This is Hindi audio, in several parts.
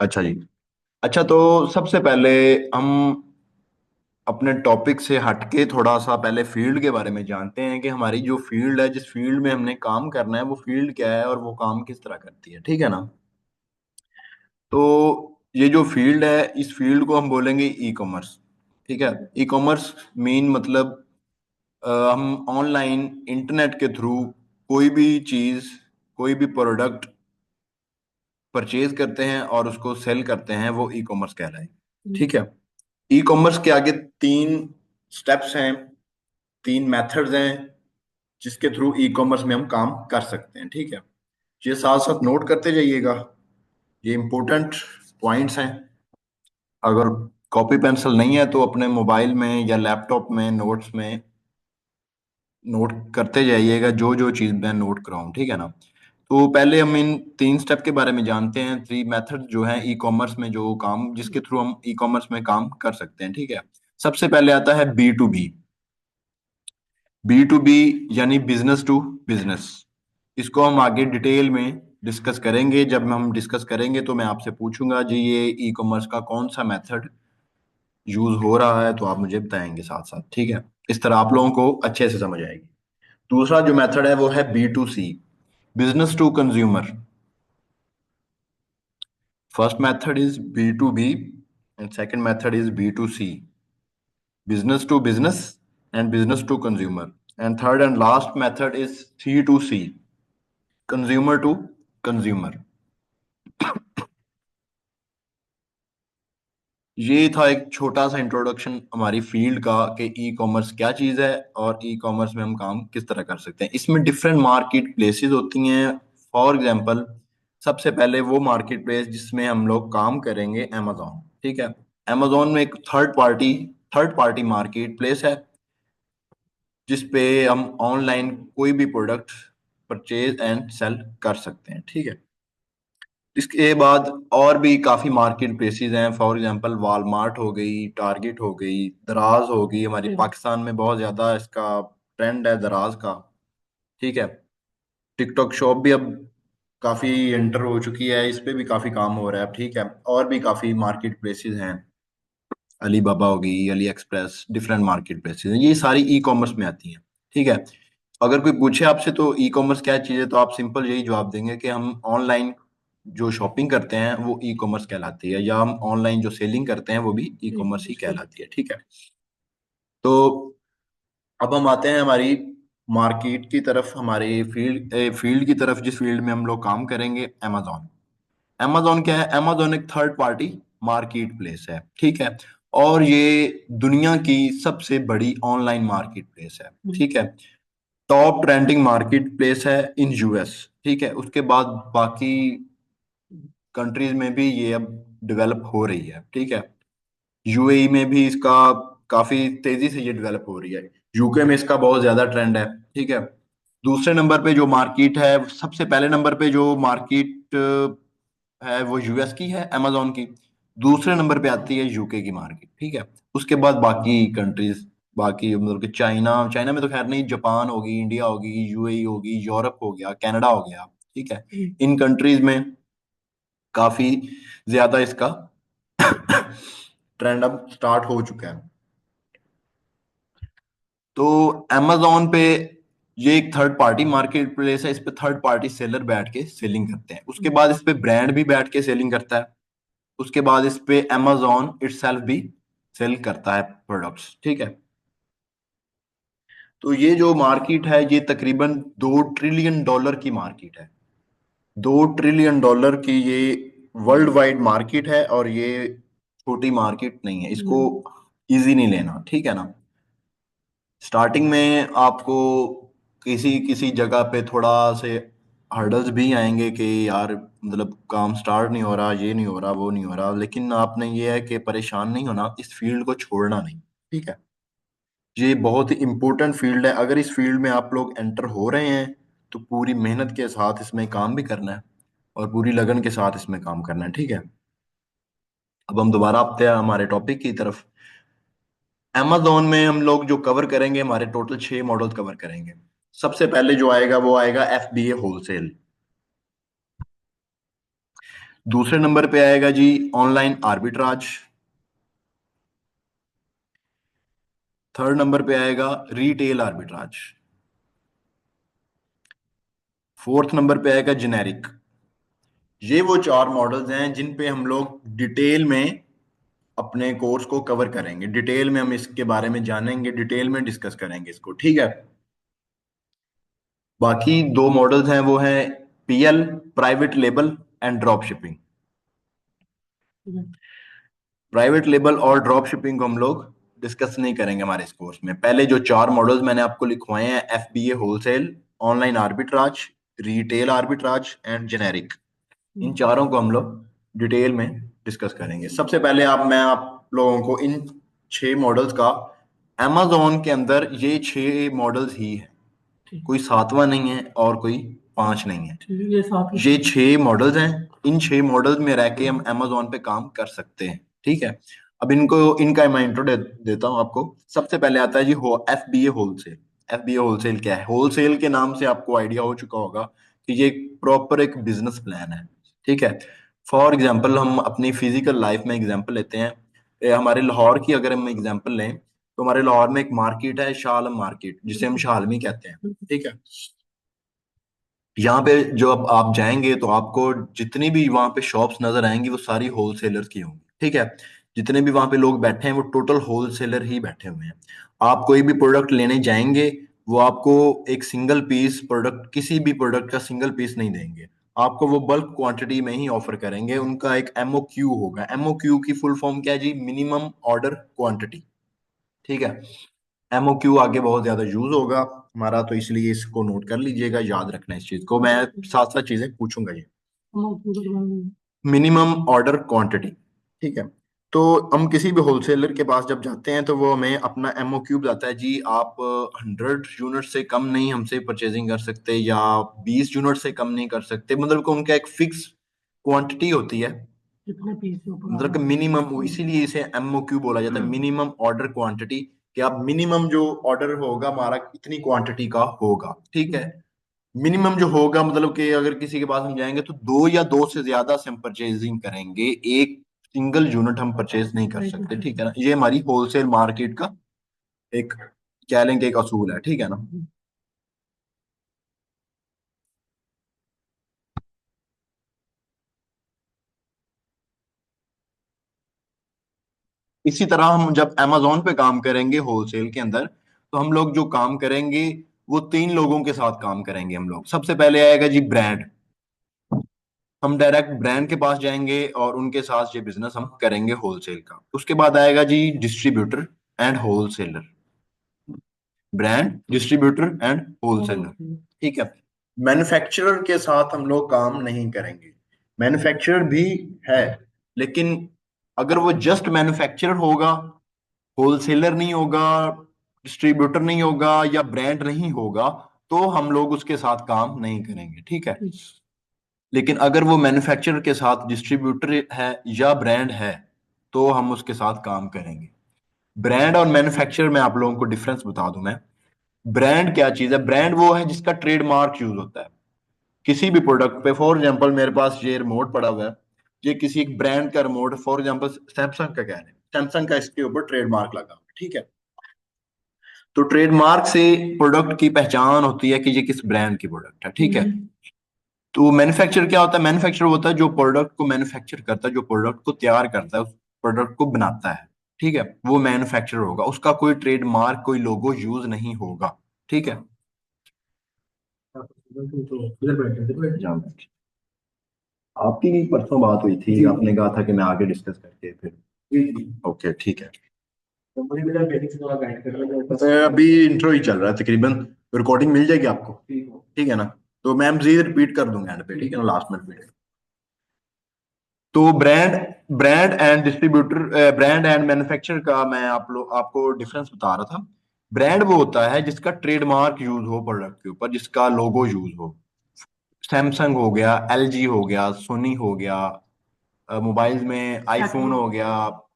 अच्छा जी। अच्छा, तो सबसे पहले हम अपने टॉपिक से हटके थोड़ा सा पहले फील्ड के बारे में जानते हैं कि हमारी जो फील्ड है, जिस फील्ड में हमने काम करना है, वो फील्ड क्या है और वो काम किस तरह करती है। ठीक है ना? तो ये जो फील्ड है, इस फील्ड को हम बोलेंगे ई कॉमर्स। ठीक है। ई कॉमर्स मीन मतलब हम ऑनलाइन इंटरनेट के थ्रू कोई भी चीज, कोई भी प्रोडक्ट परचेज करते हैं और उसको सेल करते हैं, वो ई कॉमर्स कहलाएगी। ठीक है। ई कॉमर्स के आगे तीन स्टेप्स हैं, तीन मेथड्स हैं जिसके थ्रू ई कॉमर्स में हम काम कर सकते हैं। ठीक है। ये साथ साथ नोट करते जाइएगा, ये इंपॉर्टेंट पॉइंट्स हैं। अगर कॉपी पेंसिल नहीं है तो अपने मोबाइल में या लैपटॉप में नोट्स में नोट करते जाइएगा, जो जो चीज मैं नोट कराऊं। ठीक है ना? तो पहले हम इन तीन स्टेप के बारे में जानते हैं, थ्री मेथड जो है ई कॉमर्स में, जो काम जिसके थ्रू हम ई कॉमर्स में काम कर सकते हैं। ठीक है। सबसे पहले आता है B to B. B to B यानी बिजनेस टू बिजनेस। इसको हम आगे डिटेल में डिस्कस करेंगे। जब हम डिस्कस करेंगे तो मैं आपसे पूछूंगा जी, ये ई कॉमर्स का कौन सा मेथड यूज हो रहा है, तो आप मुझे बताएंगे साथ साथ। ठीक है। इस तरह आप लोगों को अच्छे से समझ आएगी। दूसरा जो मेथड है वो है B to C, business to consumer. First method is B to B and second method is B to C, business to business and business to consumer. And third and last method is C to C, consumer to consumer. ये था एक छोटा सा इंट्रोडक्शन हमारी फील्ड का कि ई कॉमर्स क्या चीज़ है और ई कॉमर्स में हम काम किस तरह कर सकते हैं। इसमें डिफरेंट मार्केट प्लेसेस होती हैं। फॉर एग्जांपल, सबसे पहले वो मार्केट प्लेस जिसमें हम लोग काम करेंगे, अमेजोन। ठीक है। अमेजोन में एक थर्ड पार्टी मार्केट प्लेस है जिसपे हम ऑनलाइन कोई भी प्रोडक्ट परचेज एंड सेल कर सकते हैं। ठीक है। इसके बाद और भी काफी मार्केट प्लेसेस हैं। फॉर एग्जांपल, वॉलमार्ट हो गई, टारगेट हो गई, दराज हो गई। हमारे पाकिस्तान में बहुत ज्यादा इसका ट्रेंड है दराज का। ठीक है। टिकटॉक शॉप भी अब काफी एंटर हो चुकी है, इस पे भी काफी काम हो रहा है। ठीक है। और भी काफी मार्केट प्लेसेस हैं, अली बाबा होगी, Ali express, different market places हैं, ये सारी ई कॉमर्स में आती हैं। ठीक है। अगर कोई पूछे आपसे तो ई कॉमर्स क्या चीज़ है, तो आप सिंपल यही जवाब देंगे कि हम ऑनलाइन जो शॉपिंग करते हैं वो ई कॉमर्स कहलाती है, या हम ऑनलाइन जो सेलिंग करते हैं वो भी ई कॉमर्स ही कहलाती है। ठीक है। तो अब हम आते हैं हमारी मार्केट की तरफ, हमारे फील्ड की तरफ, जिस फील्ड में हम लोग काम करेंगे, amazon। amazon क्या है? amazon एक थर्ड पार्टी मार्केट प्लेस है। ठीक है। और ये दुनिया की सबसे बड़ी ऑनलाइन मार्केट प्लेस है। ठीक है। टॉप ट्रेंडिंग मार्केट प्लेस है इन यूएस। ठीक है। उसके बाद बाकी कंट्रीज में भी ये अब डेवलप हो रही है। ठीक है। यूएई में भी इसका काफी तेजी से ये डेवलप हो रही है। यूके में इसका बहुत ज्यादा ट्रेंड है। ठीक है। दूसरे नंबर पे जो मार्केट है, सबसे पहले नंबर पे जो मार्केट है वो यूएस की है, अमेजोन की। दूसरे नंबर पे आती है यूके की मार्केट। ठीक है। उसके बाद बाकी कंट्रीज, बाकी मतलब कि चाइना, चाइना में तो खैर नहीं, जापान होगी, इंडिया होगी, यूएई होगी, यूरोप हो गया, कनाडा हो गया। ठीक है। इन कंट्रीज में काफी ज्यादा इसका ट्रेंड अब स्टार्ट हो चुका है। तो amazon पे ये एक थर्ड पार्टी मार्केट प्लेस है, इस पे थर्ड पार्टी सेलर बैठ के सेलिंग करते हैं। उसके बाद इस पे ब्रांड भी बैठ के सेलिंग करता है। उसके बाद इस पे amazon इटसेल्फ भी सेल करता है प्रोडक्ट्स। ठीक है। तो ये जो मार्केट है, ये तकरीबन $2 ट्रिलियन की मार्केट है। $2 ट्रिलियन की ये वर्ल्ड वाइड मार्केट है, और ये छोटी मार्केट नहीं है, इसको इजी नहीं लेना। ठीक है ना? स्टार्टिंग में आपको किसी किसी जगह पे थोड़ा से हर्डल्स भी आएंगे कि यार मतलब काम स्टार्ट नहीं हो रहा, ये नहीं हो रहा, वो नहीं हो रहा, लेकिन आपने ये है कि परेशान नहीं होना, इस फील्ड को छोड़ना नहीं। ठीक है। ये बहुत ही इंपॉर्टेंट फील्ड है। अगर इस फील्ड में आप लोग एंटर हो रहे हैं तो पूरी मेहनत के साथ इसमें काम भी करना है और पूरी लगन के साथ इसमें काम करना है। ठीक है। अब हम दोबारा आते हैं हमारे टॉपिक की तरफ। amazon में हम लोग जो कवर करेंगे, हमारे टोटल 6 मॉडल कवर करेंगे। सबसे पहले जो आएगा वो आएगा FBA होलसेल। दूसरे नंबर पे आएगा जी ऑनलाइन आर्बिट्राज। थर्ड नंबर पे आएगा रिटेल आर्बिट्राज। फोर्थ नंबर पे आएगा जेनेरिक। ये वो चार मॉडल्स हैं जिन पे हम लोग डिटेल में अपने कोर्स को कवर करेंगे, डिटेल में हम इसके बारे में जानेंगे, डिटेल में डिस्कस करेंगे इसको, ठीक है। बाकी दो मॉडल्स हैं, वो हैं PL, private label and drop shipping. Private label और ड्रॉप शिपिंग को हम लोग डिस्कस नहीं करेंगे हमारे इस कोर्स में। पहले जो चार मॉडल्स मैंने आपको लिखवाए हैं, FBA wholesale, online arbitrage, retail arbitrage and generic, इन चारों को हम लोग डिटेल में डिस्कस करेंगे। सबसे पहले मैं आप लोगों को इन छह मॉडल्स का, amazon के अंदर ये छह मॉडल्स ही है, कोई सातवां नहीं है और कोई पांच नहीं है, ये छह मॉडल्स हैं। इन छह मॉडल्स में रह के हम amazon पे काम कर सकते हैं, ठीक है। अब इनको, इनका मैं इंट्रो देता हूँ आपको। सबसे पहले आता है जी एफबीए होलसेल। एफबीए होलसेल क्या है? होलसेल के नाम से आपको आइडिया हो चुका होगा कि ये प्रॉपर एक बिजनेस प्लान है, ठीक है। फॉर एग्जाम्पल हम अपनी फिजिकल लाइफ में एग्जाम्पल लेते हैं, हमारे लाहौर की अगर हम एग्जाम्पल लें, तो हमारे लाहौर में एक मार्केट है, शाह आलम मार्केट, जिसे हम शाह आलमी कहते हैं, ठीक है। यहाँ पे जो अब आप जाएंगे तो आपको जितनी भी वहां पे शॉप्स नजर आएंगी वो सारी होलसेलर की होंगी, ठीक है। जितने भी वहां पे लोग बैठे हैं वो टोटल होलसेलर ही बैठे हुए हैं। आप कोई भी प्रोडक्ट लेने जाएंगे, वो आपको एक सिंगल पीस प्रोडक्ट, किसी भी प्रोडक्ट का सिंगल पीस नहीं देंगे, आपको वो बल्क क्वांटिटी में ही ऑफर करेंगे। उनका एक एमओक्यू होगा। एमओक्यू की फुल फॉर्म क्या है जी? मिनिमम ऑर्डर क्वांटिटी, ठीक है। एमओक्यू आगे बहुत ज्यादा यूज होगा हमारा, तो इसलिए इसको नोट कर लीजिएगा, याद रखना इस चीज को, मैं साथ साथ चीजें पूछूंगा ये। मिनिमम ऑर्डर क्वांटिटी, ठीक है। तो हम किसी भी होलसेलर के पास जब जाते हैं तो वो हमें अपना एमओक्यू बताता है जी, आप 100 यूनिट से कम नहीं हमसे परचेजिंग कर सकते, या 20 यूनिट से कम नहीं कर सकते, मतलब कि उनका एक फिक्स क्वांटिटी होती है, कितने पीस के ऊपर, मतलब कि मिनिमम, इसीलिए इसे एमओक्यू बोला जाता है, मिनिमम ऑर्डर क्वांटिटी। कि आप मिनिमम जो ऑर्डर होगा हमारा इतनी क्वांटिटी का होगा, ठीक है। मिनिमम जो होगा मतलब कि अगर किसी के पास हम जाएंगे तो दो या दो से ज्यादा से हम परचेजिंग करेंगे, एक सिंगल यूनिट हम परचेज नहीं कर सकते, ठीक है ना। ये हमारी होलसेल मार्केट का एक, कह लेंगे एक असूल है, ठीक है ना। इसी तरह हम जब amazon पे काम करेंगे होलसेल के अंदर, तो हम लोग जो काम करेंगे वो तीन लोगों के साथ काम करेंगे हम लोग। सबसे पहले आएगा जी ब्रांड। हम डायरेक्ट ब्रांड के पास जाएंगे और उनके साथ ये बिजनेस हम करेंगे होलसेल का। उसके बाद आएगा जी distributor and wholesaler. Brand, distributor and wholesaler, ठीक है। मैन्युफैक्चरर के साथ हम लोग काम नहीं करेंगे। मैन्युफैक्चरर भी है, लेकिन अगर वो जस्ट मैन्युफैक्चरर होगा, होलसेलर नहीं होगा, डिस्ट्रीब्यूटर नहीं होगा या ब्रांड नहीं होगा, तो हम लोग उसके साथ काम नहीं करेंगे, ठीक है। लेकिन अगर वो मैन्युफैक्चरर के साथ डिस्ट्रीब्यूटर है या ब्रांड है, तो हम उसके साथ काम करेंगे। ब्रांड और मैन्युफैक्चरर में आप लोगों को डिफरेंस बता दूं मैं। ब्रांड क्या चीज है? ब्रांड वो है जिसका ट्रेडमार्क यूज होता है किसी भी प्रोडक्ट पे। फॉर एग्जांपल मेरे पास ये रिमोट पड़ा हुआ है, ये किसी एक ब्रांड का रिमोट, फॉर एग्जांपल सैमसंग का कह रहे हैं, सैमसंग का इसके ऊपर ट्रेडमार्क लगा हुआ है, ठीक है। तो ट्रेडमार्क से प्रोडक्ट की पहचान होती है कि ये किस ब्रांड की प्रोडक्ट है, ठीक है। तो मैन्युफैक्चर क्या होता है? मैन्युफैक्चर होता है जो प्रोडक्ट को मैन्युफैक्चर करता है, जो प्रोडक्ट को तैयार करता है, उस प्रोडक्ट को बनाता है, ठीक है, वो मैन्युफैक्चर होगा। उसका कोई ट्रेडमार्क, कोई लोगो यूज नहीं होगा, ठीक है। आपकी भी परसों बात हुई थी, आपने कहा था कि मैं आगे डिस्कस करके फिर, ओके ठीक है। अभी इंट्रो ही चल रहा है तकरीबन, रिकॉर्डिंग मिल जाएगी आपको, ठीक है ना। तो मैं मजीद रिपीट कर दूंगा एंड पे, ठीक है ना, लास्ट में रिपीट। तो brand, brand and distributor, brand and manufacture का मैं आपको डिफरेंस बता रहा था। ब्रांड वो होता है जिसका ट्रेडमार्क यूज हो प्रोडक्ट के ऊपर, जिसका लोगो यूज हो। सैमसंग हो गया, एलजी हो गया, सोनी हो गया, मोबाइल्स में आईफोन हो गया,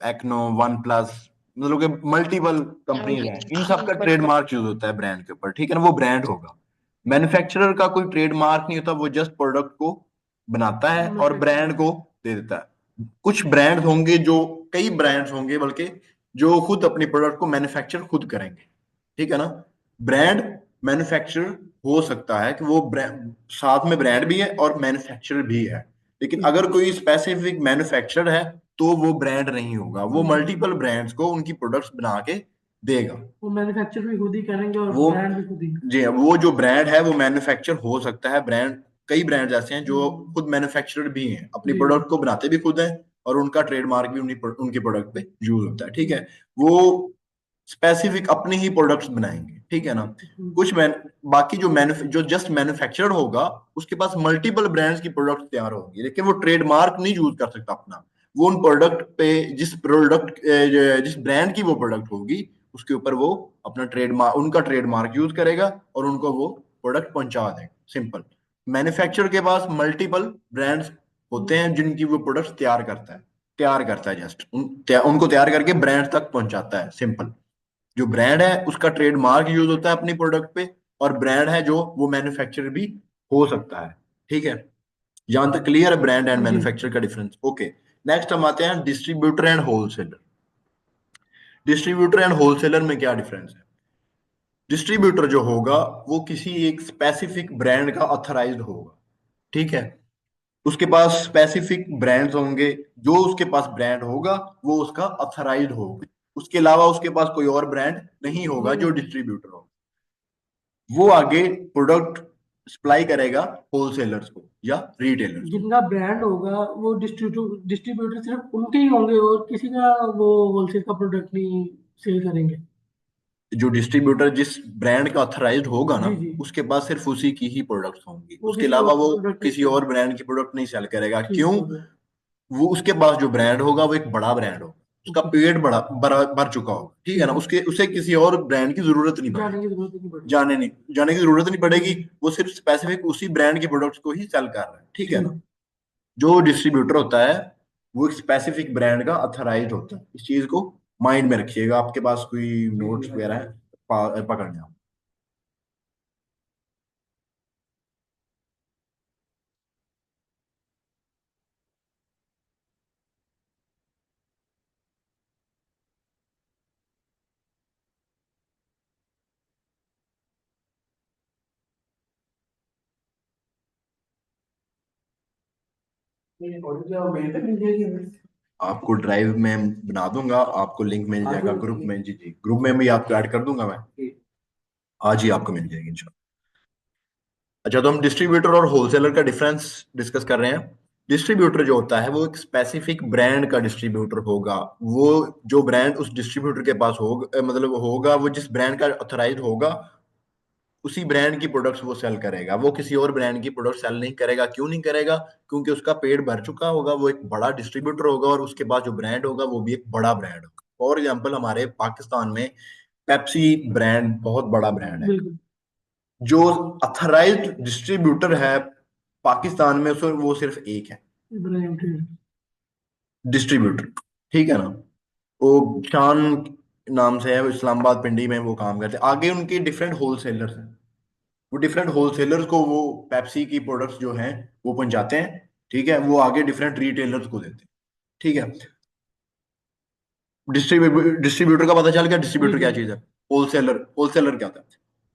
एक्नो, वन प्लस, मतलब कि मल्टीपल कंपनीज हैं, इन सब का ट्रेडमार्क यूज होता है ब्रांड के ऊपर, ठीक है ना, वो ब्रांड होगा। मैन्युफैक्चरर का कोई ट्रेडमार्क नहीं होता, वो जस्ट प्रोडक्ट को बनाता है और ब्रांड को दे देता है। कुछ ब्रांड्स होंगे जो, कई ब्रांड्स होंगे बल्कि, जो खुद अपनी प्रोडक्ट को मैन्युफैक्चर खुद करेंगे। ठीक है ना। ब्रांड मैन्युफैक्चर हो सकता है कि वो ब्रांड साथ में ब्रांड भी है और मैन्युफैक्चरर भी है, लेकिन अगर कोई स्पेसिफिक मैन्युफैक्चरर है तो वो ब्रांड नहीं होगा, वो मल्टीपल ब्रांड्स को उनकी प्रोडक्ट्स बना के देगा। वो मैन्युफैक्चर भी खुद ही करेंगे और वो, ब्रांड भी खुद ही। जी हाँ, वो जो ब्रांड है वो मैन्युफैक्चर हो सकता है। ब्रांड, कई ब्रांड्स ऐसे हैं जो खुद मैन्युफैक्चरर भी हैं, अपनी जी प्रोडक्ट को बनाते भी खुद हैं और उनका ट्रेडमार्क भी उनकी प्रोडक्ट पे यूज होता है। ठीक है। वो स्पेसिफिक अपनी ही प्रोडक्ट्स बनाएंगे। ठीक है ना। कुछ मैन बाकी जो जस्ट मैन्युफैक्चरर होगा, उसके पास मल्टीपल ब्रांड्स की प्रोडक्ट तैयार होंगी, लेकिन वो ट्रेडमार्क नहीं यूज कर सकता अपना। वो उन प्रोडक्ट पे, जिस ब्रांड की वो प्रोडक्ट होगी, उसके ऊपर वो अपना ट्रेडमार्क, उनका ट्रेडमार्क यूज करेगा और उनको वो प्रोडक्ट पहुंचा देगा। सिंपल। मैन्युफैक्चरर के पास मल्टीपल ब्रांड्स होते हैं जिनकी वो प्रोडक्ट तैयार करता है जस्ट उनको तैयार करके ब्रांड तक पहुंचाता है। सिंपल। जो ब्रांड है उसका ट्रेडमार्क यूज होता है अपनी प्रोडक्ट पे, और ब्रांड है जो वो मैन्युफैक्चरर भी हो सकता है। ठीक है। यहां तक क्लियर है ब्रांड एंड जी। मैन्युफैक्चरर का डिफरेंस। ओके। नेक्स्ट हम आते हैं distributor and wholesaler. Distributor and wholesaler में क्या डिफरेंस है? डिस्ट्रीब्यूटर जो होगा वो किसी एक स्पेसिफिक ब्रांड का ऑथराइज्ड होगा। ठीक है। उसके पास स्पेसिफिक ब्रांड्स होंगे। जो उसके पास ब्रांड होगा वो उसका ऑथराइज्ड होगा। उसके अलावा उसके पास कोई और ब्रांड नहीं होगा जो डिस्ट्रीब्यूटर होगा। वो आगे प्रोडक्ट सप्लाई करेगा होलसेलर्स को या रिटेलर्स को। जिनका ब्रांड होगा वो डिस्ट्रीब्यूटर डिस्ट्रीब्यूटर सिर्फ उनके ही होंगे और किसी का वो होलसेल का प्रोडक्ट नहीं सेल करेंगे। जो डिस्ट्रीब्यूटर जिस ब्रांड का ऑथराइज्ड होगा ना, जी जी। उसके पास सिर्फ उसी की ही प्रोडक्ट्स होंगी, वो उसके किसी अलावा और वो प्रोडक्ट नहीं किसी सेल। और ब्रांड की प्रोडक्ट नहीं सेल करेगा। ठीक क्यों? हो गया। वो उसके पास जो ब्रांड होगा वो एक बड़ा ब्रांड होगा, उसका ओके। पेट बड़ा भर चुका होगा। ठीक है ठीक ना। है। उसके उसे किसी और ब्रांड की जरूरत नहीं जाने पड़ेगी। की जरूरत ही नहीं पड़ेगी। जाने की जरूरत नहीं जी पड़ेगी। जी। वो सिर्फ स्पेसिफिक उसी ब्रांड के प्रोडक्ट्स को ही सेल कर रहा है। ठीक है ठीक। ना। जो डिस्ट्रीब्यूटर होता है वो एक स्पेसिफिक ब्रांड का अथराइज होता है। इस चीज को माइंड में रखिएगा। आपके पास कोई नोट्स वगैरह है, पकड़ने आप। आपको ड्राइव में बना दूंगा, आपको लिंक मिल जाएगा ग्रुप में। जी जी, ग्रुप में भी आपको ऐड कर दूंगा मैं। आज ही आपको मिल जाएगी इंशाल्लाह। अच्छा, तो हम डिस्ट्रीब्यूटर और होलसेलर का डिफरेंस डिस्कस कर रहे हैं। डिस्ट्रीब्यूटर जो होता है वो एक स्पेसिफिक ब्रांड का डिस्ट्रीब्यूटर होगा। वो जो ब्रांड उस डिस्ट्रीब्यूटर के पास होगा, मतलब होगा, वो जिस ब्रांड का ऑथराइज होगा उसी ब्रांड की प्रोडक्ट्स वो सेल करेगा। वो किसी और ब्रांड की प्रोडक्ट सेल नहीं करेगा। क्यों नहीं करेगा? क्योंकि उसका पेट भर चुका होगा, वो एक बड़ा डिस्ट्रीब्यूटर होगा और उसके पास जो ब्रांड होगा वो भी एक बड़ा ब्रांड होगा। फॉर एग्जाम्पल, हमारे पाकिस्तान में पेप्सी ब्रांड बहुत बड़ा ब्रांड है। बिल्कुल। जो अथराइज्ड डिस्ट्रीब्यूटर है पाकिस्तान में, वो सिर्फ एक है, इब्राहिम ट्रेड। डिस्ट्रीब्यूटर। ठीक है ना। वो शान नाम से है, वो इस्लामाबाद पिंडी में वो काम करते हैं। आगे उनके डिफरेंट होलसेलर्स हैं। वो डिफरेंट होलसेलर्स को वो पेप्सी की प्रोडक्ट्स जो हैं वो पहुंचाते हैं। ठीक है। वो आगे डिफरेंट रिटेलर्स को देते हैं। ठीक है। डिस्ट्रीब्यूटर का पता चल गया। जी डिस्ट्रीब्यूटर जी। क्या चीज है? होलसेलर क्या होता है?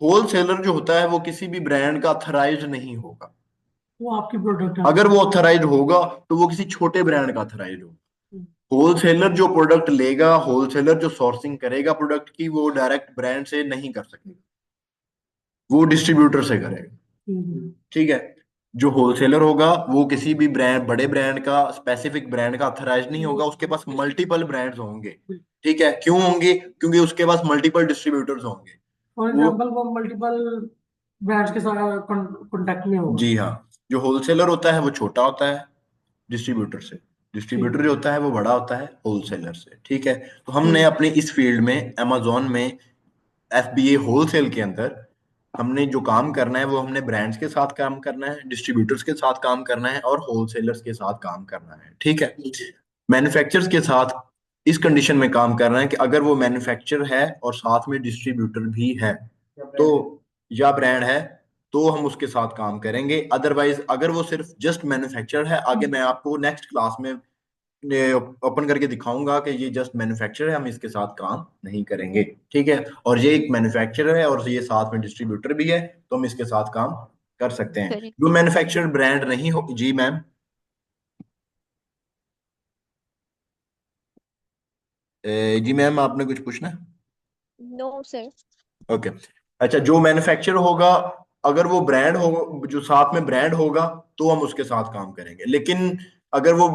होलसेलर जो होता है वो किसी भी ब्रांड का अथराइज नहीं होगा। वो आपकी प्रोडक्ट अगर आपको। वो ऑथराइज होगा तो वो किसी छोटे ब्रांड का ऑथराइज होगा। होलसेलर जो प्रोडक्ट लेगा, होलसेलर जो सोर्सिंग करेगा प्रोडक्ट की, वो डायरेक्ट ब्रांड से नहीं कर सकेगा, वो डिस्ट्रीब्यूटर से करेगा। हम्म। ठीक है। जो होलसेलर होगा वो किसी भी ब्रांड, बड़े ब्रांड का, स्पेसिफिक ब्रांड का ऑथराइज नहीं वो होगा, उसके पास मल्टीपल ब्रांड्स होंगे। बिल्कुल। ठीक है। क्यों होंगे? क्योंकि उसके पास मल्टीपल डिस्ट्रीब्यूटर्स होंगे। फॉर वो, एग्जाम्पल वो मल्टीपल ब्रांड्स के साथ कॉन्टेक्ट में होगा। जी हाँ, जो होलसेलर होता है वो छोटा होता है डिस्ट्रीब्यूटर से। ठीक। डिस्ट्रीब्यूटर जो होता है वो बड़ा होता है होलसेलर से। ठीक है। तो हमने ठीक। अपने इस फील्ड में, अमेजोन में, एफबीए होलसेल के अंदर, हमने जो काम करना है वो हमने ब्रांड्स के साथ काम करना है, डिस्ट्रीब्यूटर्स के साथ काम करना है और होलसेलर्स के साथ काम करना है। ठीक है। मैन्युफैक्चरर्स के साथ इस कंडीशन में काम करना है कि अगर वो मैन्युफैक्चर है और साथ में डिस्ट्रीब्यूटर भी है तो, या ब्रांड है, तो हम उसके साथ काम करेंगे। अदरवाइज अगर वो सिर्फ जस्ट मैन्युफैक्चर है, आगे मैं आपको नेक्स्ट क्लास में ओपन करके दिखाऊंगा कि ये जस्ट मैन्युफैक्चर है, हम इसके साथ काम नहीं करेंगे। ठीक है, और ये एक मैन्युफैक्चरर है और ये साथ में डिस्ट्रीब्यूटर भी है, तो हम इसके साथ काम कर सकते हैं। जो करेक्ट। मैन्युफैक्चरर ब्रांड नहीं हो, जी मैम। जी मैम, आपने कुछ पूछना है? No sir. ओके। अच्छा, जो मैन्युफैक्चर होगा, अगर वो ब्रांड हो, जो साथ में ब्रांड होगा, तो हम उसके साथ काम करेंगे। लेकिन अगर वो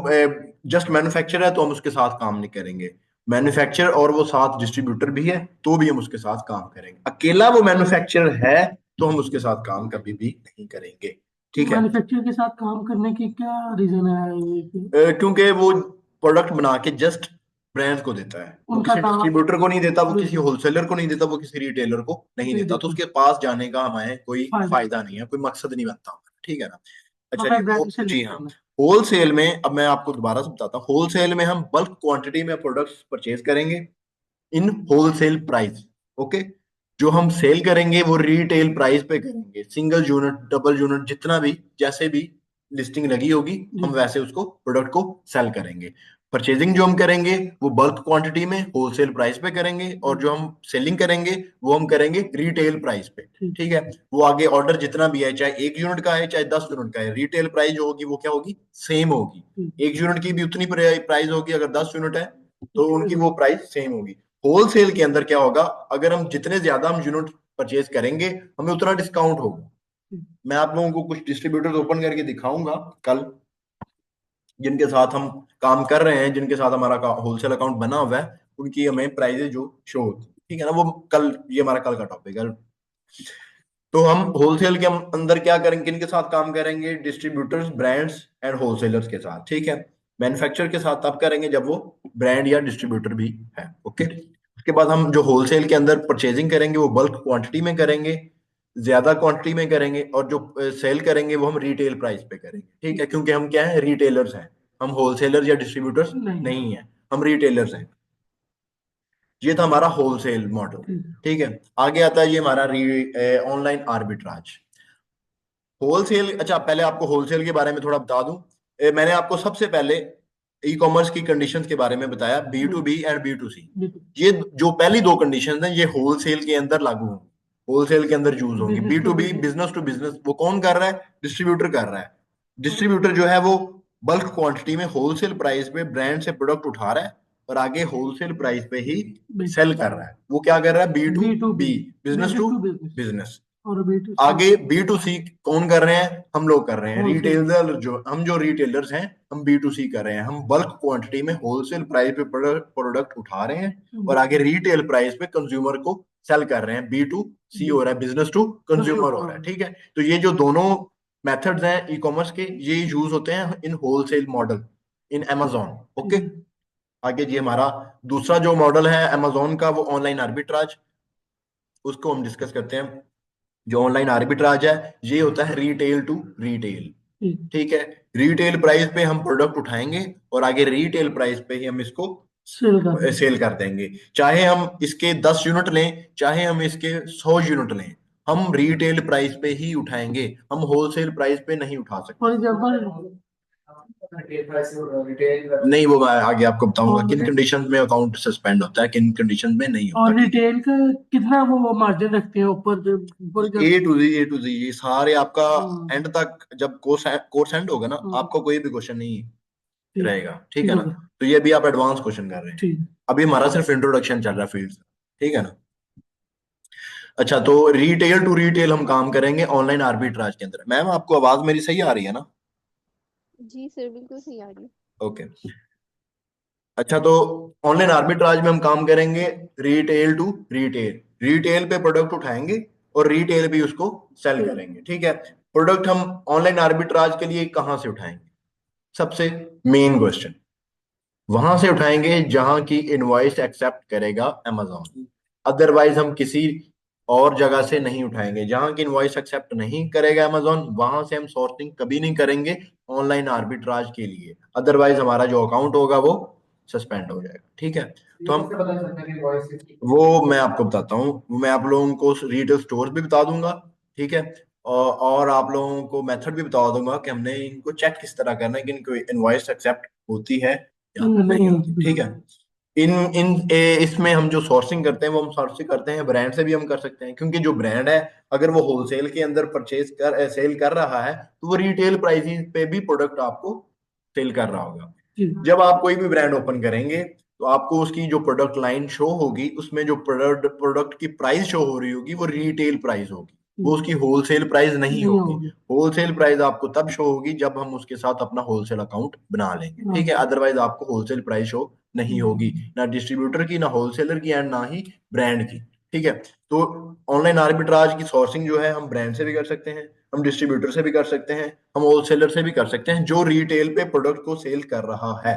जस्ट मैन्युफैक्चर है तो हम उसके साथ काम नहीं करेंगे। मैन्युफैक्चर और वो साथ डिस्ट्रीब्यूटर भी है तो भी हम उसके साथ काम करेंगे। अकेला वो मैन्युफैक्चर है तो हम उसके साथ काम कभी भी नहीं करेंगे। ठीक है। मैन्युफैक्चरर के साथ काम करने की क्या रीजन है ये? क्योंकि वो प्रोडक्ट बना के जस्ट ब्रांड्स को देता है, वो उनका किसी काम। डिस्ट्रीब्यूटर को नहीं देता, वो किसी बिल्कुल। होलसेलर को नहीं देता, वो किसी रिटेलर को नहीं देता, तो बिल्कुल। उसके पास जाने का हमें कोई फायदा। फायदा नहीं है, कोई मकसद नहीं बनता हमारा। ठीक है ना? अच्छा जी, हमें ब्रांड से जी लिंक हाँ। करना। होलसेल में, अब मैं आपको दोबारा से बताता हूँ, होलसेल में हम बल्क क्वांटिटी में प्रोडक्ट्स परचेज करेंगे इन होलसेल प्राइस। ओके। जो हम सेल करेंगे वो रिटेल प्राइस पे करेंगे, सिंगल यूनिट, डबल यूनिट, जितना भी, जैसे भी लिस्टिंग लगी होगी, जी। हम वैसे उसको प्रोडक्ट को सेल करेंगे। परचेजिंग जो हम करेंगे वो बल्क क्वांटिटी में होलसेल प्राइस पे करेंगे, और जो हम सेलिंग करेंगे वो हम करेंगे रिटेल प्राइस पे। ठीक। ठीक है। वो आगे ऑर्डर जितना भी है, चाहे 1 यूनिट का है चाहे 10 यूनिट का है, रिटेल प्राइस जो होगी वो क्या होगी, सेम होगी। ठीक। 1 यूनिट की भी उतनी प्राइस होगी, अगर 10 यूनिट है तो उनकी ठीक। वो प्राइस सेम होगी। होलसेल के अंदर क्या होगा, अगर हम जितने ज्यादा हम यूनिट परचेज करेंगे, हमें उतना डिस्काउंट होगा। मैं आप लोगों को कुछ डिस्ट्रीब्यूटर्स ओपन करके दिखाऊंगा कल, जिनके साथ हम काम कर रहे हैं, जिनके साथ हमारा होलसेल अकाउंट बना हुआ है, उनकी हमें प्राइजेज जो शो होती है। ठीक है ना? वो कल, ये हमारा कल का टॉपिक है। तो हम होलसेल के अंदर क्या करेंगे, किन के साथ काम करेंगे, डिस्ट्रीब्यूटर्स, ब्रांड्स एंड होलसेलर्स के साथ। ठीक है। मैन्युफैक्चर के साथ तब करेंगे जब वो ब्रांड या डिस्ट्रीब्यूटर भी है। ओके। उसके बाद हम जो होलसेल के अंदर परचेजिंग करेंगे वो बल्क क्वांटिटी में करेंगे, ज्यादा क्वांटिटी में करेंगे, और जो सेल करेंगे वो हम रिटेल प्राइस पे करेंगे। ठीक है, क्योंकि हम क्या है, रिटेलर्स हैं, हम होलसेलर्स या डिस्ट्रीब्यूटर्स नहीं। नहीं है, हम रिटेलर्स हैं। ये था हमारा होलसेल मॉडल। ठीक। ठीक है। आगे आता है ये हमारा ऑनलाइन आर्बिट्राज। होलसेल, अच्छा पहले आपको होलसेल के बारे में थोड़ा बता दूं। मैंने आपको सबसे पहले ई कॉमर्स की कंडीशंस के बारे में बताया, B to B and B to C. बिल्कुल। ये जो पहली दो कंडीशंस हैं ये होलसेल के अंदर लागू होंगी, होलसेल के अंदर यूज होंगी। Business B to to B, business. Business to business, वो कौन कर रहा है, डिस्ट्रीब्यूटर कर रहा है। डिस्ट्रीब्यूटर जो है वो बल्क क्वांटिटी में होलसेल प्राइस पे ब्रांड से प्रोडक्ट उठा रहा है और आगे होलसेल प्राइस पे ही सेल कर रहा है। वो क्या कर रहा है, B to B to B. B, business business to to business. Business. और बी टू सी। आगे बी टू सी कौन कर रहे हैं, हम लोग कर रहे हैं, होलसेल। रिटेलर, जो हम जो रिटेलर्स हैं, हम बी टू सी कर रहे हैं, हम बल्क क्वांटिटी में होलसेल प्राइस पे प्रोडक्ट उठा रहे हैं और आगे रिटेल प्राइस पे कंज्यूमर को सेल कर रहे हैं। बी टू सी हो रहा है, बिजनेस टू कंज्यूमर हो रहा है। ठीक है। तो ये जो दोनों मेथड्स हैं ई कॉमर्स के, ये यूज होते हैं इन होलसेल मॉडल, इन Amazon। ओके। आगे जी हमारा दूसरा जो मॉडल है Amazon का, वो ऑनलाइन आर्बिट्राज, उसको हम डिस्कस करते हैं। जो ऑनलाइन आर्बिट्राज है, ये होता है रिटेल टू रिटेल। ठीक है। रिटेल प्राइस पे हम प्रोडक्ट उठाएंगे और आगे रिटेल प्राइस पे ही हम इसको सेल कर। सेल कर देंगे। चाहे हम इसके 10 यूनिट लें, चाहे हम इसके 100 यूनिट लें, हम रिटेल प्राइस पे ही उठाएंगे, हम होलसेल प्राइस पे नहीं उठा फॉर सकते। एग्जाम्पल। नहीं, वो मैं आगे आपको बताऊंगा और किन कंडीशंस में अकाउंट सस्पेंड होता है, किन कंडीशंस में नहीं होता। और ठीक है। रिटेल का कितना वो मार्जिन रखते हैं ऊपर? For a example. To Z, A to Z, ये सारे आपका एंड तक, जब कोर्स कोर्स एंड होगा ना, आपको कोई भी क्वेश्चन नहीं ठीक। रहेगा। ठीक ठीक है हो ना? गया। तो ये भी आप एडवांस क्वेश्चन कर रहे हैं, ठीक। अभी हमारा सिर्फ इंट्रोडक्शन चल रहा है फील्ड से। ठीक है ना? अच्छा, तो रिटेल टू रिटेल हम काम करेंगे ऑनलाइन आर्बिट्राज के अंदर। मैम, आपको आवाज मेरी सही आ रही है ना? जी सर, बिल्कुल सही आ रही है। ओके। अच्छा, तो ऑनलाइन आर्बिट्राज में हम काम करेंगे रिटेल टू रिटेल, रिटेल पे प्रोडक्ट उठाएंगे और रिटेल भी उसको सेल करेंगे। ठीक है। प्रोडक्ट हम ऑनलाइन आर्बिट्राज के लिए कहाँ से उठाएंगे? सबसे मेन क्वेश्चन, वहां से उठाएंगे जहां की इनवॉइस एक्सेप्ट करेगा Amazon। अदरवाइज हम किसी और जगह से नहीं उठाएंगे। जहां की इनवॉइस एक्सेप्ट नहीं करेगा Amazon, वहां से हम सोर्सिंग कभी नहीं करेंगे ऑनलाइन आर्बिट्राज के लिए। अदरवाइज हमारा जो अकाउंट होगा वो सस्पेंड हो जाएगा। ठीक है। तो हम, वो मैं आपको बताता हूँ, वो मैं आप लोगों को रिटेल स्टोर भी बता दूंगा। ठीक है। और आप लोगों को मेथड भी बता दूंगा कि हमने इनको चेक किस तरह करना है कि इनको इनवॉइस एक्सेप्ट होती है या नहीं नहीं होती। ठीक है। इन इन इसमें हम जो सोर्सिंग करते हैं वो हम सोर्सिंग करते हैं ब्रांड से भी हम कर सकते हैं, क्योंकि जो ब्रांड है अगर वो होलसेल के अंदर परचेज कर सेल कर रहा है तो वो रिटेल प्राइस पे भी प्रोडक्ट आपको सेल कर रहा होगा। जी जब आप कोई भी ब्रांड ओपन करेंगे तो आपको उसकी जो प्रोडक्ट लाइन शो होगी उसमें जो प्रोडक्ट की प्राइस शो हो रही होगी वो रिटेल प्राइस होगी, वो उसकी होलसेल प्राइस नहीं नहीं होगी। होगी। होलसेल प्राइस आपको तब शो होगी जब हम उसके साथ अपना होलसेल अकाउंट बना लेंगे। ठीक है। अदरवाइज आपको होलसेल प्राइस शो नहीं होगी, ना डिस्ट्रीब्यूटर की, ना होलसेलर की, एंड ना ही ब्रांड की। ठीक है। तो ऑनलाइन आर्बिट्राज की सोर्सिंग जो है हम ब्रांड से भी कर सकते हैं, हम डिस्ट्रीब्यूटर से भी कर सकते हैं, हम होलसेलर से भी कर सकते हैं जो रिटेल पे प्रोडक्ट को सेल कर रहा है।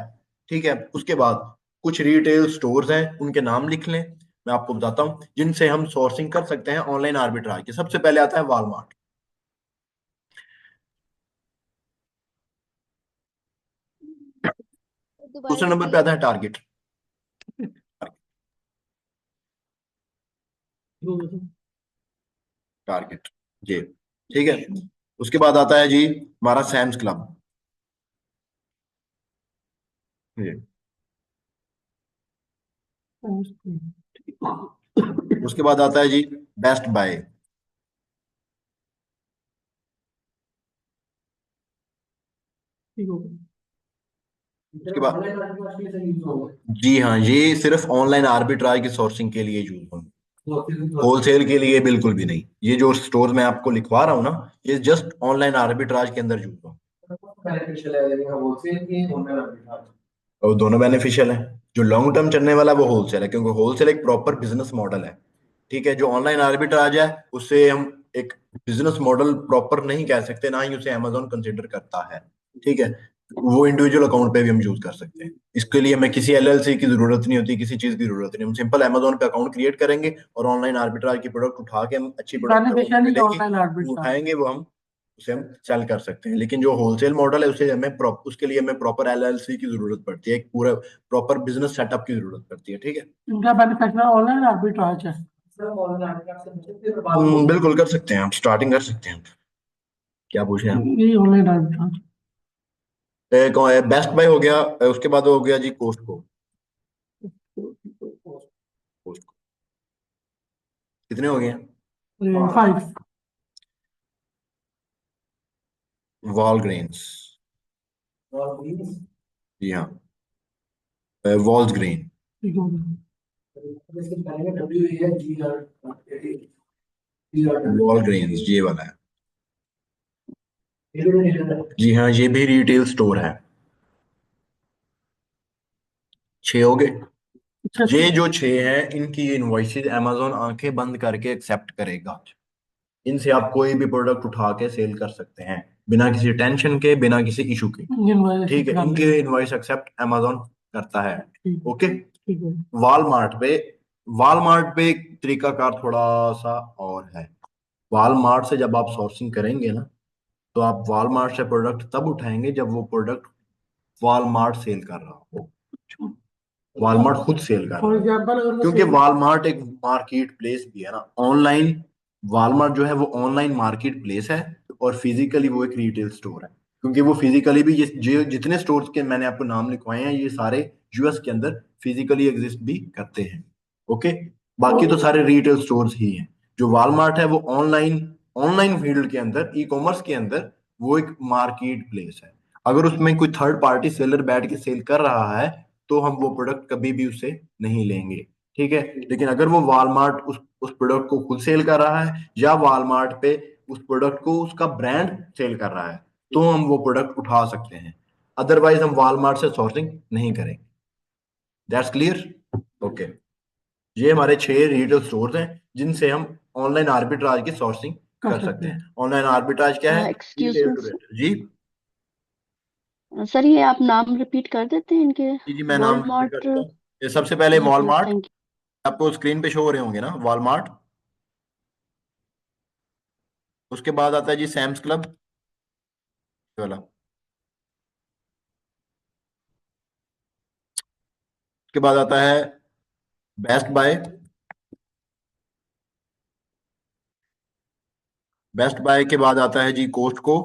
ठीक है। उसके बाद कुछ रिटेल स्टोर्स हैं, उनके नाम लिख लें, मैं आपको बताता हूं जिनसे हम सोर्सिंग कर सकते हैं ऑनलाइन आर्बिट्राज के। सबसे पहले आता है वॉलमार्ट। दोबारा दूसरे नंबर पे रिपीट। आता है टारगेट। टारगेट जी। ठीक है। उसके बाद आता है जी हमारा सैम्स क्लब। जी। उसके बाद आता है जी बेस्ट बाय। ठीक हो गया। उसके बाद जी हाँ, ये सिर्फ ऑनलाइन आर्बिट्राज की सोर्सिंग के लिए यूज होंगे, होलसेल के लिए बिल्कुल भी नहीं। ये जो स्टोर मैं आपको लिखवा रहा हूँ ना, ये जस्ट ऑनलाइन आर्बिट्राज के अंदर यूज होंगे। बेनिफिशियल है होलसेल की, ऑनलाइन आर्बिट्राज और दोनों बेनिफिशियल है। जो लॉन्ग टर्म चलने वाला है वो होलसेल है, क्योंकि होलसेल एक प्रॉपर बिजनेस मॉडल है। ठीक है। जो ऑनलाइन आर्बिट्राज है उससे हम एक बिजनेस मॉडल प्रॉपर नहीं कह सकते, ना ही उसे अमेजोन कंसिडर करता है। ठीक है। वो इंडिविजुअल अकाउंट पे भी हम यूज कर सकते हैं। इसके लिए हमें किसी एलएलसी की जरूरत नहीं होती, किसी चीज की जरूरत नहीं। हम सिंपल अमेजोन पे अकाउंट क्रिएट करेंगे और ऑनलाइन आर्बिट्राज की प्रोडक्ट उठा के, हम अच्छी प्रोडक्ट है वो हमें बेनिफिशियल ही मिलेगी, ऑनलाइन वो आर्बिट्राज। उठाएंगे, वो हम उसे हम सेल कर सकते हैं। लेकिन जो होलसेल मॉडल है उसे हमें उसके लिए हमें प्रॉपर एलएलसी की जरूरत पड़ती है, एक पूरा प्रॉपर बिजनेस सेटअप की जरूरत पड़ती है। ठीक है। इनका मैन्युफैक्चरर ऑनलाइन आर्बिट्राज है। बिल्कुल कर सकते हैं, आप स्टार्टिंग कर सकते हैं। क्या पूछे आप? यही ऑनलाइन आर्बिट्राज। एक बेस्ट बाय हो गया, उसके बाद हो गया जी कोस्टको। कोस्टको कितने हो गए? 5। वॉलग्रेन्स। जी हाँ, वॉल्स ग्रेन। ठीक हो गया। वॉलग्रेन्स ये वाला है। जी हाँ, ये भी रिटेल स्टोर है। 6 हो गए। अच्छा ये जो 6 हैं इनकी इनवॉइसेज अमेजोन आंखें बंद करके एक्सेप्ट करेगा। इनसे आप कोई भी प्रोडक्ट उठा के सेल कर सकते हैं, बिना किसी टेंशन के, बिना किसी इशू के। इंजन वायर ठीक है। कर इनके लेंगे। इनवॉइस एक्सेप्ट अमेजोन करता है। ठीक ओके। ठीक है। वॉलमार्ट पे वॉलमार्ट पे एक तरीकाकार थोड़ा सा और है। वॉलमार्ट से जब आप सोर्सिंग करेंगे ना, तो आप वॉलमार्ट से प्रोडक्ट तब उठाएंगे जब वो प्रोडक्ट वॉलमार्ट सेल कर रहा हो, वॉलमार्ट खुद सेल कर फॉर रहा हो। एग्जाम्पल अगर मैं क्योंकि सेल। वॉलमार्ट एक मार्केट प्लेस भी है ना ऑनलाइन। वॉलमार्ट जो है वो ऑनलाइन मार्केट प्लेस है, और फिजिकली वो एक रिटेल स्टोर है। क्योंकि वो फिजिकली भी, ये जितने स्टोर्स के मैंने आपको नाम लिखवाए हैं ये सारे यूएस के अंदर फिजिकली एग्जिस्ट भी करते हैं। ओके। बाकी तो सारे रिटेल स्टोर्स ही हैं। जो वॉलमार्ट है वो ऑनलाइन ऑनलाइन फील्ड के अंदर, ई कॉमर्स के अंदर वो एक मार्केट प्लेस है। अगर उसमें कोई थर्ड पार्टी सेलर बैठ के सेल कर रहा है तो हम वो प्रोडक्ट कभी भी उससे नहीं लेंगे। ठीक है। लेकिन अगर वो वॉलमार्ट उस प्रोडक्ट को खुद सेल कर रहा है, या वॉलमार्ट पे उस प्रोडक्ट को उसका ब्रांड सेल कर रहा है, तो हम वो प्रोडक्ट उठा सकते हैं। अदरवाइज हम वॉलमार्ट से सोर्सिंग नहीं करेंगे। That's clear? ओके। ये हमारे 6 रिटेल स्टोर्स हैं जिनसे हम ऑनलाइन आर्बिट्राज की सोर्सिंग कर कर सकते सकते हैं। हैं। ऑनलाइन आर्बिट्राज क्या है? Excuse retail me to retail जी। सर, ये आप नाम रिपीट कर देते हैं इनके? जी जी, मैं नाम रिपीट कर वॉलमार्ट। देता हूँ। ये सबसे पहले जी प्लीज, वॉलमार्ट, थैंक आपको स्क्रीन पे शो हो रहे होंगे ना, वॉलमार्ट। उसके बाद आता है जी सैम्स क्लब वाला। उसके बाद आता है बेस्ट बाय। बेस्ट बाय के बाद आता है जी कोस्टको,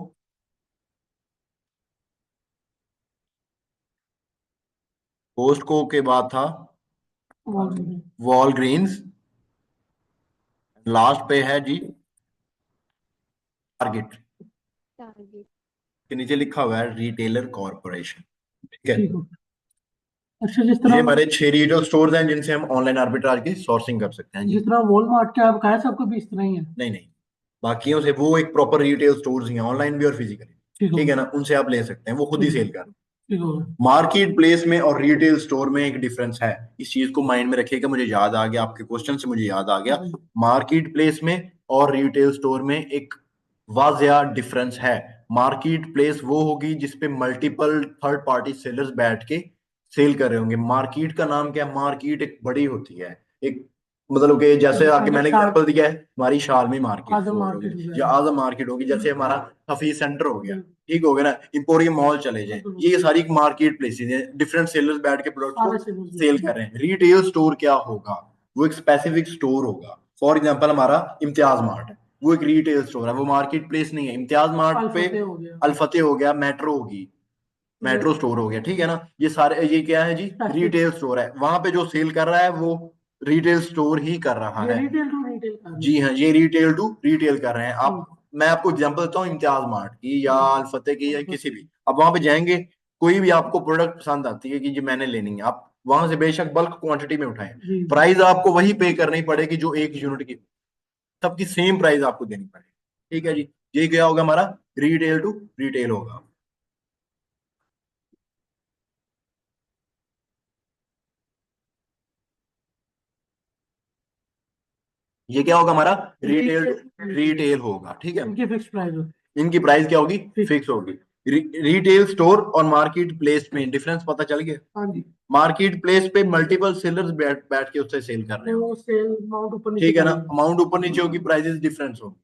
कोस्टको के बाद था वॉलग्रीन। वॉलग्रीन्स, लास्ट पे है जी टारगेट, टारगेट। के नीचे लिखा हुआ है रिटेलर कॉर्पोरेशन। ठीक है, ठीक है। अच्छा, जिस ये तरह हमारे 6 रिटेल स्टोर्स हैं जिनसे हम ऑनलाइन आर्बिट्राज की सोर्सिंग कर सकते हैं जी। जिस तरह वॉलमार्ट के आप कहा सबका भी इस तरह ही है। नहीं नहीं, बाकियों से वो एक प्रॉपर रिटेल स्टोर्स ही हैं, ऑनलाइन भी और फिजिकली। ठीक ठीक हो है ना, उनसे आप ले सकते हैं, वो खुद ही ठीक है। सेल कर। ठीक हो मार्केट प्लेस में और रिटेल स्टोर में एक डिफरेंस है, इस चीज को माइंड में रखिएगा। मुझे याद आ गया आपके क्वेश्चन से, मुझे याद आ गया। मार्केट प्लेस में और रिटेल स्टोर में एक वाजिया डिफरेंस है। मार्केट प्लेस वो होगी जिसपे मल्टीपल थर्ड पार्टी सेलर्स बैठ के सेल कर रहे होंगे। मार्केट का नाम क्या है? मार्केट एक बड़ी होती है, एक मतलब कि जैसे आके मैंने एग्जांपल दिया है, हमारी शाल में मार्केट आजम होगी मार्केट या आजम मार्केट होगी, जैसे हमारा हफीज सेंटर हो गया, ठीक हो गया ना, इंपोरियम मॉल चले जाएं, ये सारी मार्केट प्लेसेस हैं, डिफरेंट सेलर्स बैठ के प्रोडक्ट को सेल कर रहे हैं। रिटेल स्टोर क्या होगा? वो एक स्पेसिफिक स्टोर होगा। फॉर एग्जांपल हमारा इम्तियाज मार्ट है, वो एक रिटेल स्टोर है, वो मार्केट प्लेस नहीं है। इम्तियाज मार्ट पे अल्फते हो गया। अल्फते हो गया, मेट्रो होगी, मेट्रो स्टोर हो गया, ठीक है ना। ये सारे, ये क्या है जी? रिटेल स्टोर है। वहां पे जो सेल कर रहा है वो रिटेल स्टोर ही कर रहा ये है। रिटेल टू रिटेल जी हाँ, ये रिटेल टू रिटेल कर रहे हैं। आप, मैं आपको एग्जांपल देता हूँ इम्तियाज मार्ट की या अल्फते की या किसी भी। अब वहां पे जाएंगे, कोई भी आपको प्रोडक्ट पसंद आती है कि जी मैंने लेनी है, आप वहां से बेशक बल्क क्वांटिटी में उठाएं, प्राइस आपको वही पे करनी पड़ेगी जो एक यूनिट की, सबकी सेम प्राइस आपको देनी पड़ेगी। ठीक है जी, ये क्या होगा? हमारा रिटेल टू रिटेल होगा। ये क्या होगा? हमारा रिटेल टू रिटेल होगा। ठीक है, इनकी फिक्स प्राइस हो। इनकी प्राइस क्या होगी? फिक्स होगी। रिटेल स्टोर और मार्केट प्लेस में डिफरेंस पता चल गया। हाँ जी। मार्केट प्लेस पे मल्टीपल सेलर्स बैठ बैठ के उससे सेल कर रहे हो, वो सेल अमाउंट ऊपर नीचे ठीक है ना, करेंगे। अमाउंट ऊपर नीचे होगी, प्राइसेस डिफरेंस होगी।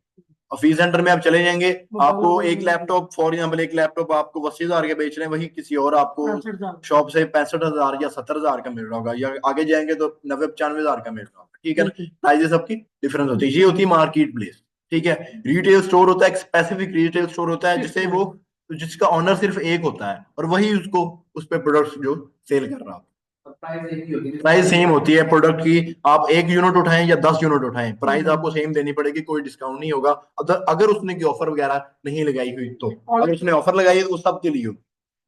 और फी सेंटर में आप चले जाएंगे, आपको एक लैपटॉप, फॉर एग्जाम्पल एक लैपटॉप आपको 80,000 के बेच रहे हैं, वही किसी और आपको 65,000 शॉप से 65,000 या 70,000 का मिल रहा होगा, या आगे जाएंगे तो 90-95,000 का मिल रहा होगा। ठीक है ना, प्राइजेस सबकी डिफरेंस होती है। ये होती है मार्केट प्लेस। ठीक है, रिटेल स्टोर होता है, एक स्पेसिफिक रिटेल स्टोर होता है जिसे वो, जिसका ऑनर सिर्फ एक होता है और वही उसको उस पे प्रोडक्ट्स जो सेल कर रहा होता है। प्राइस सेम होती है प्रोडक्ट की, आप 1 यूनिट उठाएं या 10 यूनिट उठाएं, प्राइस आपको सेम देनी पड़ेगी, कोई डिस्काउंट नहीं होगा। अगर उसने की ऑफर वगैरह नहीं लगाई हुई तो, अगर उसने ऑफर लगाई है तो उस सब के लिए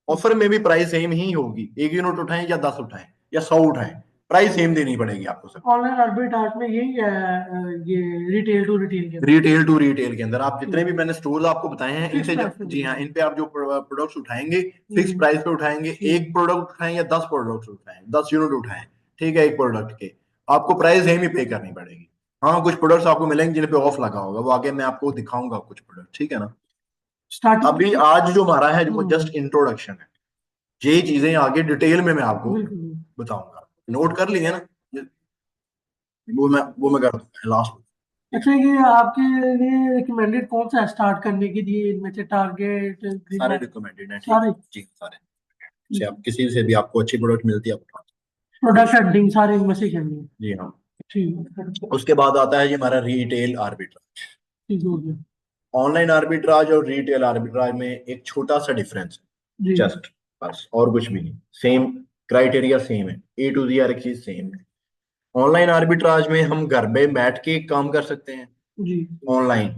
ऑफर में भी प्राइस सेम ही होगी। 1 यूनिट उठाएं या 10 उठाएं या 100 उठाएं, प्राइस सेम देनी पड़ेगी आपको सब। ऑनलाइन आर्बिट्राज में यही है, ये रिटेल टू रिटेल के रिटेल टू रिटेल के अंदर आप जितने भी मैंने स्टोर्स आपको बताए हैं, इनसे जब, जी हाँ, इन पे आप जो प्रोडक्ट्स उठाएंगे फिक्स प्राइस पे उठाएंगे, एक प्रोडक्ट उठाएं या 10 प्रोडक्ट्स उठाएं, 10 यूनिट उठाएं, ठीक है, एक प्रोडक्ट के, आपको प्राइस सेम ही पे करनी पड़ेगी। हाँ, कुछ प्रोडक्ट्स आपको मिलेंगे जिन पे ऑफ लगा होगा, वो आगे मैं आपको दिखाऊंगा कुछ प्रोडक्ट, ठीक है ना। स्टार्टिंग। अभी आज जो हमारा है वो जस्ट इंट्रोडक्शन है, ये चीजें आगे डिटेल में मैं आपको बताऊंगा। नोट कर लिए ना, वो मैं कर दूंगा लास्ट। अच्छा, ये आपके लिए रिकमेंडेड कौन सा है स्टार्ट करने के लिए इनमें से? टारगेट, सारे रिकमेंडेड हैं, ठीक सारे है जी, सारे से आप किसी से भी आपको अच्छी प्रोडक्ट मिलती है आप उठा प्रोडक्ट हंटिंग सारे इनमें से करनी है। जी हाँ। ठीक है। उसके बाद आता है जी हमारा रिटेल आर्बिट्राज। ठीक हो गया। ऑनलाइन आर्बिट्राज और रिटेल आर्बिट्राज में एक छोटा सा डिफरेंस है, जी जस्ट, बस, और कुछ भी नहीं। सेम क्राइटेरिया, सेम है, ए टू जी हर एक चीज सेम है। ऑनलाइन आर्बिट्राज में हम घर में बैठ के काम कर सकते हैं, जी। ऑनलाइन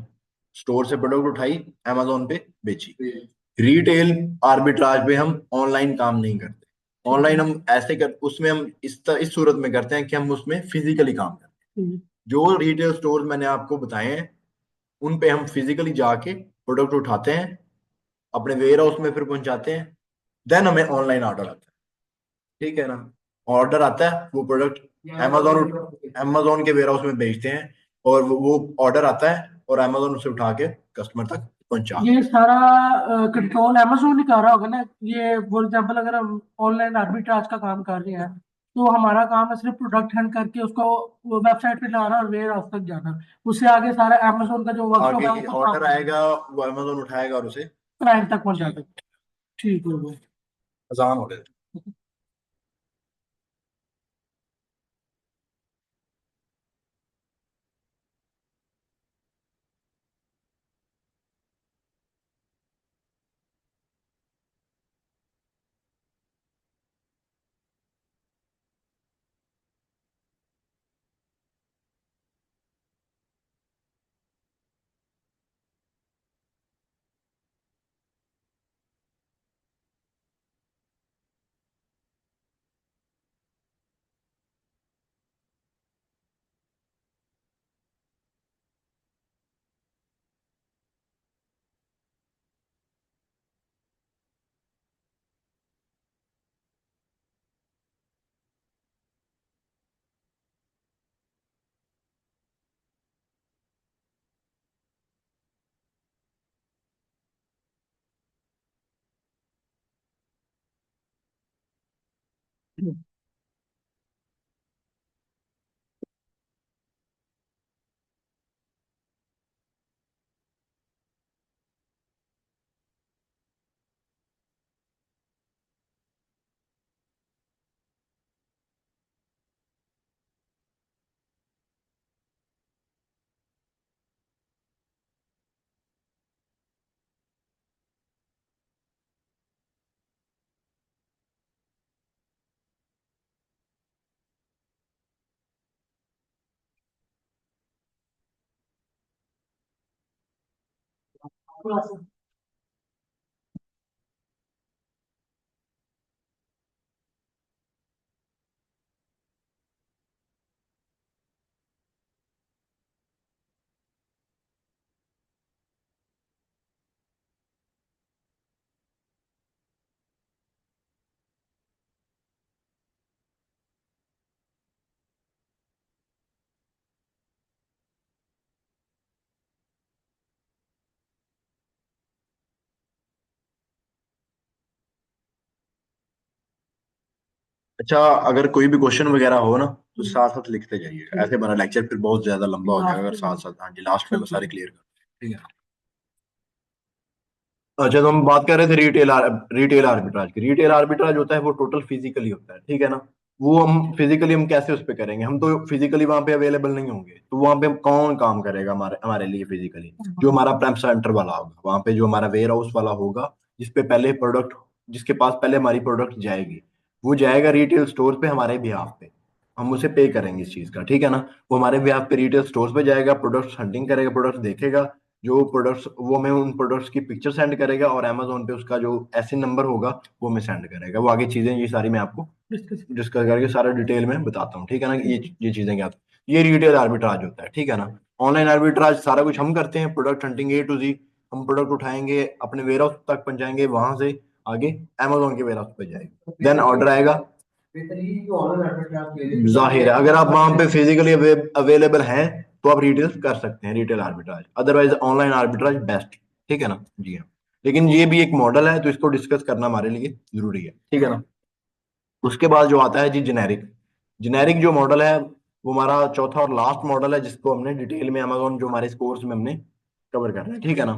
स्टोर से प्रोडक्ट उठाई, अमेजोन पे बेची। रिटेल आर्बिट्राज में हम ऑनलाइन काम नहीं करते। ऑनलाइन हम ऐसे कर, उसमें हम इस सूरत में करते हैं कि हम उसमें फिजिकली काम करते हैं। जो रिटेल स्टोर मैंने आपको बताए हैं उन पे हम फिजिकली जाके प्रोडक्ट उठाते हैं, अपने वेयर हाउस में फिर पहुंचाते हैं, देन हमें ऑनलाइन ऑर्डर आता है, ठीक है ना। ऑर्डर आता है, वो प्रोडक्ट अमेजोन अमेजोन के वेयर हाउस में भेजते हैं, और वो ऑर्डर आता है और अमेजोन उसे उठा के कस्टमर तक पहुंचा। ये सारा कंट्रोल अमेजोन ही कर रहा होगा ना? ये फॉर एग्जांपल अगर हम ऑनलाइन आर्बिट्राज का काम कर रहे हैं तो हमारा काम है सिर्फ प्रोडक्ट हंट करके उसको वेबसाइट पे लाना और वेयर हाउस तक जाना। उससे आगे सारा अमेजोन का जो वर्कशॉप है आगे वो ऑर्डर आएगा, वो अमेजोन उठाएगा और उसे क्लाइंट तक पहुंचा देगा। ठीक है वो। आसान हो गया। अच्छा, अगर कोई भी क्वेश्चन वगैरह हो ना तो साथ साथ लिखते जाइए, ऐसे बना लेक्चर फिर बहुत ज्यादा लंबा हो जाएगा। अगर साथ साथ, हाँ जी, लास्ट में मैं सारे क्लियर कर, ठीक है। अच्छा, तो हम बात कर रहे थे रिटेल आर्बिट्राज की। रिटेल आर्बिट्राज होता है वो टोटल फिजिकली होता है, ठीक है ना। वो हम फिजिकली हम कैसे उस पे करेंगे, हम तो फिजिकली वहां पे अवेलेबल नहीं होंगे, तो वहां पे कौन काम करेगा हमारे हमारे लिए फिजिकली? जो हमारा प्रेम सेंटर वाला होगा, वहां पे जो हमारा वेयर हाउस वाला होगा, जिसपे पहले प्रोडक्ट, जिसके पास पहले हमारी प्रोडक्ट जाएगी, वो जाएगा रिटेल स्टोर पे हमारे बिहाफ पे। हम उसे पे करेंगे इस चीज का, ठीक है ना। वो हमारे बिहाफ पे रिटेल स्टोर पे जाएगा, प्रोडक्ट्स हंटिंग करेगा, प्रोडक्ट्स देखेगा, जो प्रोडक्ट्स, वो हमें उन प्रोडक्ट्स की पिक्चर सेंड करेगा, और अमेजोन पे उसका जो एसइन नंबर होगा वो हमें सेंड करेगा। वो आगे चीजें ये सारी मैं आपको डिस्कस करके सारा डिटेल में बताता हूँ, ठीक है ना। ये चीजें क्या, ये रिटेल आर्बिट्राज होता है, ठीक है ना। ऑनलाइन आर्बिट्राज सारा कुछ हम करते हैं, product hunting A to Z। हम प्रोडक्ट उठाएंगे, अपने वेयर हाउस तक पहुंचाएंगे, वहां से आगे अमेजोन के वेयर हाउस पे जाएगा, देन ऑर्डर आएगा। जाहिर है अगर आप वहां पे फिजिकली अवेलेबल हैं तो आप रिटेल कर सकते हैं, retail arbitrage. Otherwise online arbitrage best, ठीक है ना। जी हाँ, लेकिन ये भी एक मॉडल है, तो इसको डिस्कस करना हमारे लिए जरूरी है, ठीक है ना। उसके बाद जो आता है जी जेनेरिक। जेनेरिक जो मॉडल है वो हमारा चौथा और लास्ट मॉडल है, जिसको हमने डिटेल में अमेजोन जो हमारे इस कोर्स में हमने कवर करना है, ठीक है ना।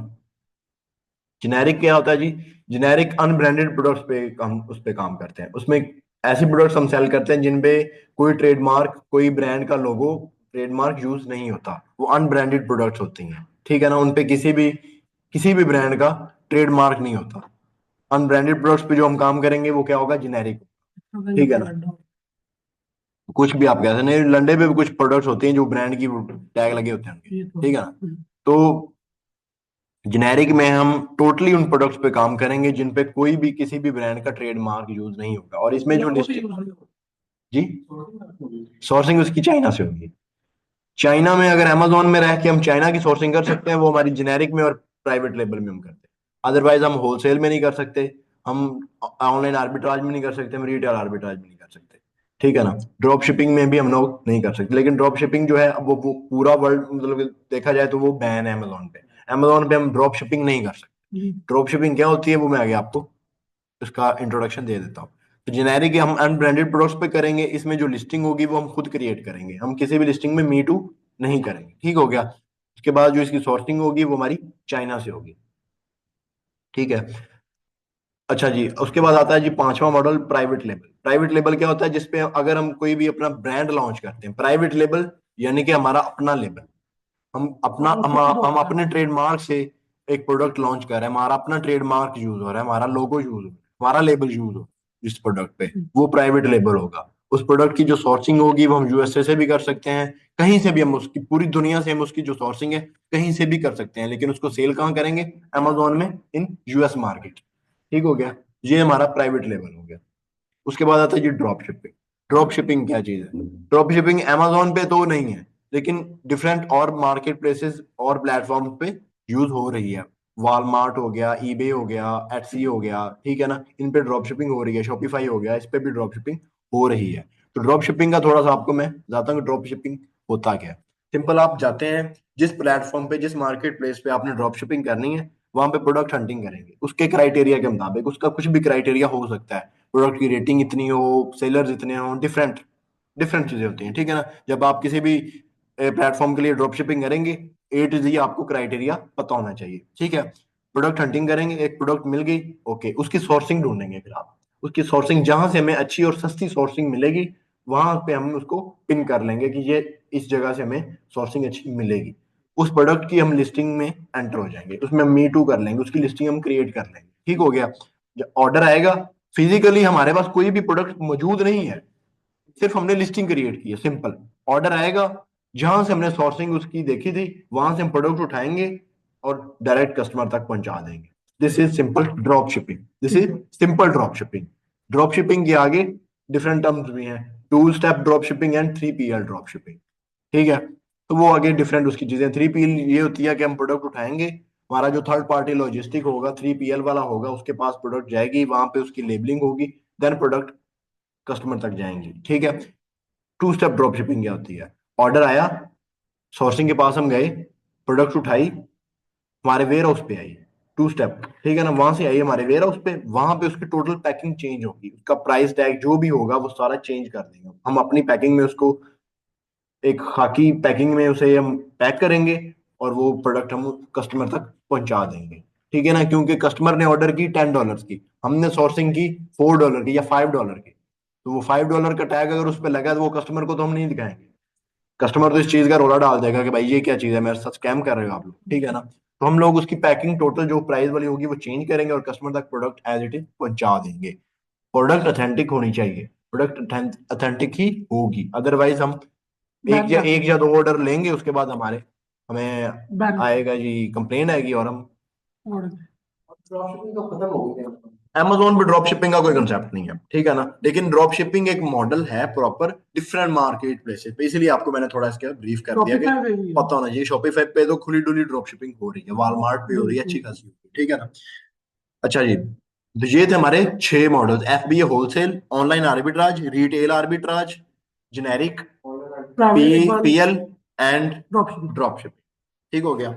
जेनेरिक क्या होता है जी? जेनेरिक अनब्रांडेड प्रोडक्ट्स पे हम उस पे काम करते हैं। उसमें ऐसी प्रोडक्ट्स हम सेल करते हैं जिन पे कोई ट्रेडमार्क, कोई ब्रांड का लोगो, ट्रेडमार्क यूज नहीं होता। वो अनब्रांडेड प्रोडक्ट्स होती हैं, ठीक है ना। उन पे किसी भी ब्रांड का ट्रेडमार्क नहीं होता। अनब्रांडेड प्रोडक्ट्स पे जो हम काम करेंगे वो क्या होगा? जेनेरिक, ठीक है ना। कुछ भी आप कह सकते हैं, लंडे पे भी कुछ प्रोडक्ट्स होते हैं जो ब्रांड की टैग लगे होते हैं उनके, ठीक है ना। तो जेनेरिक में हम टोटली उन प्रोडक्ट्स पे काम करेंगे जिन पे कोई भी किसी भी ब्रांड का ट्रेडमार्क यूज नहीं होगा। और इसमें जो लिस्ट, जी, सोर्सिंग उसकी चाइना से होगी। चाइना में अगर अमेजोन में रह के हम चाइना की सोर्सिंग कर सकते हैं, वो हमारी जेनेरिक में और प्राइवेट लेबल में हम करते हैं। अदरवाइज हम होलसेल में नहीं कर सकते, हम ऑनलाइन आर्बिट्राज में नहीं कर सकते, हम रिटेल आर्बिट्राज में नहीं कर सकते, ठीक है ना। ड्रॉप शिपिंग में भी हम लोग नहीं कर सकते। लेकिन ड्रॉप शिपिंग जो है, अब वो पूरा वर्ल्ड मतलब देखा जाए तो वो बैन है अमेजोन पे। अमेजोन पे हम ड्रॉप शिपिंग नहीं कर सकते। ड्रॉप शिपिंग क्या होती है वो मैं आगे आपको उसका इंट्रोडक्शन दे देता हूँ। तो जेनेरिक हम अनब्रांडेड प्रोडक्ट्स पे करेंगे, इसमें जो लिस्टिंग होगी वो हम खुद क्रिएट करेंगे, हम किसी भी लिस्टिंग में मी टू नहीं करेंगे, ठीक हो गया। उसके बाद जो इसकी सोर्सिंग होगी वो हमारी चाइना से होगी, ठीक है। अच्छा जी, उसके बाद आता है जी पांचवा model, private label. Private label क्या होता है? जिसपे अगर हम कोई भी अपना ब्रांड लॉन्च करते हैं, प्राइवेट लेबल यानी कि हमारा अपना लेबल, हम अपने ट्रेडमार्क से एक प्रोडक्ट लॉन्च कर रहे हैं, हमारा अपना ट्रेडमार्क यूज हो रहा है, हमारा लोगो यूज हो रहा है, हमारा लेबल यूज हो इस प्रोडक्ट पे, वो प्राइवेट लेबल होगा। उस प्रोडक्ट की जो सोर्सिंग होगी वो हम यूएसए से भी कर सकते हैं, कहीं से भी हम उसकी, पूरी दुनिया से हम उसकी जो सोर्सिंग है कहीं से भी कर सकते हैं, लेकिन उसको सेल कहाँ करेंगे? अमेजोन में, इन यूएस मार्केट, ठीक हो गया। ये हमारा प्राइवेट लेबल हो गया। उसके बाद आता है जी ड्रॉप शिपिंग। ड्रॉप शिपिंग क्या चीज है? ड्रॉप शिपिंग अमेजोन पे तो नहीं है, लेकिन डिफरेंट और मार्केट प्लेसेस और प्लेटफॉर्म पे यूज हो रही है। वॉलमार्ट हो गया, ईबे हो गया, एटसी हो गया, ठीक है ना। इन पे ड्रॉप शिपिंग हो रही है। शॉपिफाई हो गया, इस पे भी ड्रॉप शिपिंग हो रही है। तो ड्रॉप शिपिंग का थोड़ा सा आपको मैं बताता हूँ ड्रॉप शिपिंग होता क्या है। सिंपल, आप जाते हैं जिस प्लेटफॉर्म पे, जिस मार्केट प्लेस पे आपने ड्रॉप शिपिंग करनी है, वहां पे प्रोडक्ट हंटिंग करेंगे उसके क्राइटेरिया के मुताबिक। उसका कुछ भी क्राइटेरिया हो सकता है, प्रोडक्ट की रेटिंग इतनी हो, सेलर्स इतने हो, डिफरेंट डिफरेंट चीजें होती हैं, ठीक है ना। जब आप किसी भी प्लेटफॉर्म के लिए ड्रॉप शिपिंग करेंगे, ए टू जी आपको क्राइटेरिया पता होना चाहिए, ठीक है। प्रोडक्ट हंटिंग करेंगे, एक प्रोडक्ट मिल गई, ओके, उसकी सोर्सिंग ढूंढेंगे, फिर आप उसकी सोर्सिंग जहां से हमें अच्छी और सस्ती सोर्सिंग मिलेगी वहां पे हम उसको पिन कर लेंगे कि ये इस जगह से हमें सोर्सिंग अच्छी मिलेगी। उस प्रोडक्ट की हम लिस्टिंग में एंटर हो जाएंगे, उसमें हम मी टू कर लेंगे, उसकी लिस्टिंग हम क्रिएट कर लेंगे, ठीक हो गया। जब ऑर्डर आएगा, फिजिकली हमारे पास कोई भी प्रोडक्ट मौजूद नहीं है, सिर्फ हमने लिस्टिंग क्रिएट की है, सिंपल। ऑर्डर आएगा, जहां से हमने सोर्सिंग उसकी देखी थी वहां से हम प्रोडक्ट उठाएंगे और डायरेक्ट कस्टमर तक पहुंचा देंगे। This is simple drop shipping, this is simple drop shipping. Drop shipping के आगे डिफरेंट टर्म्स भी हैं, two step drop shipping and 3PL drop shipping, ठीक है। तो वो आगे डिफरेंट उसकी चीजें, 3PL ये होती है कि हम प्रोडक्ट उठाएंगे, हमारा जो थर्ड पार्टी लॉजिस्टिक होगा 3PL वाला होगा, उसके पास प्रोडक्ट जाएगी, वहां पे उसकी लेबलिंग होगी, देन प्रोडक्ट कस्टमर तक जाएंगे, ठीक है। टू स्टेप ड्रॉप शिपिंग क्या होती है? ऑर्डर आया, सोर्सिंग के पास हम गए, प्रोडक्ट उठाई, हमारे वेयर हाउस पे आई, टू स्टेप, ठीक है ना। वहां से आई हमारे वेयर हाउस पे, वहां पे उसकी टोटल पैकिंग चेंज होगी, उसका प्राइस टैग जो भी होगा वो सारा चेंज कर देंगे हम अपनी पैकिंग में, उसको एक खाकी पैकिंग में उसे हम पैक करेंगे और वो प्रोडक्ट हम कस्टमर तक पहुंचा देंगे, ठीक है ना। क्योंकि कस्टमर ने ऑर्डर की $10 की, हमने सोर्सिंग की $4 की या $5 की, तो वो $5 का टैग अगर उस पर लगा तो वो कस्टमर को तो हम नहीं दिखाएंगे। कस्टमर तो इस चीज का रोला डाल देगा कि भाई ये क्या चीज है, मेरे साथ स्कैम कर रहे हो आप लोग, ठीक है ना। तो हम लोग उसकी पैकिंग टोटल जो प्राइस वाली होगी वो चेंज करेंगे और कस्टमर तक प्रोडक्ट एज इट इज पहुंचा देंगे। प्रोडक्ट ऑथेंटिक होनी चाहिए, प्रोडक्ट ऑथेंटिक ही होगी, अदरवाइज हम बैन कर एक या दो ऑर्डर लेंगे, उसके बाद हमारे हमें बैन आएगा जी, कंप्लेन आएगी और हम छोड़ ड्रॉप शिपिंग तो खत्म हो गई। Amazon पे ड्रॉप शिपिंग का कोई कंसेप्ट नहीं है, ठीक है ना। लेकिन ड्रॉप शिपिंग एक मॉडल है प्रॉपर डिफरेंट मार्केट प्लेसेस पे, इसलिए आपको मैंने थोड़ा इसका ब्रीफ कर दिया कि शॉपिफाई पे भी है। पता होना चाहिए। शॉपिफाई पे तो खुली डुली ड्रॉप शिपिंग हो रही है, वॉलमार्ट पे हो रही है, अच्छी बिल्कुल। खासी हो रही है, ठीक है ना। अच्छा जी, तो ये थे हमारे 6 models: FBA wholesale, online arbitrage, retail arbitrage, generic, private label PL and drop shipping. Drop shipping, ठीक हो गया।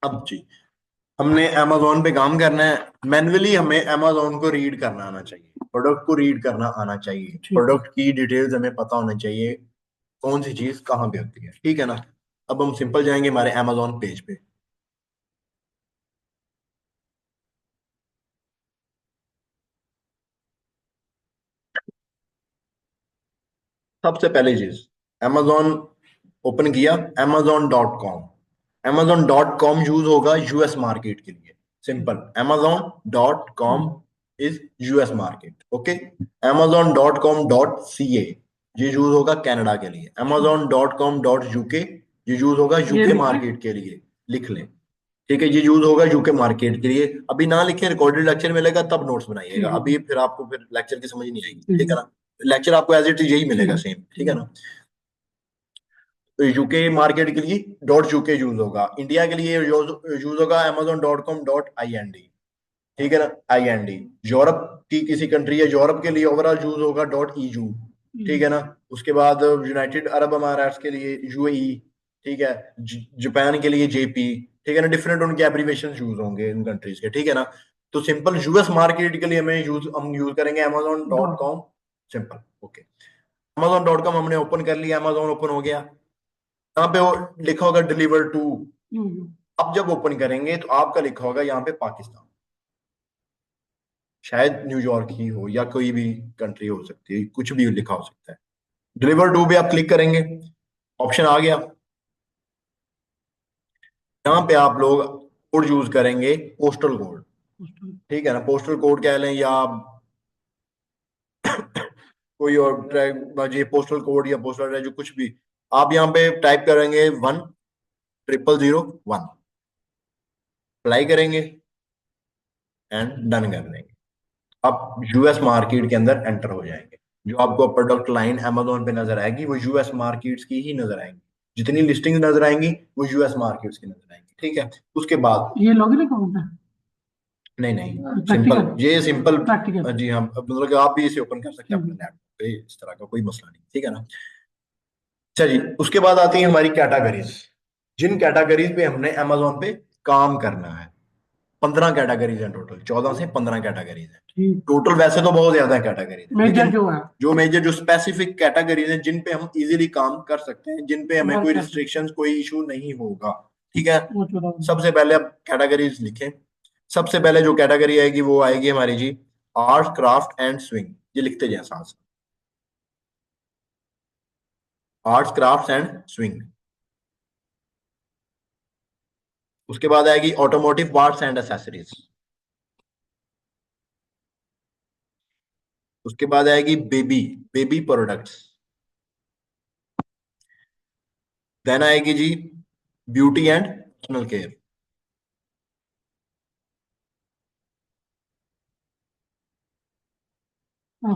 अब जी, हमने Amazon पे काम करना है, मैन्युअली हमें Amazon को रीड करना आना चाहिए, प्रोडक्ट को रीड करना आना चाहिए, ठीक है। प्रोडक्ट की डिटेल्स हमें पता होना चाहिए, कौन सी चीज कहाँ पे होती है, ठीक है ना। अब हम सिंपल जाएंगे हमारे Amazon पेज पे। सबसे पहली चीज, Amazon ओपन किया, Amazon.com यूज होगा यूएस मार्केट के लिए, simple. Amazon.com is US market, okay. Amazon.com.ca ये यूज होगा कनाडा के लिए। Amazon.com.uk ये यूज होगा ये यूके लिख लें। मार्केट के लिए, लिख लें, ठीक है। ये यूज होगा यूके मार्केट के लिए। अभी ना लिखें, रिकॉर्डेड लेक्चर मिलेगा तब नोट्स बनाइएगा, ठीक है। अभी फिर आपको फिर लेक्चर की समझ नहीं आएगी, ठीक ठीक है है। ना। लेक्चर आपको एज इट इज यही ठीक मिलेगा है। सेम, ठीक है ना। तो यूके मार्केट के लिए .uk यूज होगा, इंडिया के लिए यूज होगा Amazon.com.ind, ठीक है ना, IND। यूरोप की किसी कंट्री है, यूरोप के लिए ओवरऑल यूज होगा .eu, ठीक है ना। उसके बाद यूनाइटेड अरब अमारात के लिए UAE, ठीक है। जापान के लिए JP, ठीक है ना। डिफरेंट उनके एब्रीवेशन यूज होंगे इन कंट्रीज के, ठीक है ना। तो सिंपल यूएस मार्केट के लिए हम यूज करेंगे dot. Amazon.com, simple, okay. Amazon.com हमने ओपन कर लिया, Amazon ओपन हो गया, यहाँ पे वो लिखा होगा डिलीवर टू। अब जब ओपन करेंगे तो आपका लिखा होगा यहाँ पे पाकिस्तान, शायद न्यूयॉर्क ही हो या कोई भी कंट्री हो सकती है, कुछ भी लिखा हो सकता है। डिलीवर टू पे आप क्लिक करेंगे, ऑप्शन आ गया, यहाँ पे आप लोग कोड यूज करेंगे, पोस्टल कोड, ठीक है ना। पोस्टल कोड कह लें या कोई और ये पोस्टल कोड या पोस्टल एड्रेस, जो कुछ भी आप यहाँ पे टाइप करेंगे, 10001, अप्लाई करेंगे एंड डन कर देंगे। आप यूएस मार्केट के अंदर एंटर हो जाएंगे। जो आपको प्रोडक्ट लाइन Amazon पे नजर आएगी वो यूएस मार्केट्स की ही नजर आएंगी, जितनी लिस्टिंग नजर आएंगी वो यूएस मार्केट्स की नजर आएंगी, ठीक है। उसके बाद ये लॉगिन अकाउंट है। नहीं नहीं, सिंपल, प्रैक्टिकल। ये सिंपल, प्रैक्टिकल। जी हाँ, मतलब कि आप भी इसे ओपन कर सकते हैं अपने ठीक है। लैपटॉप पे, इस तरह का कोई मसला नहीं, ठीक है ना। अच्छा जी, उसके बाद आती है हमारी कैटेगरीज, जिन कैटेगरीज पे हमने Amazon पे काम करना है। 15 कैटेगरीज हैं टोटल, 14 से 15 कैटेगरीज हैं ठीक। टोटल। वैसे तो बहुत ज्यादा कैटेगरीज है, मेजर लेकिन जो है जो मेजर जो स्पेसिफिक कैटेगरीज हैं जिन पे हम इजीली काम कर सकते हैं, जिन पे हमें वर्क कोई कर सकते रिस्ट्रिक्शंस, कोई इशू नहीं होगा, ठीक है। वो 14। सबसे पहले अब कैटेगरीज लिखें। सबसे पहले जो कैटेगरी आएगी वो आएगी हमारी जी आर्ट क्राफ्ट एंड स्विंग। ये लिखते जाए साथ साथ, आर्ट्स क्राफ्ट एंड स्विंग। उसके बाद आएगी ऑटोमोटिव पार्ट्स एंड एसेसरीज। उसके बाद आएगी बेबी बेबी प्रोडक्ट्स। देन आएगी जी beauty and personal care.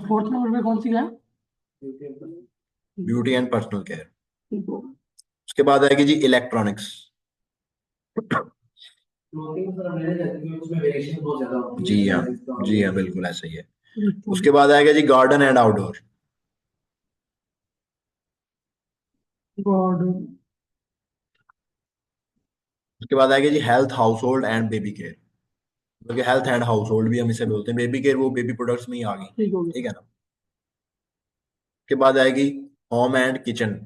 Fourth number पे कौन सी है? Beauty and personal care. उसके बाद आएगी जी इलेक्ट्रॉनिक्स। जी हाँ, जी हाँ, बिल्कुल ऐसा ही है। उसके बाद आएगा जी गार्डन एंड आउटडोर। गॉड। उसके बाद आएगा जी health household and baby care, क्योंकि हेल्थ एंड हाउस होल्ड भी हम इसे बोलते हैं। बेबी केयर वो बेबी प्रोडक्ट्स में ही आ गई, ठीक हो ठीक गया। है ना। उसके बाद आएगी होम एंड किचन।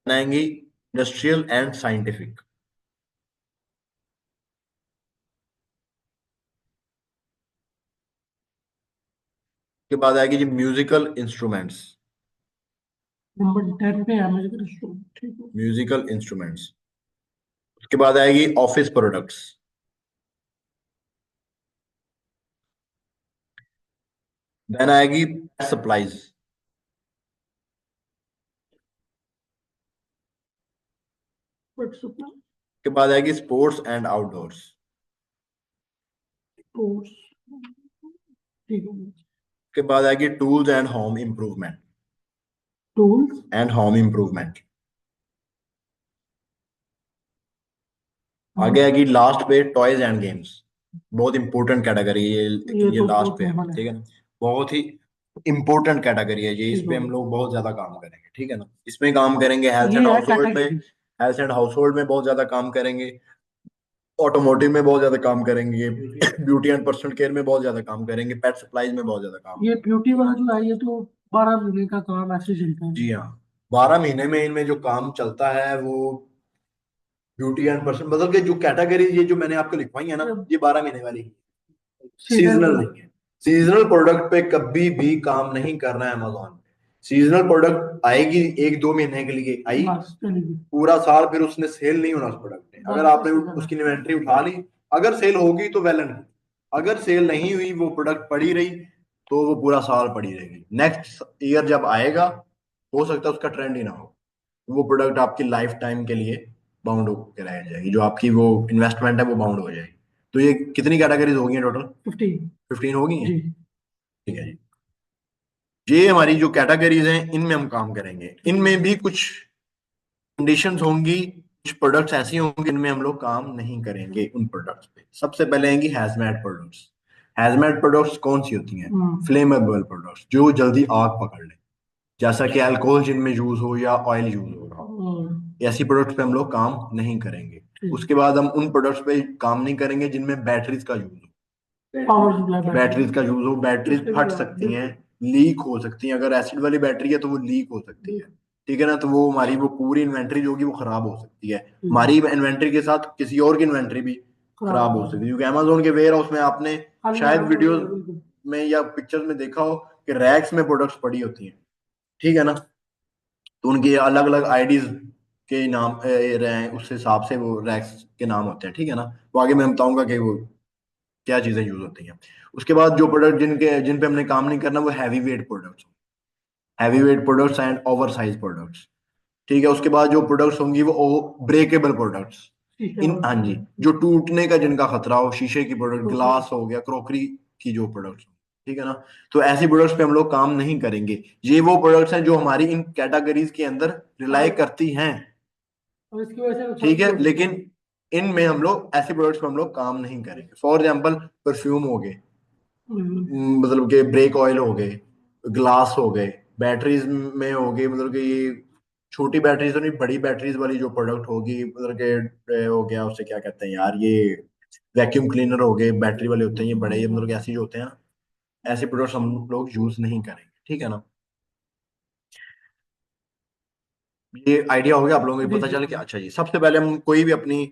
आएंगी इंडस्ट्रियल एंड साइंटिफिक। उसके बाद आएगी जी म्यूजिकल इंस्ट्रूमेंट्स। नंबर 10 पे है मुझे ठीक है। Musical instruments. उसके बाद आएगी ऑफिस प्रोडक्ट्स। देन आएगी सप्लाईज। बट सप्लाई उसके बाद आएगी स्पोर्ट्स एंड आउटडोर्स। कोर्स ठीक हो गया। उसके बाद आएगी tools and home improvement. Tools and home improvement. आगे आएगी लास्ट पे टॉयज एंड गेम्स। बहुत इंपॉर्टेंट कैटेगरी है ये ये तो लास्ट बहुत पे है, कॉमन है। ठीक है ना। बहुत ही इंपॉर्टेंट कैटेगरी है ये, इस ठीक पे हो हम गया। लोग बहुत ज्यादा काम करेंगे, ठीक है ना। इसमें काम करेंगे हेल्थ एंड ये है हाउस होल्ड में, category. Health and house hold में बहुत ज्यादा काम करेंगे, ऑटोमोटिव में बहुत ज्यादा काम करेंगे, ब्यूटी एंड पर्सनल केयर में बहुत ज्यादा काम करेंगे, पेट सप्लाईज में बहुत ज्यादा काम। ये ब्यूटी वाला जो है ये तो 12 महीने का काम ऐसे चलता है। जी हाँ, 12 महीने में इनमें जो काम चलता है वो ब्यूटी एंड पर्सन, मतलब कि जो कैटेगरी ये जो मैंने आपको लिखवाई है ना, ये 12 महीने वाली सीजनल सीजन नहीं है। सीजनल प्रोडक्ट पे कभी भी काम नहीं करना है अमेजोन पे। सीजनल प्रोडक्ट आएगी 1-2 महीने के लिए आई, बस चलेगी। पूरा साल फिर उसने सेल नहीं होना उस प्रोडक्ट ने। अगर बस आपने सीजन है। उसकी इन्वेंट्री उठा ली, अगर सेल होगी तो वेल एंड गुड, अगर सेल नहीं हुई, वो प्रोडक्ट पड़ी रही, तो वो पूरा साल पड़ी रहेगी। नेक्स्ट ईयर जब आएगा, हो सकता है उसका ट्रेंड ही ना हो, वो प्रोडक्ट आपकी लाइफ टाइम के लिए बाउंड होकर रह जाएगी, जो आपकी वो इन्वेस्टमेंट है वो बाउंड हो जाएगी। तो ये कितनी कैटेगरीज होगी टोटल? 15। 15 होगी हैं, जी। ठीक है जी। ये हमारी जो कैटेगरीज हैं इनमें हम काम करेंगे। इनमें भी कुछ कंडीशंस होंगी, कुछ प्रोडक्ट्स ऐसी होंगी इनमें हम लोग काम नहीं करेंगे। उन प्रोडक्ट्स पे सबसे पहले आएंगी हैजमैट प्रोडक्ट्स। हैजमैट प्रोडक्ट्स कौन सी होती हैं? फ्लेमेबल प्रोडक्ट्स, जो जल्दी आग पकड़ ले, जैसा कि अल्कोहल जिनमें यूज हो या ऑयल यूज हो रहा हो, ऐसी प्रोडक्ट्स पे हम लोग काम नहीं करेंगे। उसके बाद हम उन प्रोडक्ट्स पे काम नहीं करेंगे जिनमें बैटरीज का यूज हो। पावर सप्लाई बैटरीज का यूज हो, बैटरीज फट सकती हैं, लीक हो सकती हैं। अगर एसिड वाली बैटरी है तो वो लीक हो सकती है, ठीक है ना। तो वो हमारी वो पूरी इन्वेंट्री जो होगी वो खराब हो सकती है। हमारी इन्वेंट्री के साथ किसी और की इन्वेंट्री भी खराब हो सकती है, क्योंकि अमेजोन के वेयर हाउस में आपने शायद वीडियोस में या पिक्चर्स में देखा हो कि रैक्स में प्रोडक्ट्स पड़ी होती हैं, ठीक है ना। तो उनके अलग अलग आईडीज के नाम उस हिसाब से वो रैक्स के नाम होते हैं, ठीक है ना। वो आगे मैं बताऊंगा कि वो क्या चीजें यूज होती हैं। उसके बाद जो प्रोडक्ट जिन पे हमने काम नहीं करना वो heavy weight products, heavy weight products and over size products, ठीक है। उसके बाद जो प्रोडक्ट्स होंगी वो ब्रेकेबल प्रोडक्ट्स, इन, हाँ जी, जो टूटने का जिनका खतरा हो, शीशे की प्रोडक्ट, ग्लास हो गया, क्रॉकरी की जो प्रोडक्ट्स, ठीक है ना। तो ऐसी प्रोडक्ट्स पे हम लोग काम नहीं करेंगे। ये वो प्रोडक्ट्स हैं जो हमारी इन कैटेगरीज के अंदर रिलाई करती हैं, और इसकी वजह से ठीक है। लेकिन इनमें हम लोग ऐसे प्रोडक्ट्स पे हम लोग काम नहीं करेंगे। फॉर एग्जाम्पल परफ्यूम हो गए, मतलब कि ब्रेक ऑयल हो गए, ग्लास हो गए, बैटरीज में हो गए, मतलब कि ये छोटी बैटरीज तो नहीं, बड़ी बैटरीज वाली जो प्रोडक्ट होगी, मतलब के हो गया उससे क्या कहते हैं यार, ये वैक्यूम क्लीनर हो गए, बैटरी वाले होते हैं ये बड़े, ये मतलब कि ऐसे जो होते हैं ना, ऐसे प्रोडक्ट्स हम लोग यूज नहीं करेंगे, ठीक है ना। ये आइडिया हो गया आप लोगों को, जी पता जी चल कि अच्छा जी, सबसे पहले हम कोई भी अपनी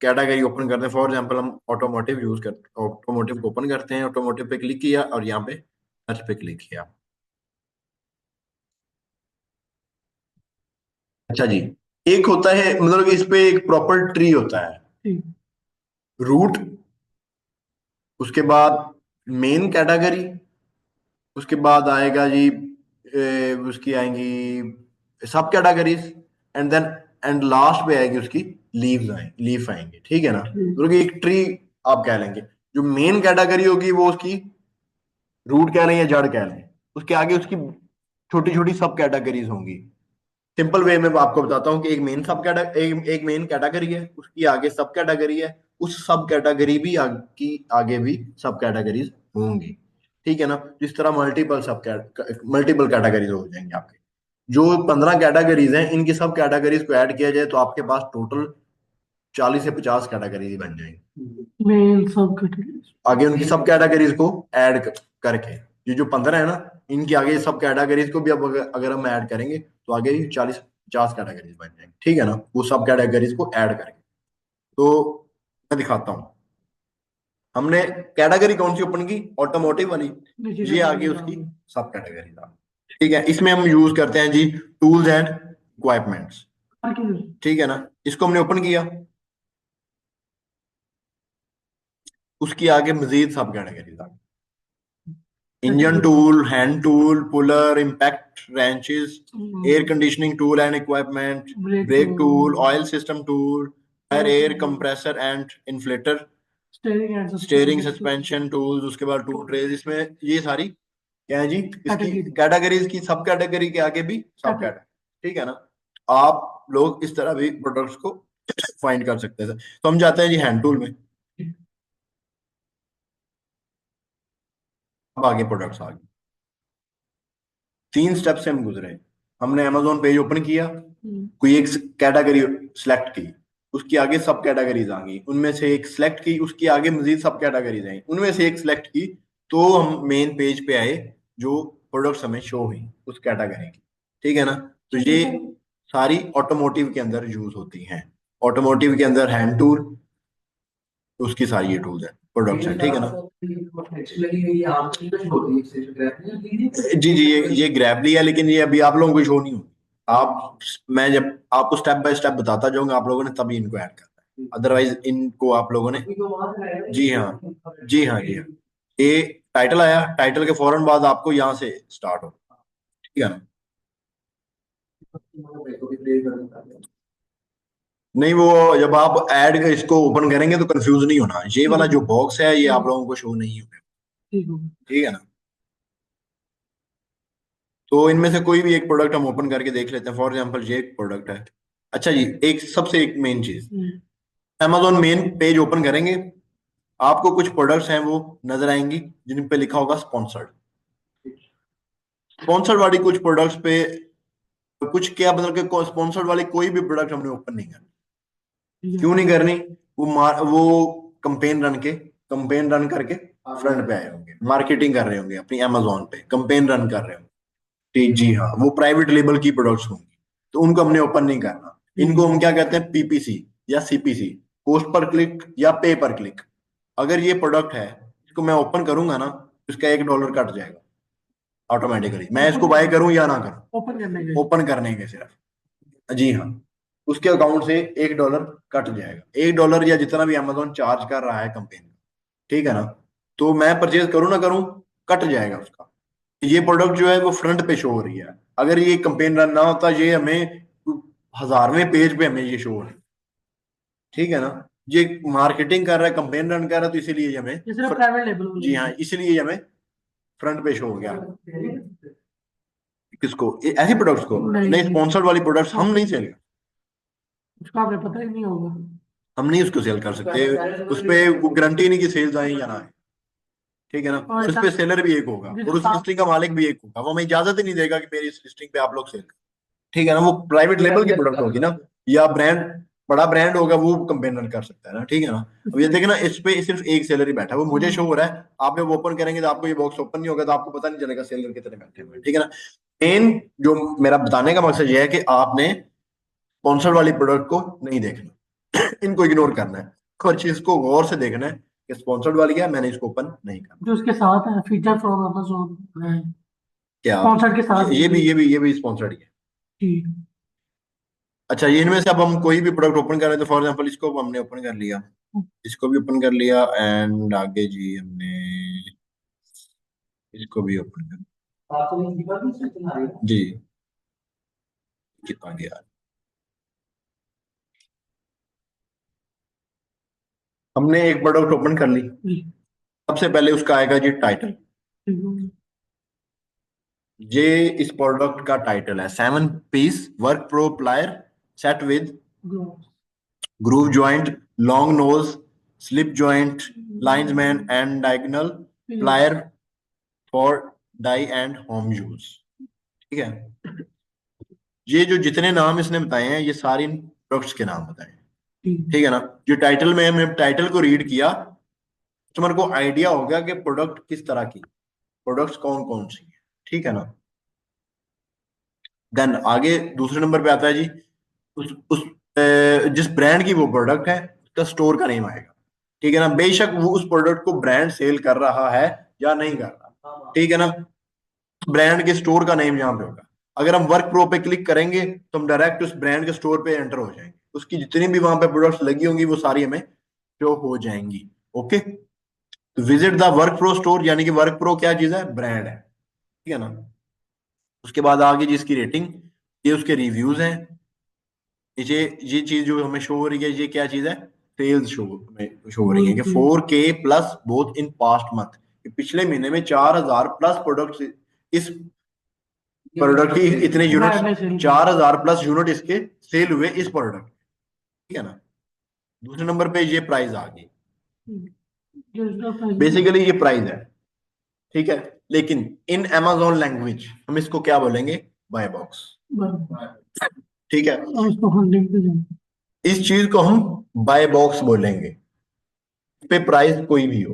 कैटेगरी ओपन करते हैं। फॉर एग्जांपल हम ऑटोमोटिव यूज करते, ऑटोमोटिव को ओपन करते हैं, ऑटोमोटिव पे क्लिक किया और यहाँ पे सर्च पे क्लिक किया। अच्छा जी, एक होता है मतलब इस पे एक प्रॉपर ट्री होता है, ठीक। रूट, उसके बाद मेन कैटेगरी, उसके बाद आएगा जी उसकी आएंगी सब categories, and then and last पे आएगी उसकी लीव्स आएंगे, लीफ आएंगे, ठीक है ना। ठीक। तो कि एक ट्री आप कह लेंगे। जो मेन कैटेगरी होगी वो उसकी रूट कह लें या जड़ कह लें, उसके आगे उसकी छोटी छोटी सब कैटेगरीज होंगी। सिंपल वे में आपको बताता हूँ कि एक मेन सब कैटेगरी, एक मेन कैटेगरी है, उसकी आगे सब कैटेगरी है, उस सब कैटेगरी भी की आगे भी सब कैटेगरीज होंगी, ठीक है ना। जिस तरह मल्टीपल कैटेगरीज हो जाएंगे आपके। जो 15 कैटेगरीज हैं, इनकी सब कैटेगरीज को ऐड किया जाए तो आपके पास टोटल 40 से 50 कैटेगरीज बन जाएंगी। मेल सब कैटेगरी। आगे उनकी सब कैटेगरीज को ऐड करके, ये जो 15 है ना, इनकी आगे सब कैटेगरीज को भी अब अगर हम ऐड करेंगे तो आगे 40 50 कैटेगरीज बन जाएंगे, ठीक है ना, वो सब कैटेगरीज को ऐड करके। तो मैं दिखाता हूँ, हमने कैटेगरी कौन सी ओपन की, ऑटोमोटिव वाली, नीचे ये आगे कैटेगरी उसकी सब कैटेगरी था, ठीक है। इसमें हम यूज करते हैं जी टूल्स एंड इक्विपमेंट्स, ठीक है ना। इसको हमने ओपन किया, उसकी आगे मजीद सब कैटेगरी था, engine tool, hand tool, puller, impact wrenches, air conditioning tool and equipment, brake brake tool, tool, oil system tool, fire air compressor and inflater, steering and steering suspension suspension tools, उसके बाद टूल ट्रेज। इसमें ये सारी क्या है जी, इसकी कैटेगरी। कैटेगरीज की सब कैटेगरी के आगे भी सब कैटेगरी, ठीक है ना। आप लोग इस तरह भी प्रोडक्ट्स को फाइंड कर सकते हैं। तो हम जाते हैं जी हैंड टूल में, अब आगे प्रोडक्ट्स आ गए। 3 स्टेप से हम गुजरे। हमने अमेजोन पेज ओपन किया, कोई एक कैटेगरी सिलेक्ट की, उसकी आगे सब कैटेगरीज आ गई, उनमें से एक सिलेक्ट की, उसकी आगे मजीद सब कैटेगरीज आई, उनमें से एक सिलेक्ट की, तो हम मेन पेज पे आए जो प्रोडक्ट्स हमें शो हुई उस कैटेगरी की, ठीक है ना। तो ये सारी ऑटोमोटिव के अंदर यूज होती हैं। ऑटोमोटिव के अंदर हैंड टूल, उसकी सारी ये टूल्स है, प्रोडक्ट्स हैं, ठीक है ना। जी जी, ये ग्रैबली है, लेकिन ये अभी आप लोगों को शो नहीं होगी। आप, मैं जब आपको स्टेप बाय स्टेप बताता जाऊंगा, आप लोगों ने तभी इनको ऐड करना है, अदरवाइज इनको आप लोगों ने। जी हाँ, जी हाँ, जी हाँ। ये टाइटल आया, टाइटल के फौरन बाद आपको यहाँ से स्टार्ट हो, ठीक है ना। नहीं, वो जब आप ऐड इसको ओपन करेंगे तो कंफ्यूज नहीं होना, ये वाला जो बॉक्स है ये आप लोगों को शो नहीं होगा, ठीक है ना। तो इनमें से कोई भी एक प्रोडक्ट हम ओपन करके देख लेते हैं। फॉर एग्जांपल ये एक प्रोडक्ट है। अच्छा जी, एक सबसे एक मेन चीज, amazon मेन पेज ओपन करेंगे, आपको कुछ प्रोडक्ट्स हैं वो नजर आएंगी जिन पे लिखा होगा स्पॉन्सर्ड। स्पॉन्सर्ड वाली कुछ प्रोडक्ट्स पे कुछ क्या मतलब कि स्पॉन्सर्ड वाली कोई भी प्रोडक्ट हमने ओपन नहीं करनी। क्यों नहीं करनी, वो कंपेन रन करके फ्रंट पे आए होंगे, मार्केटिंग कर रहे होंगे अपनी अमेजोन पे, कंपेन रन कर रहे होंगे, ठीक, जी हाँ, वो प्राइवेट लेबल की प्रोडक्ट्स होंगी, तो उनको हमने ओपन नहीं करना। इनको हम क्या कहते हैं, पीपीसी या सीपीसी, पोस्ट पर क्लिक या पे पर क्लिक। अगर ये प्रोडक्ट है, इसको मैं ओपन करूंगा ना, इसका $1 कट जाएगा ऑटोमेटिकली, मैं इसको बाय करूं या ना करूं, ओपन करने के सिर्फ, जी हाँ, उसके अकाउंट से $1 कट जाएगा, $1 या जितना भी अमेजोन चार्ज कर रहा है कंपनी, ठीक है ना। तो मैं परचेज करूं ना करूं, कट जाएगा उसका। ये प्रोडक्ट जो है वो फ्रंट पे शो हो रही है, अगर ये कंपेन रन ना होता ये हमें 1000वें पेज पे हमें ये शो हो रही है, ठीक है ना। ये मार्केटिंग कर रहा है, कंपेन रन कर रहा है, तो इसीलिए ये हमें प्राइवेट लेबल। जी हाँ, इसलिए ये हमें फ्रंट पे शो हो गया। किसको, ऐसी प्रोडक्ट्स को नहीं, स्पॉन्सर्ड वाली प्रोडक्ट्स हम नहीं सेल, उसका हमें पता ही नहीं होगा, हम नहीं उसको सेल कर सकते, उस पर गारंटी नहीं कि सेल्स आए या ना आए, ठीक है ना। और उस पे सेलर भी एक होगा और उस लिस्टिंग का मालिक भी एक होगा, वो हमें इजाजत ही नहीं देगा कि मेरी इस लिस्टिंग पे आप लोग सेल करें, ठीक है ना, वो प्राइवेट लेबल की प्रोडक्ट होगी ना, या ब्रांड बड़ा ब्रांड होगा वो कंपेयर कर सकता है ना, ठीक है ना। अब ये देखे ना, इस पे सिर्फ एक सेलर ही बैठा है, वो मुझे शो हो रहा है, आप जब ओपन करेंगे तो आपको ये बॉक्स ओपन नहीं होगा, तो आपको पता नहीं चलेगा सेलर कितने बैठे हुए हैं, ठीक है ना। मेन जो मेरा बताने का मकसद ये है कि आपने स्पॉन्सर्ड वाली प्रोडक्ट को नहीं देखना, इनको इग्नोर करना है, हर चीज को गौर से देखना है कि स्पॉन्सर्ड वाली है, मैंने इसको ओपन नहीं करना। जो उसके साथ है फीचर फ्रॉम अमेजोन क्या स्पॉन्सर्ड के साथ ये भी स्पॉन्सर्ड ही है। ठीक। अच्छा, ये इनमें से अब हम कोई भी प्रोडक्ट ओपन कर रहे हैं, तो फॉर एग्जांपल इसको हमने ओपन कर लिया, इसको भी ओपन कर लिया, एंड आगे जी हमने इसको भी ओपन कर जी, कितना गया, हमने एक प्रोडक्ट ओपन कर ली। जी। सबसे पहले उसका आएगा जी टाइटल, ये इस प्रोडक्ट का टाइटल है, 7 piece work pro plier set with groove joint, long nose, slip joint, linesman and diagonal plier for DIY and home use, ठीक है। ये जो जितने नाम इसने बताए हैं, ये सारे इन प्रोडक्ट्स के नाम बताए हैं, ठीक है ना। जो टाइटल में हमने टाइटल को रीड किया, कस्टमर को आइडिया हो गया कि प्रोडक्ट किस तरह की, प्रोडक्ट्स कौन कौन सी है, ठीक है ना। देन आगे दूसरे नंबर पे आता है जी, जिस ब्रांड की वो प्रोडक्ट है उसका स्टोर का नेम आएगा, ठीक है ना। बेशक वो उस प्रोडक्ट को ब्रांड सेल कर रहा है या नहीं कर रहा, ठीक है ना, ब्रांड के स्टोर का नेम यहाँ पे होगा। अगर हम वर्क प्रो पे क्लिक करेंगे तो हम डायरेक्ट उस ब्रांड के स्टोर पे एंटर हो जाएंगे, उसकी जितनी भी वहां पे प्रोडक्ट्स लगी होंगी वो सारी हमें शो हो जाएंगी। ओके, तो visit the work pro store, यानी कि वर्क प्रो क्या चीज है, ब्रांड है, ठीक है ना। उसके बाद आगे जिसकी रेटिंग, ये उसके रिव्यूज हैं, ये चीज जो हमें शो हो रही है, ये क्या चीज है, सेल्स शो हो रही है कि 4K plus both in past month, पिछले महीने में 4,000 प्लस प्रोडक्ट, इस प्रोडक्ट की इतने यूनिट, 4,000 प्लस यूनिट इसके सेल हुए इस प्रोडक्ट, ठीक है ना। दूसरे नंबर पे ये प्राइस आ गई, बेसिकली ये प्राइस है, ठीक है। लेकिन इन अमेजोन लैंग्वेज हम इसको क्या बोलेंगे, बाय बॉक्स, ठीक है। इस चीज को हम बाय बॉक्स बोलेंगे, पे प्राइस कोई भी हो,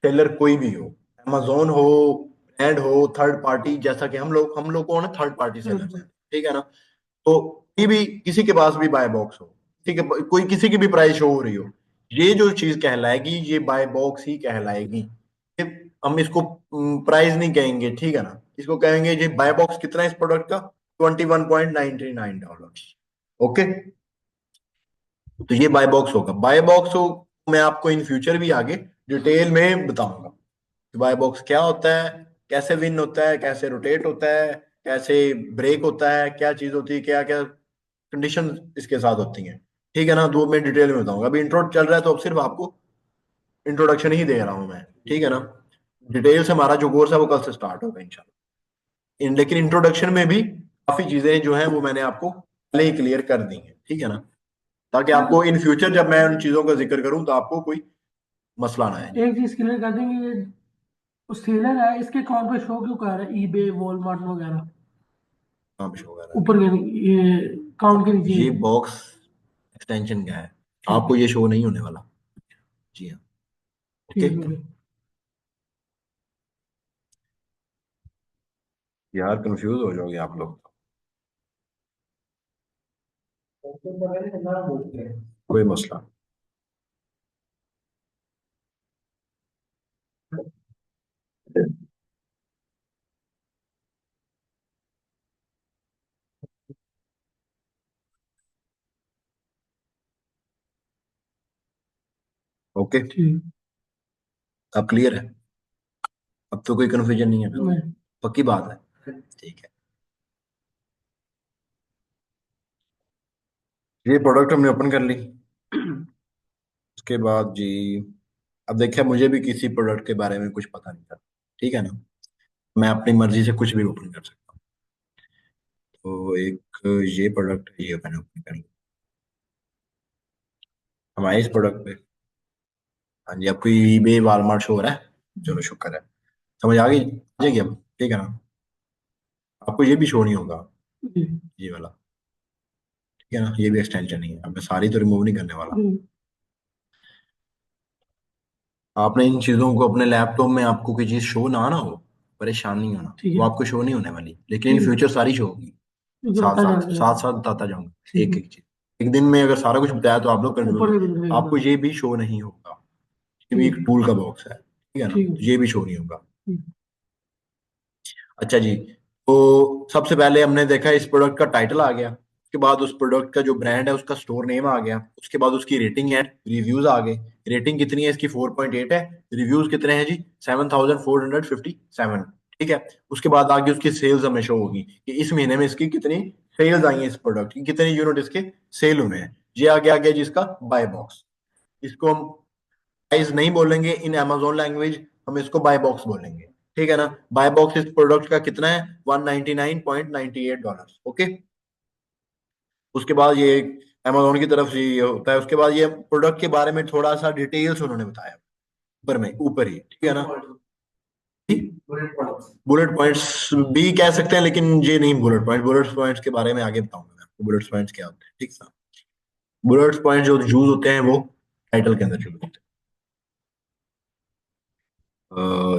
सेलर कोई भी हो, अमेजोन हो, एड हो, थर्ड पार्टी, जैसा कि हम लोग कौन है, थर्ड पार्टी सेलर है, ठीक है ना। तो कोई भी किसी के पास भी बाय बॉक्स हो, ठीक है, कोई किसी की भी प्राइस शो हो रही हो, ये जो चीज कहलाएगी ये बाय बॉक्स ही कहलाएगी। ये हम इसको प्राइस नहीं कहेंगे, ठीक है ना, इसको कहेंगे ये बाय बॉक्स कितना है इस प्रोडक्ट का, $21.99। ओके, तो ये बाय बॉक्स होगा। बाय बॉक्स हो, मैं आपको इन फ्यूचर भी आगे डिटेल में बताऊंगा कि बाय बॉक्स क्या होता है, कैसे विन होता है, कैसे रोटेट होता है, कैसे ब्रेक होता है, क्या चीज होती है, क्या क्या कंडीशन इसके साथ होती हैं, ठीक है ना। तो वो मैं डिटेल में बताऊंगा, अभी इंट्रो चल रहा है तो अब सिर्फ आपको इंट्रोडक्शन ही दे रहा हूं मैं, ठीक है ना। डिटेल से हमारा जो कोर्स है वो कल से स्टार्ट होगा इंशाल्लाह। लेकिन इंट्रोडक्शन में भी काफी चीजें जो है वो मैंने आपको पहले ही क्लियर कर दी हैं, ठीक है ना, ताकि आपको इन फ्यूचर जब मैं उन चीजों का जिक्र करूं तो आपको कोई मसला ना आए। एक चीज क्लियर कर देंगे, ये सेलर है, इसके अकाउंट पे शो क्यों कर रहा है ईबे वॉलमार्ट वगैरह हाँ भी होगा ना। ऊपर ये अकाउंट के नीचे? ये बॉक्स एक्सटेंशन क्या है, ठीक आपको ये शो नहीं होने वाला, जी हाँ। ओके, ठीक यार कंफ्यूज हो जाओगे आप लोग, कोई मसला। ओके, ठीक। अब क्लियर है, अब तो कोई कंफ्यूजन नहीं है ना, नहीं। पक्की बात है, ठीक है। ये प्रोडक्ट हमने ओपन कर ली, उसके बाद जी, अब देखिए मुझे भी किसी प्रोडक्ट के बारे में कुछ पता नहीं था, ठीक है ना, मैं अपनी मर्जी से कुछ भी ओपन कर सकता हूँ। तो एक ये प्रोडक्ट है, ये मैंने ओपन कर लिया, हम आए इस प्रोडक्ट पे, हाँ जी, आपको ईबे वॉलमार्ट शो हो रहा है, चलो शुक्र है, समझ आ गई, आ जाएगी अब, ठीक है ना। आपको ये भी शो नहीं होगा, ये वाला, ठीक है ना, ये भी एक्सटेंशन ही है। अब मैं सारी तो रिमूव नहीं करने वाला। आपने इन चीजों को अपने लैपटॉप में, आपको कोई चीज शो ना हो, परेशान नहीं होना, ठीक वो है। आपको शो नहीं होने वाली, लेकिन इन ठीक है। फ्यूचर सारी शो होगी। मुझे साथ बता साथ जाना साथ जरा। साथ बताता जाऊंगा ठीक एक है। एक चीज। एक दिन में अगर सारा कुछ बताया तो आप लोग कंफ्यूज ऊपर हो से कुछ जाएंगे। नहीं आपको होगा। ये भी शो नहीं होगा, ये भी ठीक एक है। टूल का बॉक्स है, ठीक है ना, ठीक तो है। ये भी शो नहीं होगा। ठीक अच्छा जी, तो सबसे पहले हमने देखा इस प्रोडक्ट का टाइटल आ गया, उसके बाद उस प्रोडक्ट का जो ब्रांड है उसका स्टोर नेम आ गया, उसके बाद उसकी रेटिंग है, रिव्यूज आ गए। रेटिंग कितनी है इसकी? 4.8 है। रिव्यूज कितने हैं जी? 7,457। ठीक है। उसके बाद आगे उसकी सेल्स हमें शो होगी कि इस महीने में इसकी कितनी सेल्स आई हैं, इस प्रोडक्ट की कितने यूनिट इसके सेल हुए हैं। ये आगे आ गया जिसका बाय बॉक्स। इसको हम प्राइस नहीं बोलेंगे इन अमेजोन लैंग्वेज, हम इसको बाय बॉक्स बोलेंगे, ठीक है ना। बाय बॉक्स इस प्रोडक्ट का कितना है? $199.98। ओके। उसके बाद ये अमेजोन की तरफ से ये होता है। उसके बाद ये प्रोडक्ट के बारे में थोड़ा सा डिटेल्स उन्होंने बताया ऊपर में, ऊपर ही, ठीक है ना। बुलेट पॉइंट्स भी कह सकते हैं, लेकिन ये नहीं बुलेट पॉइंट। बुलेट पॉइंट्स के बारे में आगे बताऊंगा मैं आपको, बुलेट पॉइंट्स क्या होते हैं, ठीक है। बुलेट पॉइंट जो यूज होते हैं वो टाइटल के अंदर यूज होते हैं।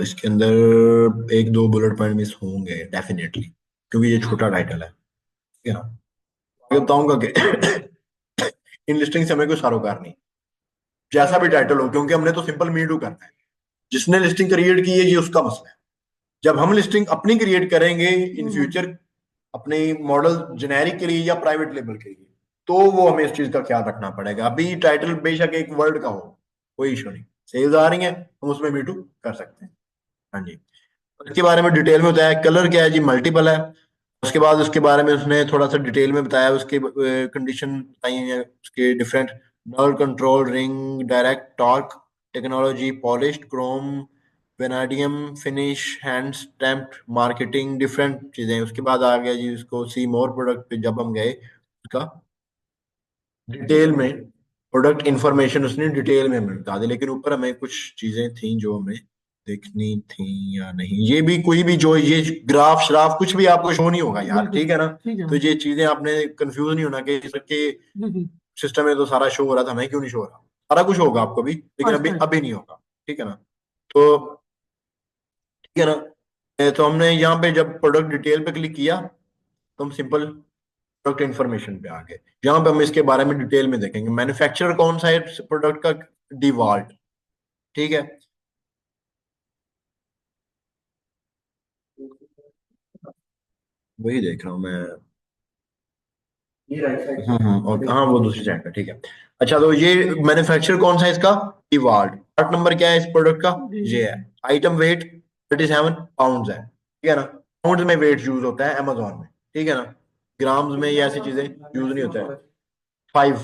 इसके अंदर एक दो बुलेट पॉइंट मिस होंगे डेफिनेटली, क्योंकि ये छोटा टाइटल है, ठीक है ना। आगे बताऊंगा कि इन लिस्टिंग से हमें कोई सरोकार नहीं, जैसा भी टाइटल हो, क्योंकि हमने तो सिंपल मी टू करना है। जिसने लिस्टिंग क्रिएट की है ये उसका मसला है। जब हम लिस्टिंग अपनी क्रिएट करेंगे इन है। फ्यूचर, अपने मॉडल जेनेरिक के लिए या प्राइवेट लेबल के लिए, तो वो हमें इस चीज का ख्याल रखना पड़ेगा। अभी टाइटल बेशक एक वर्ड का हो, कोई इशू नहीं, सेल्स आ रही है हम उसमें मी टू कर सकते हैं। हाँ जी। इसके बारे में डिटेल में बताया। कलर क्या है जी? मल्टीपल है। उसके बाद उसके बारे में उसने थोड़ा सा डिटेल में बताया, उसके कंडीशन बताई है, उसके different knoll control ring, direct torque technology, polished Chrome, vanadium finish, hand stamped, marketing, different चीजें। उसके बाद आ गया जी उसको सी मोर प्रोडक्ट पे जब हम गए, उसका डिटेल में प्रोडक्ट इंफॉर्मेशन उसने डिटेल में हमें बता दी। लेकिन ऊपर हमें कुछ चीजें थी जो हमें देखनी थी या नहीं। ये भी कोई भी जो ये ग्राफ श्राफ कुछ भी आपको शो नहीं होगा यार, बिल्कुल। ठीक है ना। ठीक है। तो ये चीजें आपने कंफ्यूज नहीं होना कि इसके जी जी। सिस्टम में तो सारा शो हो रहा था, हमें क्यों नहीं शो हो रहा? सारा कुछ होगा आपको भी, लेकिन अभी अच्छा। अभी नहीं होगा, ठीक है ना। तो ठीक है ना। तो हमने यहाँ पे जब प्रोडक्ट डिटेल पे क्लिक किया तो हम सिंपल प्रोडक्ट इन्फॉर्मेशन पे आ गए। यहाँ पे हम इसके बारे में डिटेल में देखेंगे। मैन्युफैक्चरर कौन सा है प्रोडक्ट का? डिवाल्ट, ठीक है। वही देख रहा हूँ मैं। और हाँ वो दूसरी साइड पे, ठीक है। अच्छा, तो ये मैन्युफैक्चरर कौन सा है इसका? डिवाल्ट। पार्ट नंबर क्या है इस प्रोडक्ट का? जी जी। ये है। आइटम वेट 37 पाउंड है, ठीक है ना। पाउंड में वेट यूज होता है अमेजोन में, ठीक है ना। ग्राम्स में ये ऐसी चीजें यूज नहीं होता है। 5।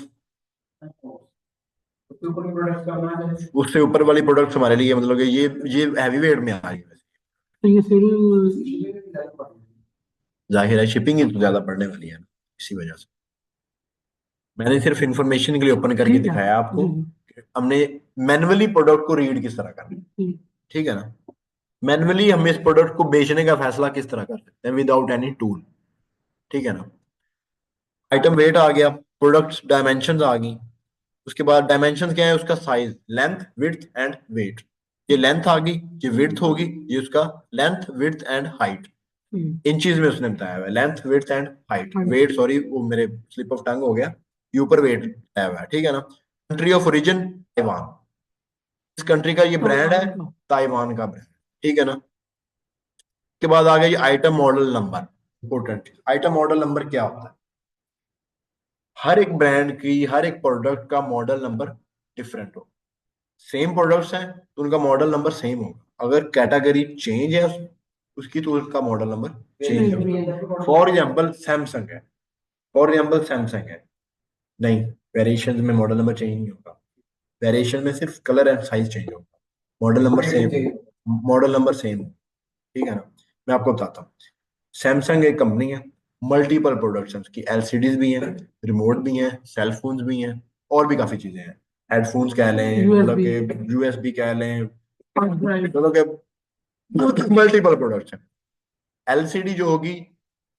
उससे ऊपर वाली प्रोडक्ट्स हमारे लिए मतलब कि ये हैवी वेट में आ रही है। तो ये सीरियल। जाहिर है शिपिंग ही तो ज्यादा पड़ने वाली है ना, इसी वजह से मैंने सिर्फ इंफॉर्मेशन के लिए ओपन करके ठीक है। दिखाया आपको। जी जी। हमने मैनुअली प्रोडक्ट को रीड किस तरह करना है, ठीक। ठीक है ना। मैनुअली हम इस प्रोडक्ट को बेचने का फैसला किस तरह कर सकते हैं विदाउट एनी टूल, ठीक है ना। आइटम वेट आ गया, प्रोडक्ट डायमेंशन आ गई। उसके बाद डायमेंशन क्या है? उसका size, length, width and weight. ये लेंथ आ गई, ये विड्थ होगी, ये उसका लेंथ, विड्थ एंड हाइट। ठीक। इंचीज में उसने बताया हुआ है, लेंथ, विड्थ एंड हाइट। हाँ। वेट, सॉरी वो मेरे स्लिप ऑफ टंग हो गया, ये ऊपर वेट बताया हुआ है, ठीक है ना। Country of origin Taiwan. इस कंट्री का ये तो ब्रांड है, तो ताइवान का ब्रांड, ठीक है ना। के बाद आ गया item model number. Important, item model number क्या होता है? हर एक ब्रांड की, हर एक प्रोडक्ट का मॉडल नंबर डिफरेंट हो। सेम प्रोडक्ट्स हैं तो उनका मॉडल नंबर सेम होगा। अगर कैटेगरी चेंज है उसकी, तो उसका मॉडल नंबर चेंज होगा। फॉर एग्जाम्पल सैमसंग है, फॉर एग्जाम्पल सैमसंग है, नहीं, वेरिएशन में मॉडल नंबर चेंज नहीं होगा। वेरिएशन में सिर्फ कलर एंड साइज चेंज होगा, model number same, model number same, ठीक है ना। मैं आपको बताता हूँ। सैमसंग एक कंपनी है, मल्टीपल प्रोडक्ट्स हैं उसकी, एलसीडीज भी हैं, रिमोट भी हैं, सेल फोन्स भी हैं, और भी काफी चीजें हैं। हेडफोन्स कह लें, मतलब यूएसबी। कि यूएसबी कह लें, ड्राइव। मतलब कि मल्टीपल प्रोडक्ट्स हैं। एलसीडी जो होगी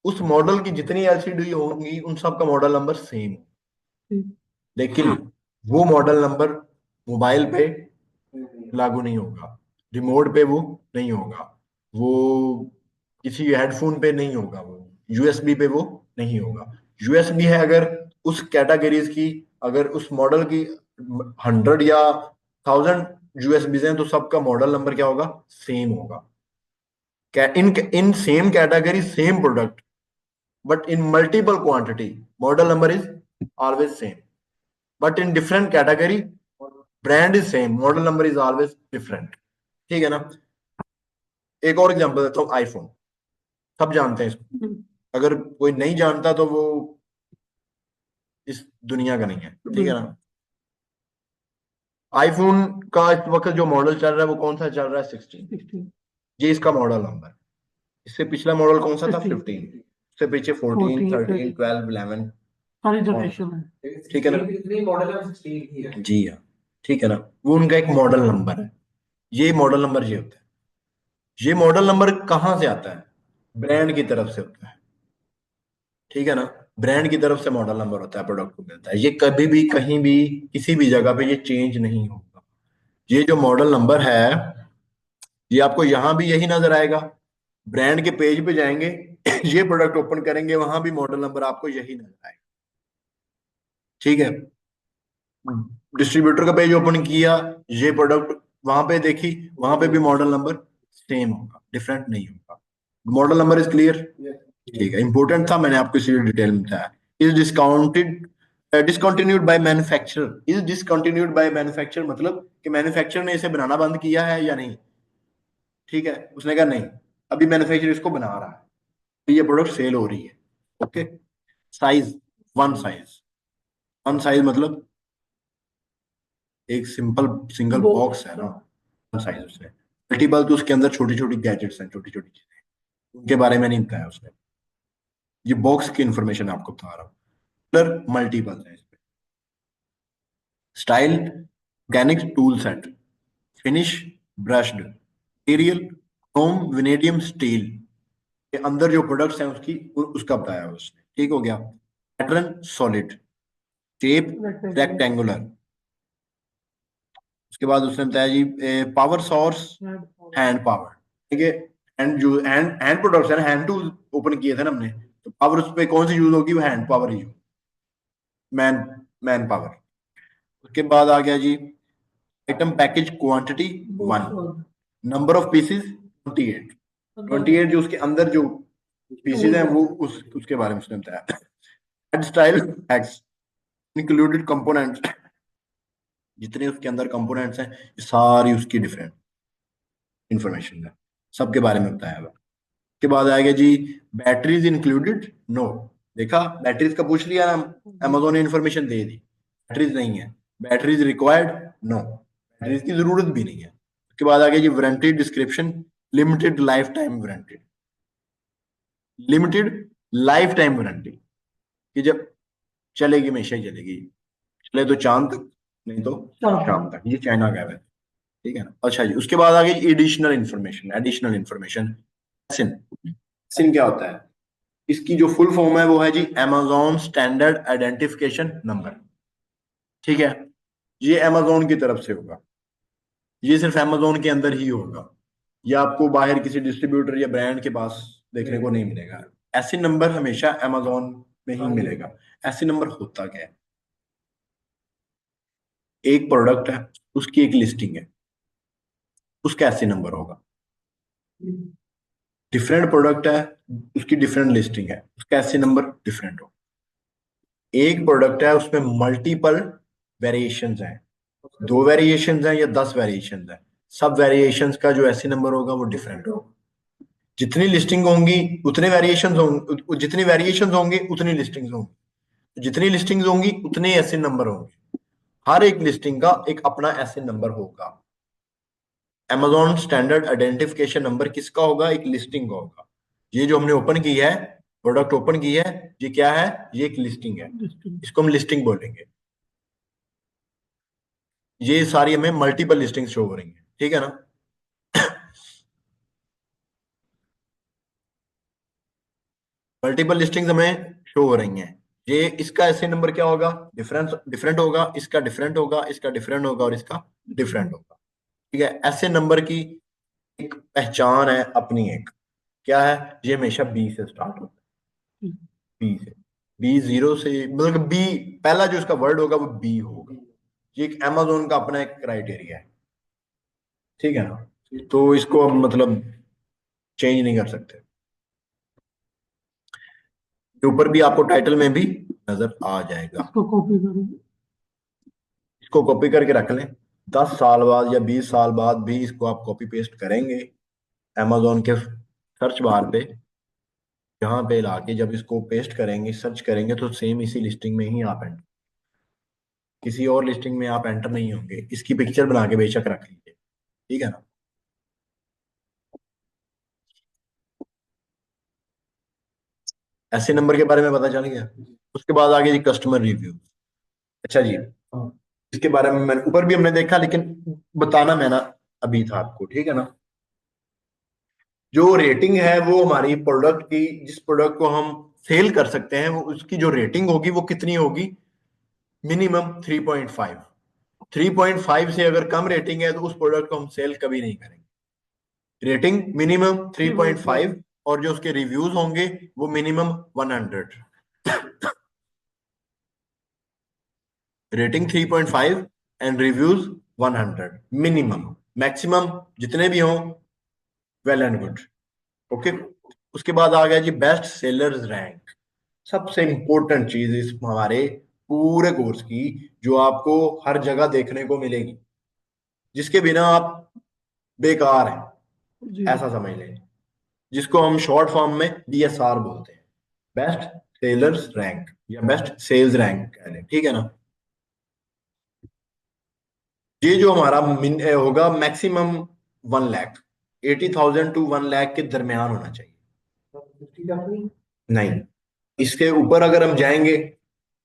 उस मॉडल की जितनी एलसीडी होंगी उन सब का मॉडल नंबर सेम, लेकिन वो मॉडल नंबर मोबाइल पे लागू नहीं होगा, रिमोट पे वो नहीं होगा, वो किसी हेडफोन पे नहीं होगा, वो यूएसबी पे वो नहीं होगा। यूएसबी है अगर उस कैटेगरीज की, अगर उस मॉडल की 100 या 1000 यूएसबी हैं तो सबका मॉडल नंबर क्या होगा, सेम होगा। In in same category same product but in multiple quantity model number is always same, but in different category brand is same, model number is always different। ठीक है ना। एक और एग्जांपल देता हूँ, आईफोन सब जानते हैं इसको, अगर कोई नहीं जानता तो वो इस दुनिया का नहीं है, ठीक है ना। आईफोन का इस वक्त जो मॉडल चल रहा है वो कौन सा चल रहा है, 16, ये इसका मॉडल नंबर। इससे पिछला मॉडल कौन सा था, 15, उससे पीछे 14, 13, 12, 11 सारी जनरेशन है। ठीक है ना, मॉडल है जी हाँ, ठीक है ना। वो उनका एक मॉडल नंबर है, ये मॉडल नंबर ये होता है। ये मॉडल नंबर कहाँ से आता है, ब्रांड की तरफ से होता है, ठीक है ना। ब्रांड की तरफ से मॉडल नंबर होता है, प्रोडक्ट को मिलता है। ये कभी भी कहीं भी किसी भी जगह पे ये चेंज नहीं होगा। ये जो मॉडल नंबर है ये आपको यहाँ भी यही नजर आएगा, ब्रांड के पेज पे जाएंगे ये प्रोडक्ट ओपन करेंगे वहां भी मॉडल नंबर आपको यही नजर आएगा, ठीक है। डिस्ट्रीब्यूटर का पेज ओपन किया, ये प्रोडक्ट वहां पे देखी, वहां पे भी मॉडल नंबर सेम होगा, डिफरेंट नहीं होगा। मॉडल नंबर इज क्लियर, ठीक है। इंपॉर्टेंट था, मैंने आपको इसीलिए डिटेल में बताया। Is discounted discontinued by manufacturer, is discontinued by manufacturer मतलब कि मैन्युफैक्चरर ने इसे बनाना बंद किया है या नहीं, ठीक है। उसने कहा नहीं, अभी मैन्युफैक्चरर इसको बना रहा है, तो ये प्रोडक्ट सेल हो रही है, okay. Size, one size, one size मतलब एक सिंपल सिंगल बॉक्स है ना, साइज उससे मल्टीपल, तो उसके अंदर छोटी छोटी गैजेट्स हैं, छोटी छोटी चीजें, उनके बारे में नहीं बताया उसने। ये बॉक्स की इंफॉर्मेशन आपको बता रहा हूँ। कलर मल्टीपल है इसमें, style mechanics tool set, finish brushed, material Chrome vanadium steel, के अंदर जो प्रोडक्ट्स हैं उसकी उसका बताया उसने, ठीक हो गया। पैटर्न सॉलिड, शेप रेक्टेंगुलर, उसके बाद उसने बताया जी पावर सोर्स हैंड पावर, ठीक है। हैंड जो हैंड हैंड प्रोडक्ट्स है ना, हैंड टूल ओपन किए थे ना हमने, तो पावर उस पे कौन सी यूज होगी, वो हैंड पावर ही हो, मैन मैन पावर। उसके बाद आ गया जी item package quantity 1, number of pieces 28, 28 जो उसके अंदर जो पीसेस हैं वो उसके बारे में उसने बताया। Head style x, included components, जितने उसके अंदर कंपोनेंट्स हैं ये सारी उसकी डिफरेंट इंफॉर्मेशन है, सबके बारे में बताया हुआ। के बाद आएगा जी बैटरीज इंक्लूडेड, नो, देखा बैटरीज का पूछ लिया ना, अमेजोन ने इंफॉर्मेशन दे दी, बैटरीज नहीं है। बैटरीज रिक्वायर्ड, नो, बैटरीज की जरूरत भी नहीं है। उसके बाद आ गया जी warranty description, limited life time warranty, limited life time warranty, कि जब चलेगी हमेशा ही चलेगी, चले तो चांद तक, नहीं तो शाम तक, ये चाइना का है, ठीक है ना। अच्छा जी, उसके बाद आ गई एडिशनल इंफॉर्मेशन, एडिशनल इंफॉर्मेशन, सिन, सिन क्या होता है, इसकी जो फुल फॉर्म है वो है जी Amazon स्टैंडर्ड आइडेंटिफिकेशन नंबर, ठीक है। ये Amazon की तरफ से होगा, ये सिर्फ Amazon के अंदर ही होगा, ये आपको बाहर किसी डिस्ट्रीब्यूटर या ब्रांड के पास देखने को नहीं मिलेगा। ऐसे नंबर हमेशा Amazon में ही मिलेगा। ऐसे नंबर होता क्या है, एक प्रोडक्ट है उसकी एक लिस्टिंग है, उसका ऐसे नंबर होगा। डिफरेंट प्रोडक्ट है उसकी डिफरेंट लिस्टिंग है, उसका ऐसे नंबर डिफरेंट होगा। एक प्रोडक्ट है उसमें मल्टीपल वेरिएशंस हैं, 2 वेरिएशंस हैं या 10 वेरिएशंस हैं, सब वेरिएशंस का जो ऐसे नंबर होगा वो डिफरेंट होगा। जितनी लिस्टिंग होंगी उतने वेरिएशंस होंगे, जितनी वेरिएशंस होंगे उतनी लिस्टिंग्स होंगी, जितनी लिस्टिंग्स होंगी उतने ऐसे नंबर होंगे। हर एक लिस्टिंग का एक अपना ऐसे नंबर होगा। Amazon स्टैंडर्ड आइडेंटिफिकेशन नंबर किसका होगा, एक लिस्टिंग का होगा। ये जो हमने ओपन की है, प्रोडक्ट ओपन की है, ये क्या है, ये एक लिस्टिंग है, इसको हम लिस्टिंग बोलेंगे। ये सारी हमें मल्टीपल लिस्टिंग शो हो रही है, ठीक है ना। मल्टीपल लिस्टिंग्स हमें शो हो रही हैं। ये इसका ऐसे नंबर क्या होगा, डिफरेंस डिफरेंट होगा, इसका डिफरेंट होगा, इसका डिफरेंट होगा और इसका डिफरेंट होगा। ठीक है, ऐसे नंबर की एक पहचान है अपनी, एक क्या है, ये हमेशा बी से स्टार्ट होता है, बी से, बी जीरो से, मतलब बी पहला जो इसका वर्ड होगा वो बी होगा। ये एक अमेजोन का अपना एक क्राइटेरिया है, ठीक है ना, तो इसको हम मतलब चेंज नहीं कर सकते। के ऊपर भी आपको टाइटल में भी नजर आ जाएगा। इसको कॉपी करूंगी। इसको कॉपी करके रख लें, 10 साल बाद या 20 साल बाद भी इसको आप कॉपी पेस्ट करेंगे amazon के सर्च बार पे, जहां पे लाके जब इसको पेस्ट करेंगे, सर्च करेंगे, तो सेम इसी लिस्टिंग में ही आप एंटर, किसी और लिस्टिंग में आप एंटर नहीं होंगे। इसकी पिक्चर बना के बेशक रख लीजिए, ठीक है ना। ऐसे नंबर के बारे में पता चल गया। उसके बाद आगे जी कस्टमर रिव्यू। अच्छा जी, इसके बारे में मैंने ऊपर भी हमने देखा, लेकिन बताना मैं ना अभी था आपको, ठीक है ना। जो रेटिंग है वो हमारी प्रोडक्ट की, जिस प्रोडक्ट को हम सेल कर सकते हैं, वो उसकी जो रेटिंग होगी वो कितनी होगी, मिनिमम 3.5। 3.5 से अगर कम रेटिंग है तो उस प्रोडक्ट को हम सेल कभी नहीं करेंगे। रेटिंग मिनिमम 3.5 और जो उसके रिव्यूज होंगे वो minimum 100। Rating 3.5 and reviews 100 minimum. Maximum जितने भी हों वेल एंड गुड, ओके। उसके बाद आ गया जी बेस्ट सेलर्स रैंक। सबसे इंपॉर्टेंट चीज इस हमारे पूरे कोर्स की, जो आपको हर जगह देखने को मिलेगी, जिसके बिना आप बेकार हैं, जी ऐसा समझ लें, जिसको हम शॉर्ट फॉर्म में BSR बोलते हैं, बेस्ट सेलर्स रैंक या बेस्ट सेल्स रैंक कह लें, ठीक है ना। ये जो हमारा होगा मैक्सिमम 1 लाख, 80,000 टू 1 लाख के दरमियान होना चाहिए। नहीं, इसके ऊपर अगर हम जाएंगे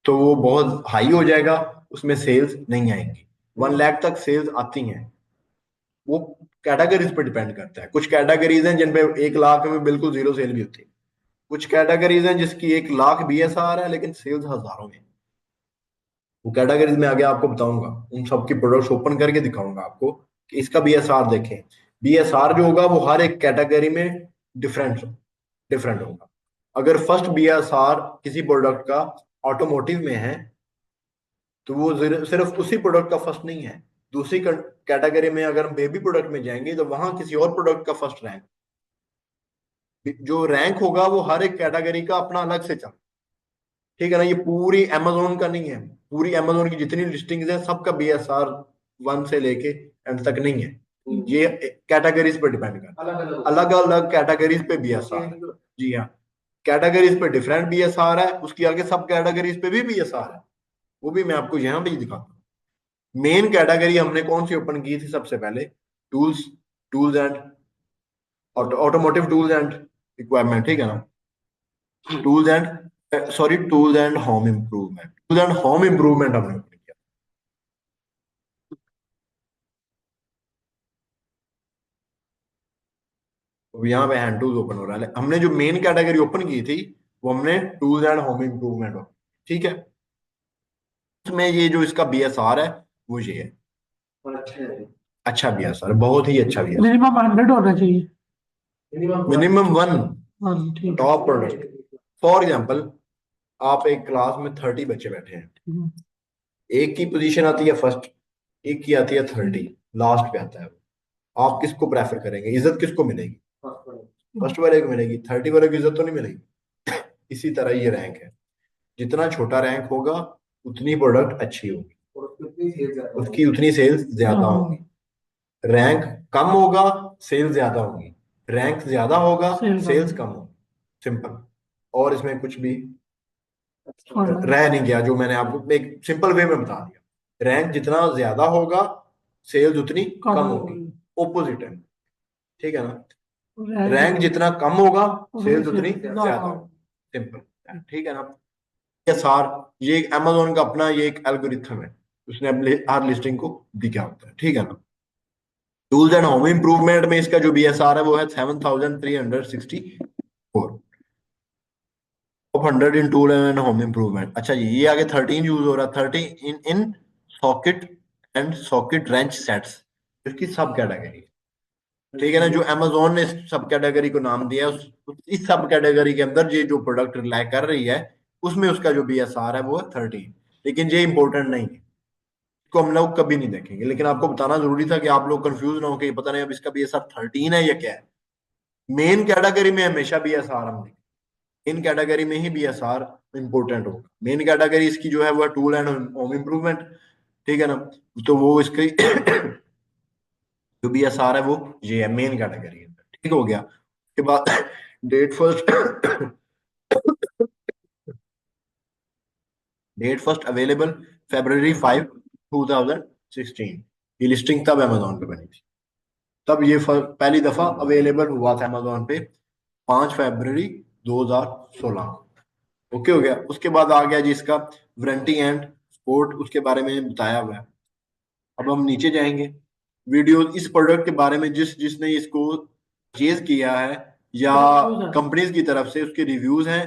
तो वो बहुत हाई हो जाएगा, उसमें सेल्स नहीं आएंगी। 1 लाख तक सेल्स आती हैं, वो कैटेगरीज पे डिपेंड करता है। कुछ कैटेगरीज हैं जिन पे 1 लाख में बिल्कुल जीरो सेल भी होती है, कुछ कैटेगरीज हैं जिसकी 1 लाख BSR है लेकिन सेल्स हजारों में। वो कैटेगरीज में आगे आपको बताऊंगा, उन सबकी प्रोडक्ट्स ओपन करके दिखाऊंगा आपको कि इसका BSR देखें। BSR जो होगा वो हर एक कैटेगरी में डिफरेंट डिफरेंट होगा। अगर फर्स्ट BSR किसी प्रोडक्ट का ऑटोमोटिव में है तो वो सिर्फ उसी प्रोडक्ट का फर्स्ट नहीं है। दूसरी कैटेगरी में अगर हम बेबी प्रोडक्ट में जाएंगे तो वहां किसी और प्रोडक्ट का फर्स्ट रैंक, जो रैंक होगा वो हर एक कैटेगरी का अपना अलग से चल, ठीक है ना। ये पूरी अमेजोन का नहीं है, पूरी अमेजोन की जितनी लिस्टिंग्स है सबका BSR 1 से लेके एंड तक नहीं है। ये कैटेगरीज पे डिपेंड करता है, अलग अलग कैटेगरीज पे BSR। जी हाँ, कैटेगरीज पे डिफरेंट BSR है, उसकी आगे सब कैटेगरीज पे भी BSR है, वो भी मैं आपको यहाँ भी दिखाता हूँ। मेन कैटेगरी हमने कौन सी ओपन की थी सबसे पहले, tools, tools and automotive tools and equipment, ठीक है ना। Tools and sorry tools and home improvement, tools and home improvement हमने ओपन किया। तो यहाँ पे हैंड टूल्स ओपन हो रहा है। हमने जो मेन कैटेगरी ओपन की थी वो हमने टूल्स एंड होम इम्प्रूवमेंट, ठीक है। उसमें ये जो इसका BSR है वो ये है, अच्छा BSR, बहुत ही अच्छा BSR, मिनिमम 100 होना चाहिए। मिनिमम 1। हाँ ठीक है। टॉप प्रोडक्ट, फॉर एग्जाम्पल आप एक क्लास में 30 बच्चे बैठे हैं, एक की पोजीशन आती है फर्स्ट, एक की आती है 30, लास्ट पे आता है वो। आप किसको प्रेफर करेंगे, इज्जत किसको मिलेगी, फर्स्ट वाले को मिलेगी, 30 वाले को इज्जत तो नहीं मिलेगी। इसी तरह ये रैंक है, जितना छोटा रैंक होगा उतनी प्रोडक्ट अच्छी होगी, उसकी उतनी सेल्स ज्यादा होगी। रैंक कम होगा सेल्स ज्यादा होगी, रैंक ज्यादा होगा सेल्स कम होगी, सिंपल। और इसमें कुछ भी रह नहीं गया, जो मैंने आपको एक सिंपल वे में बता दिया। रैंक जितना ज्यादा होगा सेल्स उतनी कम होगी, ओपोजिट है, ठीक है ना। रैंक जितना कम होगा सेल्स उतनी ज्यादा होगी, सिंपल, ठीक है ना। ये सार, ये अमेजोन का अपना ये एक एल्गोरिथम है, उसने अपने हर लिस्टिंग को दिखा होता है, ठीक है ना। टूल्स एंड होम इंप्रूवमेंट में इसका जो BSR है वो है 7,364। Top 100 in tool and home improvement. अच्छा जी, ये आगे 13 यूज हो रहा है, 13 in in socket and socket wrench sets, इसकी सब कैटेगरी। ठीक है ना, जो अमेजोन ने इस सब कैटेगरी को नाम दिया है, इस सब कैटेगरी के अंदर ये जो प्रोडक्ट रिलाई कर रही है, उसमें उसका जो BSR है वो है 13। लेकिन ये इंपॉर्टेंट नहीं है, इसको हम लोग कभी नहीं देखेंगे, लेकिन आपको बताना जरूरी था कि आप लोग कंफ्यूज ना हो कि पता नहीं अब इसका BSR 13 है या क्या है। मेन कैटेगरी में हमेशा BSR हम देखेंगे, इन कैटेगरी में ही BSR इंपॉर्टेंट होगा। मेन कैटेगरी इसकी जो है वो टूल एंड होम इम्प्रूवमेंट। ठीक है ना, तो वो इसकी जो BSR है वो ये है, मेन कैटेगरी है। ठीक हो गया। उसके बाद date first date first available February 5, 2016। ये लिस्टिंग तब अमेजोन पे बनी थी, तब ये पहली दफा अवेलेबल हुआ था अमेजोन पे 5 फरवरी 2016। ओके हो गया। उसके बाद आ गया जी इसका वारंटी एंड सपोर्ट, उसके बारे में बताया हुआ है। अब हम नीचे जाएंगे, वीडियो इस प्रोडक्ट के बारे में जिसने इसको परचेज किया है या कंपनीज की तरफ से उसके रिव्यूज हैं,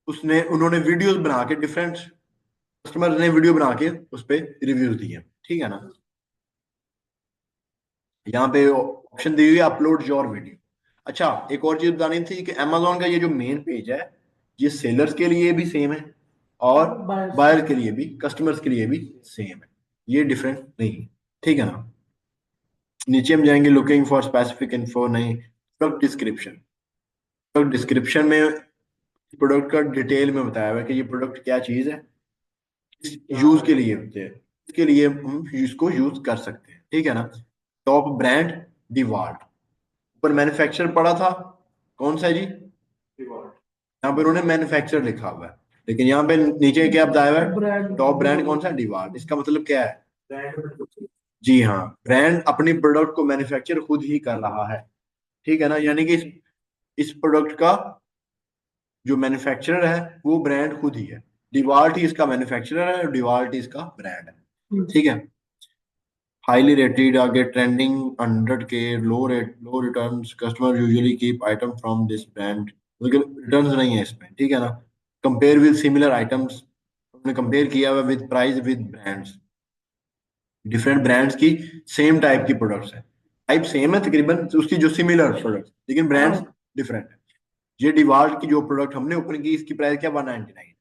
उन्होंने वीडियोस बना के, डिफरेंट कस्टमर ने वीडियो बना के उस पर रिव्यूज दिए। ठीक है ना, यहाँ पे ऑप्शन दी हुई है अपलोड योर वीडियो। अच्छा, एक और चीज बतानी थी कि अमेजोन का ये जो मेन पेज है, ये सेलर्स के लिए भी सेम है और बायर के लिए भी, कस्टमर्स के लिए भी सेम है, ये डिफरेंट नहीं है। ठीक है ना, नीचे हम जाएंगे, लुकिंग फॉर स्पेसिफिक इन्फो, नहीं, प्रोडक्ट डिस्क्रिप्शन। प्रोडक्ट डिस्क्रिप्शन में प्रोडक्ट का डिटेल में बताया हुआ है कि ये प्रोडक्ट क्या चीज है, यूज के लिए होते हैं, इसके लिए हम इसको यूज कर सकते हैं। ठीक है ना, टॉप ब्रांड डिवाल्ट, ऊपर मैन्युफैक्चर पड़ा था, कौन सा है जी, यहाँ पर उन्होंने मैन्युफैक्चर लिखा हुआ है, लेकिन यहाँ पे नीचे क्या बताया हुआ है, टॉप ब्रांड कौन सा, डिवाल्ट। इसका मतलब क्या है, जी हाँ, ब्रांड अपनी प्रोडक्ट को मैन्युफैक्चर खुद ही कर रहा है। ठीक है ना, यानी कि इस प्रोडक्ट का जो मैन्युफैक्चरर है वो ब्रांड खुद ही है, डिवाल्ट ही इसका मैन्युफैक्चरर है और डिवाल्ट ही इसका ब्रांड है। ठीक है, हाईली रेटेड, आगे trending 100K, low returns, customer usually keep item from this brand, मतलब रिटर्न्स नहीं है इसमें। ठीक है ना, कंपेयर विद सिमिलर आइटम्स, हमने कंपेयर किया हुआ with price with brands, different brands की सेम टाइप की प्रोडक्ट्स है, टाइप सेम है तकरीबन उसकी जो सिमिलर प्रोडक्ट, लेकिन ब्रांड्स डिफरेंट है। ये डिवाल्ट की जो प्रोडक्ट हमने ओपन की, इसकी प्राइस क्या 199।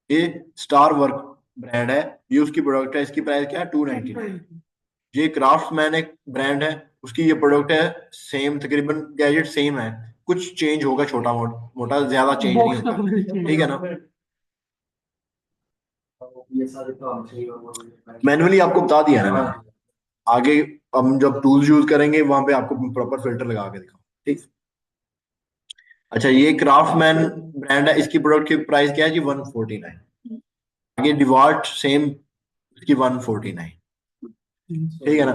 ये स्टार वर्क ब्रांड है, ये उसकी प्रोडक्ट है, इसकी प्राइस क्या है 299। ये क्राफ्ट्समैन एक ब्रांड है, उसकी ये प्रोडक्ट है सेम, तकरीबन गैजेट सेम है, कुछ चेंज होगा छोटा मोटा, ज्यादा चेंज नहीं होगा। ठीक है ना, मैनुअली आपको बता दिया ना मैंने, आगे हम जब टूल्स यूज करेंगे वहां पे आपको प्रॉपर फिल्टर लगा के दिखाऊं। ठीक। अच्छा, ये क्राफ्टमैन ब्रांड है, इसकी प्रोडक्ट की प्राइस क्या है जी 149। आगे डिवाल्ट सेम, इसकी 149। ठीक है ना,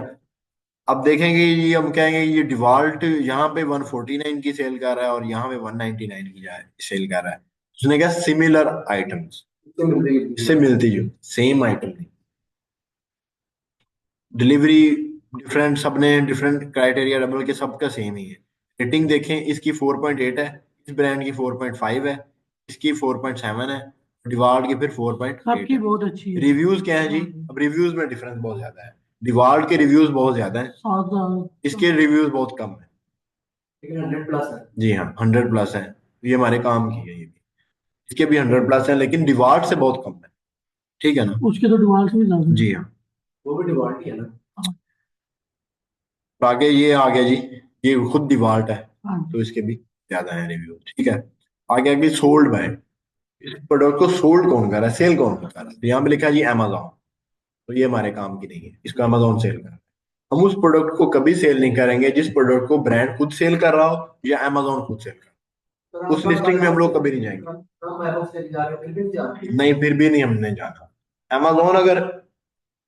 अब देखेंगे ये, हम कहेंगे ये डिवाल्ट यहाँ पे 149 की सेल कर रहा है और यहाँ पे 199 की सेल कर रहा है, उसने क्या सिमिलर आइटम्स, इससे मिलती जो सेम आइटम नहीं, डिलीवरी डिफरेंट, सबने डिफरेंट क्राइटेरिया डबल के, सबका सेम ही है। रेटिंग देखें, इसकी 4.8 है, इस ब्रांड की 4.5 है, इसकी 4.7 है, डिवाल्ट की फिर 4.8 सबकी है। बहुत अच्छी है। रिव्यूज क्या है जी, अब रिव्यूज में डिफरेंस बहुत ज्यादा है, डिवाल्ट के रिव्यूज बहुत ज्यादा है, इसके रिव्यूज बहुत कम है। 100+ है जी हाँ, 100+ है, ये हमारे काम की है ये भी, इसके भी 100+ है, लेकिन डिवाल्ट से बहुत कम है। ठीक है ना, उसके तो डिवाल्ट भी ज्यादा जी हाँ, वो भी डिवाल्ट ही है ना। तो आगे ये आ गया जी, ये खुद डिवाल्ट है, तो इसके भी ज्यादा है रिव्यू। ठीक है, आगे आगे सोल्ड बाय, इस प्रोडक्ट को सोल्ड कौन कर रहा है, सेल कौन कर रहा है, तो यहाँ पे लिखा है जी अमेजोन, तो ये हमारे काम की नहीं है, इसको अमेजोन सेल कर रहा है। हम उस प्रोडक्ट को कभी सेल नहीं करेंगे जिस प्रोडक्ट को ब्रांड खुद सेल कर रहा हो या अमेजोन खुद सेल कर रहा हो, उस लिस्टिंग में हम लोग कभी नहीं जाएंगे। नहीं, फिर भी नहीं हमने जाना। अमेजोन अगर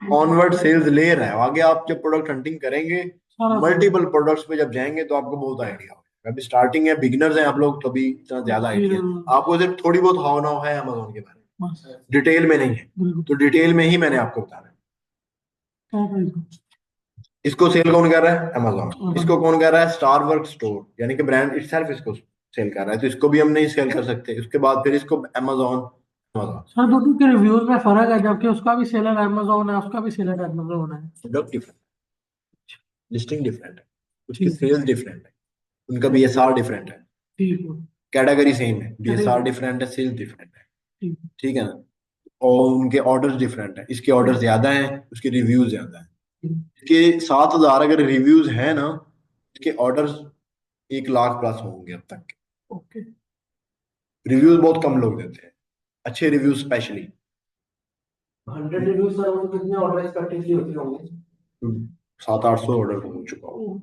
ऑनवर्ड सेल्स ले रहा है, आगे आप जब प्रोडक्ट हंटिंग करेंगे, मल्टीपल प्रोडक्ट्स पे जब जाएंगे तो आपको बहुत आइडिया होगा। अभी स्टार्टिंग है, बिगिनर्स हैं आप लोग, तो अभी इतना ज्यादा आइडिया आपको सिर्फ थोड़ी बहुत हाव नाउ है अमेजोन के बारे में, डिटेल में नहीं है, तो डिटेल में ही मैंने आपको बताना है। इसको सेल कौन कर रहा है, अमेजोन। इसको कौन कर रहा है, स्टार वर्क स्टोर, यानी कि ब्रांड इटसेल्फ इसको सेल कर रहा है, तो इसको भी हम नहीं सेल कर सकते। उसके बाद फिर इसको अमेजोन, अमेजोन सर दोनों के रिव्यूज में फर्क है, जबकि उसका भी सेलर अमेजोन है, उसका भी सेलर अमेजोन है। प्रोडक्ट डिफरेंट, लिस्टिंग डिफरेंट है, उसकी ठीक है। सेल्स डिफरेंट है, उनका बीएसआर डिफरेंट है, ठीक है। कैटेगरी सेम है, बीएसआर चलिए। डिफरेंट है, सेल्स डिफरेंट है। ठीक ठीक है ना। और उनके ऑर्डर्स डिफरेंट है, इसके ऑर्डर ज्यादा हैं, उसके रिव्यूज ज्यादा हैं। है। इसके 7,000 अगर रिव्यूज हैं ना, इसके ऑर्डर्स 1 लाख प्लस होंगे अब तक। ओके। रिव्यूज बहुत कम लोग देते हैं, अच्छे रिव्यूज स्पेशली। 100 रिव्यू सर, वो कितने ऑर्डर एक्सपेक्टेडली होते होंगे? 700-800 ऑर्डर हो चुका हो।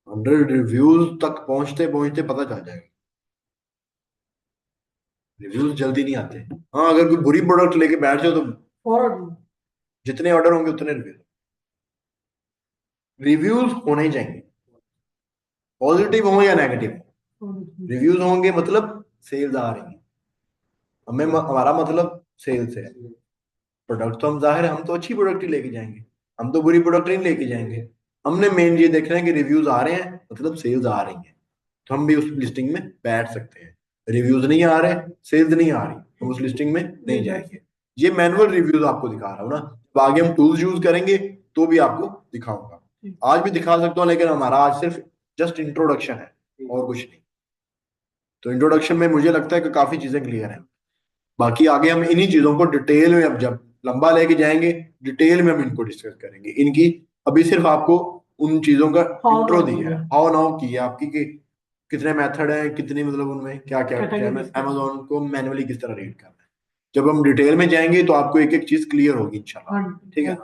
100 रिव्यूज तक पहुंचते पहुंचते पता चल जाएगा। रिव्यूज जल्दी नहीं आते। हाँ, अगर कोई बुरी प्रोडक्ट लेके बैठ जाओ तो और जितने ऑर्डर होंगे उतने रिव्यूज। रिव्यूज होने ही चाहिए, पॉजिटिव हो या नेगेटिव। रिव्यूज होंगे मतलब सेल्स आ रही है, हमें हमारा मतलब सेल्स है। प्रोडक्ट तो हम जाहिर है, हम तो अच्छी प्रोडक्ट ही लेके जाएंगे, हम तो बुरी प्रोडक्ट नहीं लेके जाएंगे। हमने मेन ये देखना है कि रिव्यूज आ रहे हैं मतलब सेल्स आ रही है, तो हम भी उस लिस्टिंग में बैठ सकते हैं। रिव्यूज नहीं आ रहे, सेल्स नहीं आ रही, हम उस लिस्टिंग में नहीं जाएंगे। ये मैनुअल रिव्यूज आपको दिखा रहा हूँ ना, तो आगे हम टूल्स यूज करेंगे तो भी आपको दिखाऊंगा। आज भी दिखा सकता हूँ, लेकिन हमारा आज सिर्फ जस्ट इंट्रोडक्शन है और कुछ नहीं। तो इंट्रोडक्शन में मुझे लगता है कि काफी चीजें क्लियर हैं। बाकी आगे हम इन्हीं चीजों को डिटेल में, अब जब लंबा लेके जाएंगे डिटेल में हम इनको डिस्कस करेंगे इनकी। अभी सिर्फ आपको उन चीजों का इंट्रो दिया है, हाउ नाउ की है आपकी, कि कितने मेथड हैं, कितनी मतलब उनमें क्या क्या क्या है, अमेजोन को मैनुअली किस तरह रीड करना है। जब हम डिटेल में जाएंगे तो आपको एक एक चीज क्लियर होगी इंशाल्लाह। ठीक है।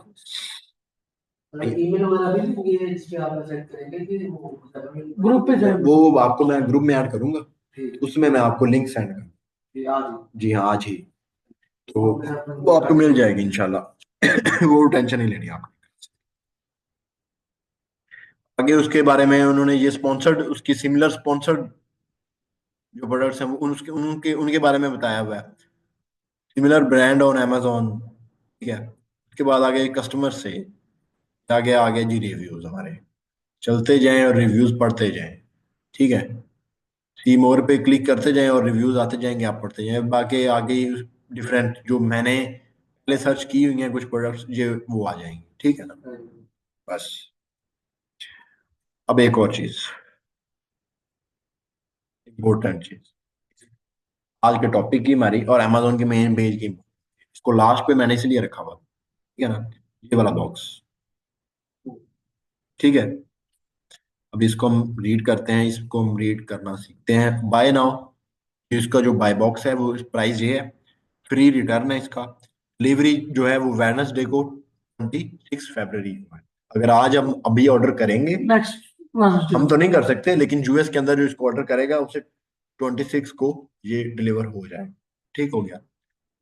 ईमेल वगैरह भी होंगी इस पे, आप सेंड करेंगे कि वो ग्रुप पे जाए? वो आपको मैं ग्रुप में ऐड करूंगा, उसमें मैं आपको लिंक सेंड करूंगा। जी हाँ, आज ही। तो वो आपको मिल जाएगी इंशाल्लाह। वो टेंशन नहीं लेनी आपको। आगे उसके बारे में उन्होंने ये स्पॉन्सर्ड, उसकी सिमिलर स्पॉन्सर्ड जो प्रोडक्ट्स हैं वो उसके उनके उनके बारे में बताया हुआ है, सिमिलर ब्रांड ऑन अमेजोन। ठीक है। उसके बाद आगे कस्टमर से आगे आगे जी रिव्यूज हमारे चलते जाएं और रिव्यूज पढ़ते जाएं। ठीक है। सी मोर पे क्लिक करते जाएं और रिव्यूज आते जाएंगे, आप पढ़ते जाएं। बाकी आगे डिफरेंट जो मैंने पहले सर्च की हुई हैं कुछ प्रोडक्ट्स, ये वो आ जाएंगे। ठीक है ना। बस। अब एक और चीज, इम्पोर्टेंट चीज आज के टॉपिक की हमारी और अमेजोन की मेन पेज की, इसको लास्ट पे मैंने इसलिए रखा हुआ। ठीक है ना। ये वाला बॉक्स। ठीक है। अब इसको हम रीड करते हैं, इसको हम रीड करना सीखते हैं। बाय नाउ, इसका जो बाय बॉक्स है वो प्राइस ये है, फ्री रिटर्न है इसका। डिलीवरी जो है वो वेडनेसडे को 26 फरवरी को है। अगर आज हम अभी ऑर्डर करेंगे, नेक्स्ट हम तो नहीं कर सकते, लेकिन यूएस के अंदर जो इसको ऑर्डर करेगा उसे 26 को ये डिलीवर हो जाए। ठीक हो गया।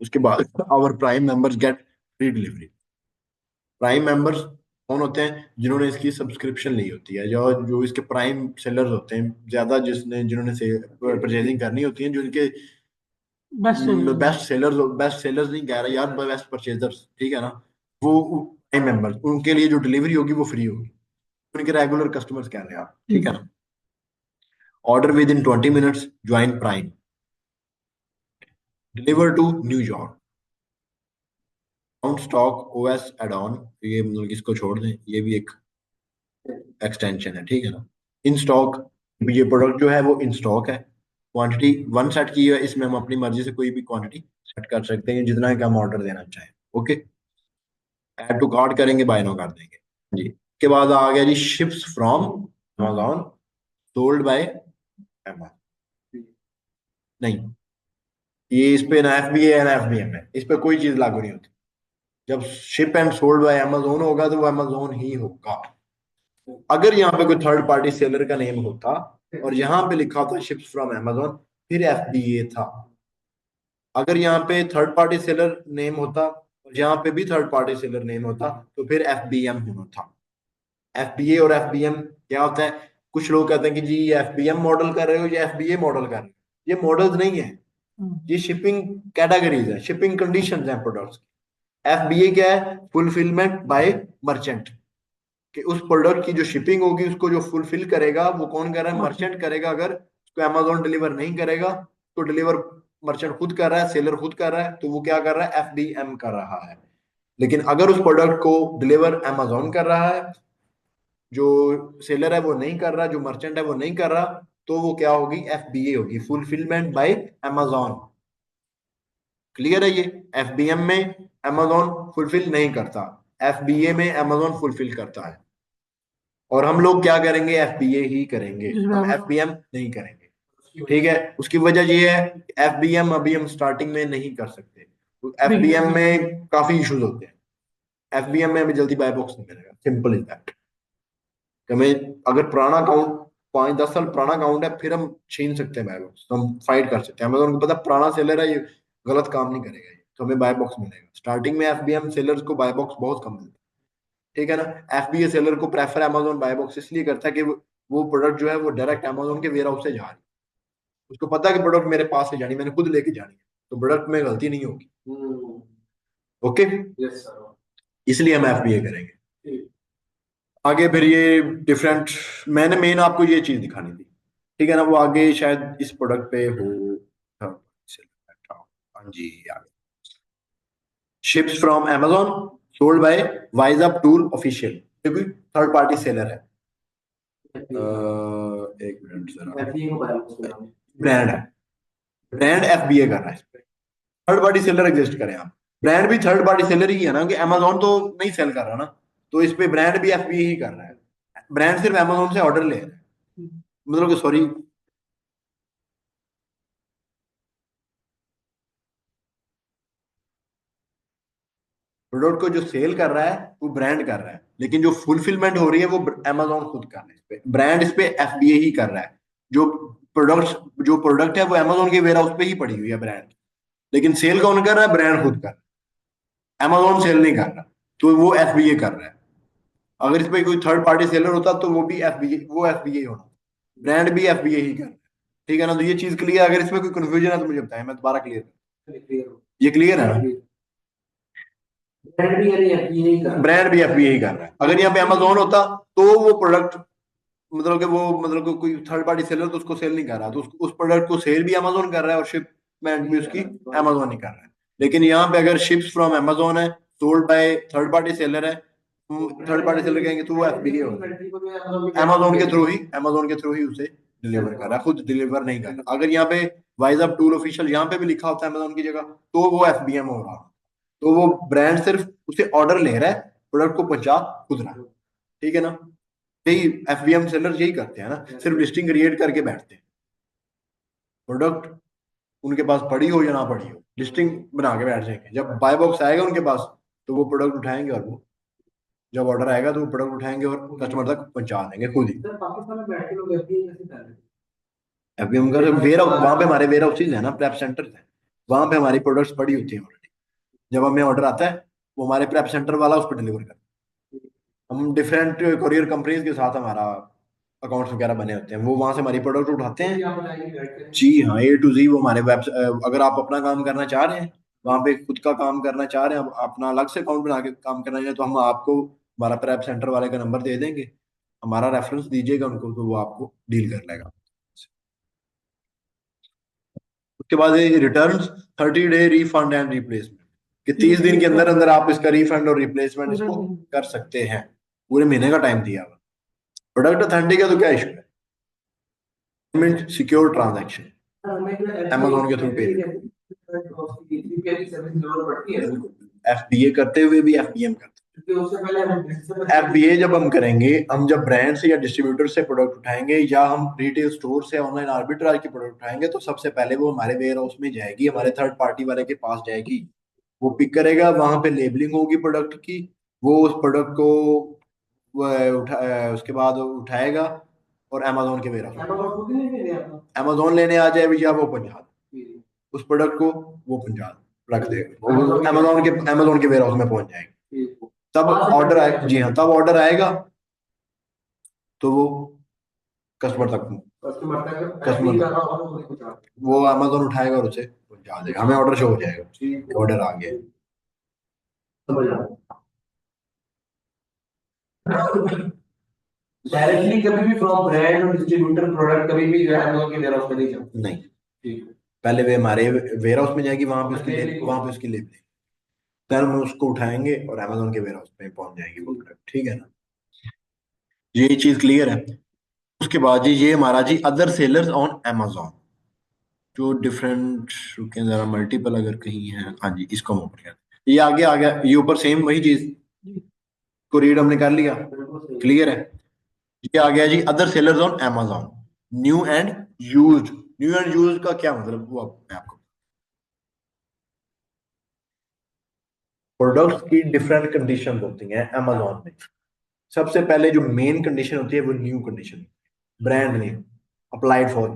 उसके बाद our prime members get free delivery. Prime members कौन होते हैं? जिन्होंने इसकी सब्सक्रिप्शन ली होती है, जो जो इसके प्राइम सेलर्स होते हैं, ज्यादा जिन्होंने से परचेजिंग करनी होती है, जो इनके बेस्ट सेलर्स नहीं कह रहा यार, बेस्ट परचेजर्स। ठीक है ना। वो प्राइम मेंबर्स, उनके लिए जो डिलीवरी होगी वो फ्री होगी, उनके रेगुलर कस्टमर्स कह रहे हैं आप। ठीक है ना। ऑर्डर within 20 minutes, join prime, deliver to New York, count stock OS add on. ये मतलब इसको छोड़ दें, ये भी एक एक्सटेंशन है। ठीक है ना। इन स्टॉक, ये प्रोडक्ट जो है वो इन स्टॉक है। क्वांटिटी 1 सेट की है, इसमें हम अपनी मर्जी से कोई भी क्वांटिटी सेट कर सकते हैं, जितना कि हम ऑर्डर देना चाहें। ओके। ऐड टू कार्ट करेंगे, बाय नाउ कर देंगे जी। के बाद आ गया जी, ships from Amazon, sold by Amazon. नहीं, ये इस पे ना एफबीए है ना एफबीएम है, इस पे कोई चीज लागू नहीं होती। जब ship and sold by Amazon होगा तो वो अमेजोन ही होगा। अगर यहाँ पे कोई थर्ड पार्टी सेलर का नेम होता और यहाँ पे लिखा होता शिप्स फ्रॉम अमेजोन, फिर एफबीए था। अगर यहाँ पे थर्ड पार्टी सेलर नेम होता और यहाँ पे भी थर्ड पार्टी सेलर नेम होता, तो फिर एफबीएम होना था। एफबीए और एफबीएम क्या होता है? कुछ लोग कहते हैं कि जी ये एफबीएम मॉडल कर रहे हो या एफबीए मॉडल कर रहे हो। ये मॉडल्स नहीं है, ये शिपिंग कैटेगरीज है, शिपिंग कंडीशंस हैं प्रोडक्ट्स। एफबीए क्या है? फुलफिलमेंट बाय मर्चेंट, कि उस प्रोडक्ट की जो शिपिंग होगी उसको जो फुलफिल करेगा वो कौन कर रहा है? मर्चेंट करेगा। अगर तो अमेजोन डिलीवर नहीं करेगा, तो डिलीवर मर्चेंट खुद कर रहा है, सेलर खुद कर रहा है, तो वो क्या कर रहा है, FBM कर रहा है। लेकिन अगर उस प्रोडक्ट को डिलीवर अमेजोन कर रहा है, जो सेलर है वो नहीं कर रहा, जो मर्चेंट है वो नहीं कर रहा, तो वो क्या होगी, FBA होगी, फुलफिलमेंट बाय अमेजोन। क्लियर है ये? FBM में अमेजोन फुलफिल नहीं करता, FBA में अमेजोन फुलफिल करता है। और हम लोग क्या करेंगे, FBA ही करेंगे, जिसमें हम हम FBM नहीं करेंगे। ठीक है, उसकी वजह ये है, FBM अभी हम स्टार्टिंग में नहीं कर सकते, तो FBM में काफी इश्यूज होते हैं। FBM में हमें जल्दी बाय बॉक्स नहीं मिलेगा, सिंपल इज दैट। हमें अगर पुराना अकाउंट 5-10 साल पुराना अकाउंट है, फिर हम छीन सकते हैं बाय बॉक्स, तो हम फाइट कर सकते हैं। अमेजोन को पता पुराना सेलर है, ये गलत काम नहीं करेगा, ये तो हमें बाय बॉक्स मिलेगा। स्टार्टिंग में FBM सेलर्स को बाय बॉक्स बहुत कम मिलता है। ठीक है ना? FBA सेलर को प्रेफर अमेजोन बाय बॉक्स इसलिए करता है कि वो प्रोडक्ट जो है वो डायरेक्ट अमेजोन के वेयर हाउस से जा रही है, उसको पता है कि प्रोडक्ट मेरे पास से जानी, मैंने खुद लेके जानी है, तो प्रोडक्ट में गलती नहीं होगी। Okay, yes sir. इसलिए हम FBA करेंगे। आगे फिर ये डिफरेंट, मैंने मेन आपको ये चीज दिखानी थी, ठीक है ना? वो आगे शायद इस प्रोडक्ट पे हो। हाँ हाँ जी, आगे ships from Amazon sold by wise up tool official, क्योंकि थर्ड पार्टी सेलर है। एक मिनट सर, ब्रांड है, ब्रांड FBA कर रहा है इस पे, थर्ड पार्टी सेलर एग्जिस्ट करें आप, ब्रांड भी थर्ड पार्टी सेलर ही है ना, कि Amazon तो नहीं सेल कर रहा ना, तो इस पे ब्रांड भी FBA ही कर रहा है। ब्रांड सिर्फ Amazon से ऑर्डर ले रहा है, मतलब कि सॉरी, प्रोडक्ट को जो सेल कर रहा है वो ब्रांड कर रहा है, लेकिन जो फुलफिलमेंट हो रही है वो Amazon खुद कर रहा है। इस पे ब्रांड इस पे FBA ही कर रहा है। जो प्रोडक्ट है वो Amazon के वेयर हाउस पे ही पड़ी हुई है ब्रांड, लेकिन सेल कौन कर रहा है, ब्रांड खुद कर रहा है, Amazon सेल नहीं कर रहा, तो वो FBA कर रहा है। अगर इस पे कोई थर्ड पार्टी सेलर होता तो वो भी FBA, वो FBA होना, ब्रांड भी FBA ही कर रहा है। ठीक है ना? तो ये चीज क्लियर, अगर इसमें कोई कंफ्यूजन है तो मुझे बताएं, मैं दोबारा क्लियर, ये क्लियर है ना? ब्रांड भी FBA ही कर रहा है। अगर यहाँ पे Amazon होता तो वो प्रोडक्ट, मतलब कि वो, मतलब कि कोई थर्ड पार्टी सेलर तो उसको सेल नहीं कर रहा, तो उस प्रोडक्ट को सेल भी Amazon कर रहा है और शिपमेंट भी उसकी Amazon ही कर रहा है। लेकिन यहाँ पे अगर शिप्स फ्रॉम Amazon है, sold by third party seller है, थर्ड पार्टी सेलर कहेंगे तो वो FBA होगा, Amazon के थ्रू ही उसे डिलीवर कर रहा है, खुद डिलीवर नहीं कर रहा। अगर यहाँ पे वाइज अप टूल ऑफिशियल यहाँ पे भी लिखा होता है Amazon की जगह, तो वो FBM हो रहा, तो वो ब्रांड सिर्फ उसे ऑर्डर ले रहा है, प्रोडक्ट को पहुंचा खुद रहा है। ठीक है ना? यही FBM सेलर यही करते हैं ना, सिर्फ लिस्टिंग क्रिएट करके बैठते हैं, प्रोडक्ट उनके पास पड़ी हो या ना पड़ी हो, लिस्टिंग बना के बैठ जाएंगे। जब बाय बॉक्स आएगा उनके पास तो वो प्रोडक्ट उठाएंगे, और वो जब ऑर्डर आएगा तो वो प्रोडक्ट उठाएंगे और कस्टमर तक पहुंचा देंगे खुद ही। FBM का वेयर, वहां पे हमारे वेयर हाउसेज है ना, प्रेप सेंटर है, वहां पे हमारी प्रोडक्ट्स पड़ी होती है ऑलरेडी। जब हमें ऑर्डर आता है वो हमारे प्रेप सेंटर वाला उस पर डिलीवर करता है। हम डिफरेंट कोरियर कंपनीज के साथ हमारा अकाउंट्स वगैरह बने होते हैं, वो वहां से हमारी प्रोडक्ट उठाते हैं। जी हाँ, A to Z वो हमारे वेब, अगर आप अपना काम करना चाह रहे हैं, वहां पे खुद का काम करना चाह रहे हैं, अपना अलग से अकाउंट बना के काम करना चाह रहे हैं, तो हम आपको हमारा प्रेप सेंटर वाले का नंबर दे देंगे, हमारा रेफरेंस दीजिएगा उनको, तो वो आपको डील कर लेगा। उसके बाद return, 30 day refund and replacement, कि 30 दिन के अंदर अंदर आप इसका रिफंड और रिप्लेसमेंट इसको कर सकते हैं। पूरे महीने का टाइम दिया हुआ, प्रोडक्ट ऑथेंटिक है तो क्या इशू है, पेमेंट सिक्योर ट्रांजैक्शन, Amazon के थ्रू पे, FBA करते हुए भी FBM करते हैं। FBA जब हम करेंगे, हम जब ब्रांड से या डिस्ट्रीब्यूटर से प्रोडक्ट उठाएंगे, या हम रिटेल स्टोर से ऑनलाइन आर्बिट्राज के प्रोडक्ट उठाएंगे, तो सबसे पहले वो हमारे वेयर हाउस में जाएगी, हमारे थर्ड पार्टी वाले के पास जाएगी, वो पिक करेगा, वहां पे लेबलिंग होगी प्रोडक्ट की, वो उस प्रोडक्ट को उसके बाद उठाएगा और Amazon के वेयर हाउस, Amazon लेने आ जाए या वो पंजाब, उस प्रोडक्ट को वो पंजाब रख देगा, वो Amazon के वेयर हाउस में पहुंच जाएगी। तब ऑर्डर आएगा, जी हाँ, तब ऑर्डर आएगा तो वो कस्टमर तक, वो Amazon उठाएगा और उसे पहुंचा देगा, हमें ऑर्डर शो हो जाएगा, ऑर्डर आ गया। डायरेक्टली कभी भी फ्रॉम ब्रांड और डिस्ट्रीब्यूटर प्रोडक्ट कभी भी जो है अमेज़न के वेयरहाउस में नहीं जाता। नहीं, ठीक है। पहले वे हमारे वेयर हाउस में जाएगी, वहां पे उसकी लेबलिंग, फिर हम उसको उठाएंगे और अमेजोन के वेयर हाउस में पहुंच जाएगी वो प्रोडक्ट। ठीक है ना, ये चीज क्लियर है। उसके बाद जी ये हमारा जी अदर सेलर्स ऑन अमेजोन, जो डिफरेंट, रुके जरा, मल्टीपल अगर कहीं है, हाँ जी इसको हम ऊपर करते हैं। ये आगे आ गया, ये ऊपर सेम वही चीज को रीड हमने कर लिया, क्लियर है। ये आ गया जी other sellers on Amazon, new and used. New and used का क्या मतलब, वो मैं आपको, प्रोडक्ट्स की डिफरेंट कंडीशन होती हैं अमेजोन में। सबसे पहले जो मेन कंडीशन होती है वो new condition, brand name applied for,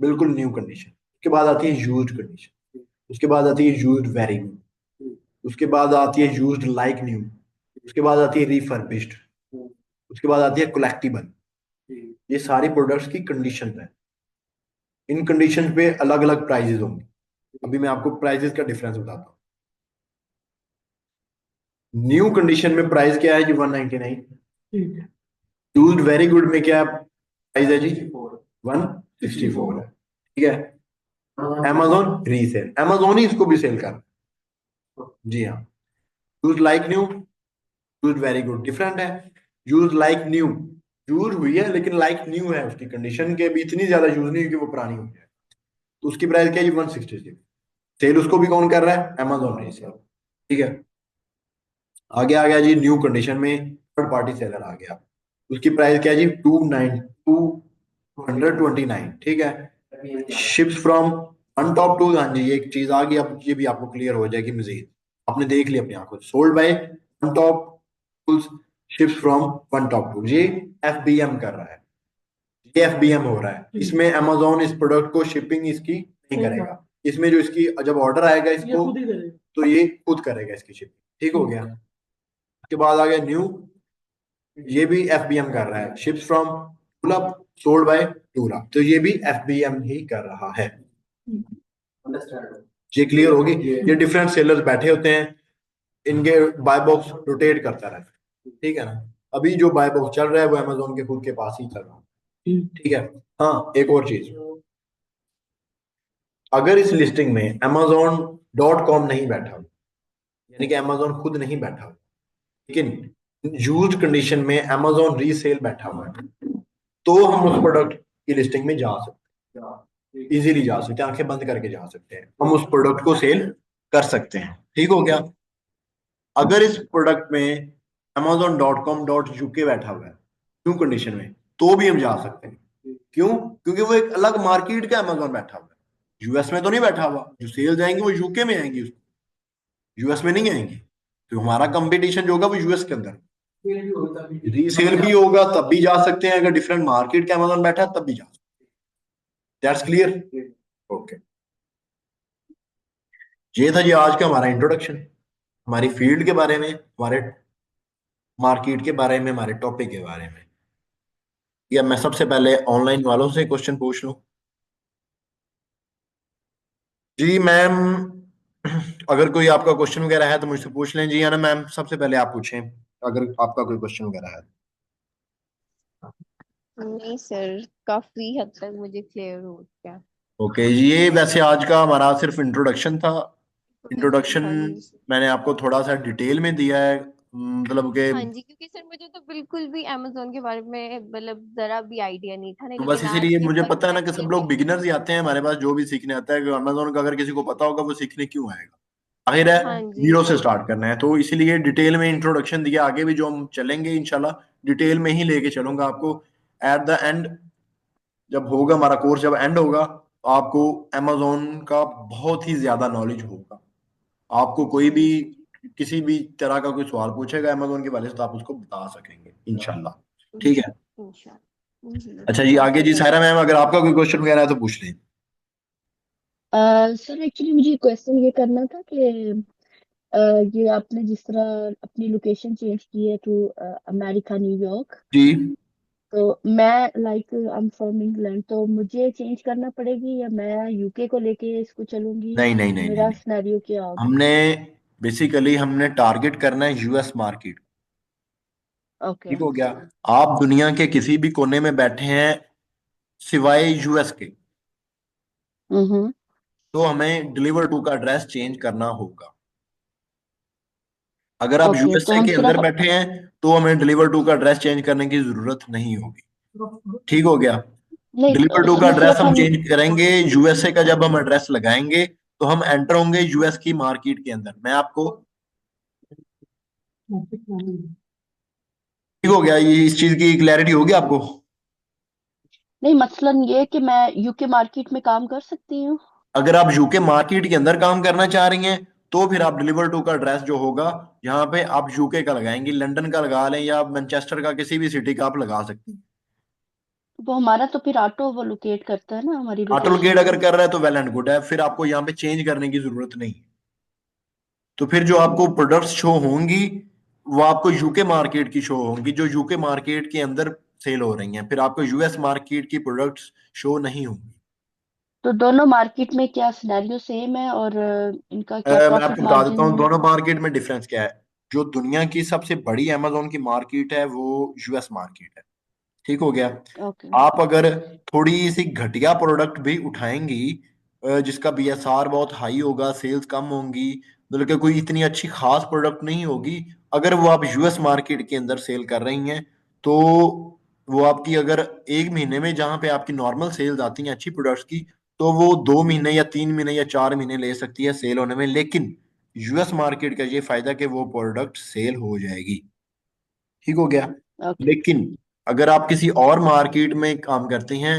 बिल्कुल न्यू कंडीशन। उसके बाद आती है यूज्ड कंडीशन, उसके बाद आती है यूज्ड वेरी गुड, उसके बाद आती है यूज्ड लाइक न्यू, उसके बाद आती है रिफर्बिश्ड, उसके बाद आती है कलेक्टिबल। ये सारी प्रोडक्ट्स की कंडीशन है। इन कंडीशन पे अलग अलग प्राइजेस होंगे। अभी मैं आपको प्राइजेस का डिफरेंस बताता हूँ। न्यू कंडीशन में प्राइस क्या है जी, 199। ठीक है। यूज्ड वेरी गुड में क्या प्राइस है जी, 164 है। ठीक है। अमेजोन रीसेल, अमेजोन ही इसको भी सेल कर रहा है। जी हाँ। Use like new, use very good different है। यूज लाइक न्यू, यूज हुई है लेकिन लाइक न्यू है, उसकी कंडीशन के भी इतनी ज्यादा यूज नहीं हुई कि वो पुरानी हो जाए, तो उसकी प्राइस क्या है जी, 166। सेल उसको भी कौन कर रहा है, अमेजोन रीसेल। ठीक है। आगे आ गया जी न्यू कंडीशन में थर्ड पार्टी सेलर आ गया, उसकी प्राइस क्या है जी, 229। ठीक है। Ships from one top to, हाँ जी ये एक चीज आ गई, अब ये भी आपको क्लियर हो जाएगी मजीद, आपने देख लिया अपनी आंखों से। Sold by one top tools, ships from one top to, ये एफबीएम कर रहा है, ये एफबीएम हो रहा है। इसमें अमेजोन इस प्रोडक्ट को शिपिंग इसकी नहीं करेगा, इसमें जो इसकी जब ऑर्डर आएगा ये इसको, खुद ही करेगा। तो ये खुद करेगा इसकी शिपिंग। ठीक हो गया। उसके बाद आ गया न्यू, ये भी एफबीएम कर रहा है, शिप्स फ्रॉम टूला, सोल्ड बाय टूला, तो ये भी एफबीएम ही कर रहा है। ये क्लियर होगी। ये डिफरेंट सेलर्स बैठे होते हैं, इनके बाय बॉक्स रोटेट करता रहता है। ठीक है ना। अभी जो बाय बॉक्स चल रहा है वो अमेजोन के खुद के पास ही चल रहा है। ठीक है। हाँ एक और चीज, अगर इस लिस्टिंग में amazon.com नहीं बैठा, यानी कि अमेजोन खुद नहीं बैठा, लेकिन यूज्ड कंडीशन में अमेजोन रीसेल बैठा हुआ है, तो हम उस प्रोडक्ट की लिस्टिंग में जा सकते हैं, इजीली जा सकते हैं, आंखें बंद करके जा सकते हैं, हम उस प्रोडक्ट को सेल कर सकते हैं। ठीक हो गया। अगर इस प्रोडक्ट में amazon.com.uk बैठा हुआ है न्यू कंडीशन में, तो भी हम जा सकते हैं। क्यों? क्योंकि वो एक अलग मार्केट का अमेजोन बैठा हुआ है, यूएस में तो नहीं बैठा हुआ। जो सेल जाएंगे वो यूके में आएंगी, यूएस में नहीं आएंगी। तो हमारा कंपटीशन जो होगा वो यूएस के अंदर, रीसेल भी होगा तब भी जा सकते हैं, अगर डिफरेंट मार्केट का अमेजोन बैठा है तब भी जा सकते हैं। That's clear. ओके, ये था जी आज का हमारा इंट्रोडक्शन, हमारी फील्ड के बारे में, हमारे मार्केट के बारे में, हमारे टॉपिक के बारे में। या मैं सबसे पहले ऑनलाइन वालों से क्वेश्चन पूछ लूं? जी मैम, अगर कोई आपका क्वेश्चन वगैरह है तो मुझसे पूछ लें जी, है ना मैम? सबसे पहले आप पूछें अगर आपका कोई क्वेश्चन वगैरह है। नहीं सर, काफी हद तक मुझे क्लियर हो गया। ओके, ये वैसे आज का हमारा सिर्फ इंट्रोडक्शन था। इंट्रोडक्शन इंट्रोडक्शन था जी। मैंने आपको थोड़ा सा डिटेल में दिया है, मतलब कि, हाँ जी, क्योंकि सर मुझे तो बिल्कुल भी अमेजोन के बारे में मतलब जरा भी आइडिया नहीं था ना, तो बस लेकिन आज इसीलिए की मुझे पता है ना कि सब पर्सपेक्टिव लोग बिगिनर्स ही आते हैं हमारे पास, जो भी सीखने आता है कि अमेजोन का अगर किसी को पता होगा वो सीखने क्यों आएगा, आखिर है हाँ जी। जीरो से स्टार्ट करना है। तो इसीलिए डिटेल में इंट्रोडक्शन दिया, आगे भी जो हम चलेंगे इंशाल्लाह डिटेल में ही लेके चलूंगा आपको। एट द एंड जब होगा हमारा कोर्स, जब एंड होगा, तो आपको अमेजोन का बहुत ही ज्यादा नॉलेज होगा। आपको कोई भी किसी भी तरह का कोई सवाल पूछेगा अमेजोन के बारे में तो आप उसको बता सकेंगे इंशाल्लाह। ठीक है। इंशाल्लाह जी। अच्छा जी, आगे जी सायरा मैम, अगर आपका कोई क्वेश्चन वगैरह है तो पूछ लें। सर एक्चुअली मुझे क्वेश्चन ये करना था कि अ, ये आपने जिस तरह अपनी लोकेशन चेंज की है टू अमेरिका न्यूयॉर्क, जी तो मैं like I am from England, तो मुझे चेंज करना पड़ेगी या मैं यूके को लेके इसको चलूंगी? नहीं नहीं नहीं नहीं मेरा नहीं, सिनेरियो क्या होगा? हमने बेसिकली हमने टारगेट करना है यूएस मार्केट। ओके। ठीक हो गया। आप दुनिया के किसी भी कोने में बैठे हैं सिवाय यूएस के, हम्म। तो हमें डिलीवर टू का एड्रेस चेंज करना होगा। अगर आप ओके, तो यूएसए हम के अंदर सिर्फ बैठे हैं तो हमें डिलीवर टू का एड्रेस चेंज करने की जरूरत नहीं होगी। ठीक हो गया। नहीं, डिलीवर टू का इसमें एड्रेस सिर्फ हम हम। चेंज करेंगे यूएसए का। जब हम एड्रेस लगाएंगे तो हम एंटर होंगे यूएस की मार्केट के अंदर। मैं आपको, ठीक हो गया, ये इस चीज की क्लैरिटी होगी आपको। नहीं, मसलन ये है कि मैं यूके मार्केट में काम कर सकती हूँ। अगर आप यूके मार्केट के अंदर काम करना चाह रही हैं तो फिर आप डिलीवर टू का एड्रेस जो होगा यहाँ पे आप यूके का लगाएंगे, लंदन का लगा लें या मैनचेस्टर का, किसी भी सिटी का आप लगा सकते हैं। वो हमारा तो फिर ऑटो वो लोकेट करता है ना हमारी ऑटो लोकेशन लोकेट को। अगर कर रहा है तो वेल एंड गुड है, फिर आपको यहाँ पे चेंज करने की जरूरत नहीं। तो फिर जो आपको प्रोडक्ट्स शो होंगी वो आपको यूके मार्केट की शो होंगी, जो यूके मार्केट के अंदर सेल हो रही हैं। फिर आपको यूएस मार्केट की प्रोडक्ट्स शो नहीं होंगी। तो दोनों मार्केट में क्या सिनेरियो सेम है, और इनका क्या मैं प्रॉफिट आपको बता देता मार्जिन हूँ है? दोनों मार्केट में डिफरेंस क्या है। जो दुनिया की सबसे बड़ी अमेजोन की मार्केट है वो यूएस मार्केट है। ठीक हो गया। ओके। आप अगर थोड़ी सी घटिया प्रोडक्ट भी उठाएंगी जिसका बीएसआर बहुत हाई होगा, सेल्स कम होंगी, मतलब कि कोई इतनी अच्छी खास प्रोडक्ट नहीं होगी, अगर वो आप यूएस मार्केट के अंदर सेल कर रही हैं तो वो आपकी, अगर एक महीने में जहां पे आपकी नॉर्मल सेल्स आती हैं अच्छी प्रोडक्ट्स की, तो वो 2 महीने या 3 महीने या 4 महीने ले सकती है सेल होने में। लेकिन यूएस मार्केट का ये फायदा कि वो प्रोडक्ट सेल हो जाएगी। ठीक हो गया। ओके। लेकिन अगर आप किसी और मार्केट में काम करते हैं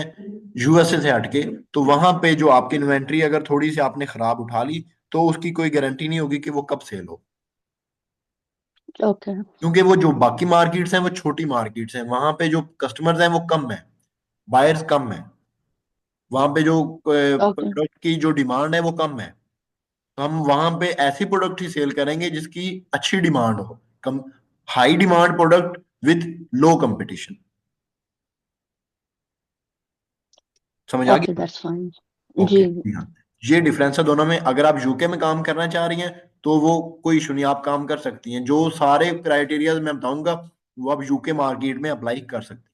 यूएसए से हटके, तो वहां पे जो आपकी इन्वेंट्री अगर थोड़ी सी आपने खराब उठा ली तो उसकी कोई गारंटी नहीं होगी कि वो कब सेल हो। ओके। क्योंकि वो जो बाकी मार्केट्स हैं वो छोटी मार्केट्स हैं, वहां पे जो कस्टमर्स हैं वो कम है, बायर्स कम है, वहां पे जो ओके। प्रोडक्ट की जो डिमांड है वो कम है। तो हम वहां पे ऐसी प्रोडक्ट ही सेल करेंगे जिसकी अच्छी डिमांड हो, कम high demand product with low competition. समझ आ ओके, गया। That's fine. ओके। जी। हाँ, ये डिफरेंस है दोनों में। अगर आप यूके में काम करना चाह रही हैं तो वो कोई इशू नहीं, आप काम कर सकती हैं। जो सारे क्राइटेरिया मैं बताऊंगा वो आप यूके मार्केट में अप्लाई कर सकती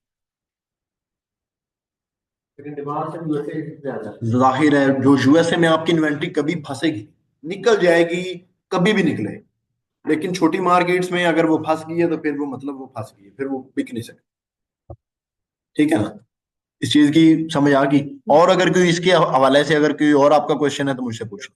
लेकिन डिमांड से यूएसए ज्यादा है। हैं। जाहिर है जो यूएसए में आपकी इन्वेंट्री कभी फंसेगी, निकल जाएगी, कभी भी निकले। लेकिन छोटी मार्केट्स में अगर वो फंस गई है तो फिर वो, मतलब वो फंस गई है, फिर वो बिक नहीं सकती। ठीक है ना। इस चीज की समझ आ गई। और अगर कोई इसके हवाले से अगर कोई और आपका क्वेश्चन है तो मुझसे पूछ।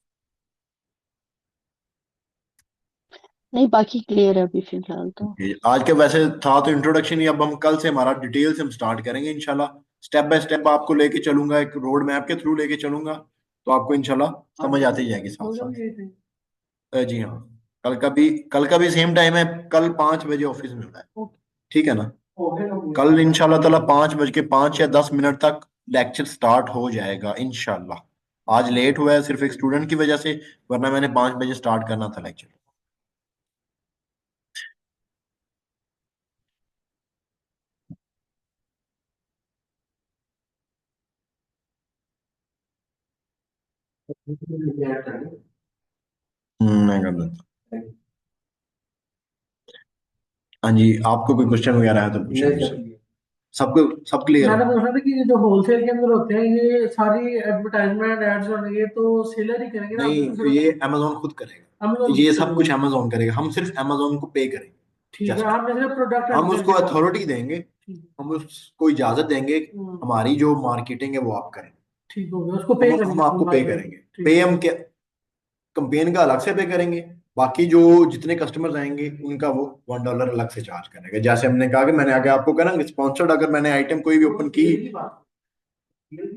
नहीं, बाकी क्लियर है अभी फिलहाल तो। आज के वैसे था तो इंट्रोडक्शन ही, अब हम कल से हमारा डिटेल से हम स्टार्ट करेंगे इंशाल्लाह। स्टेप बाय स्टेप आपको लेके चलूंगा, एक रोड मैप के थ्रू लेके चलूंगा, तो आपको इंशाल्लाह समझ आती जाएगी साथ साथ। जी हाँ। कल का भी सेम टाइम है, कल 5 बजे ऑफिस में होना है। ठीक है ना। कल इंशाल्लाह ताला 5 बज के 5 या 10 मिनट तक लेक्चर स्टार्ट हो जाएगा इंशाल्लाह। आज लेट हुआ है सिर्फ एक स्टूडेंट की वजह से, वरना मैंने 5 बजे स्टार्ट करना था लेक्चर। मैं कर देता हूँ। हाँ जी, आपको कोई क्वेश्चन वगैरह है तो पूछे नहीं मुझसे। सर। सबको सब क्लियर है। मैंने पूछा था कि ये जो होलसेल के अंदर होते हैं ये सारी एडवर्टाइजमेंट एड्स और ये तो सेलर ही करेंगे ना, हम तो नहीं, सिर्फ ये अमेजोन खुद करेगा, अमेजोन ये खुद सब करेगा। कुछ अमेजोन करेगा, हम सिर्फ अमेजोन को पे करेंगे। ठीक है, जस्ट हमने सिर्फ प्रोडक्ट हम सेल उसको करना है। अथॉरिटी देंगे, ठीक हम उसको इजाजत देंगे, हम्म, हमारी जो मार्केटिंग है वो आप करें। ठीक हो गया, उसको पे हम करेंगे आपको हम पे बात करेंगे। करेंगे। पे ठीक। हम क्या, कंपेन का अलग से पे करेंगे, बाकी जो जितने कस्टमर्स आएंगे उनका वो $1 अलग से चार्ज करेंगे। जैसे हमने कहा कि मैंने आगे आपको कहा ना, स्पॉन्सर्ड अगर मैंने आइटम कोई भी ओपन की,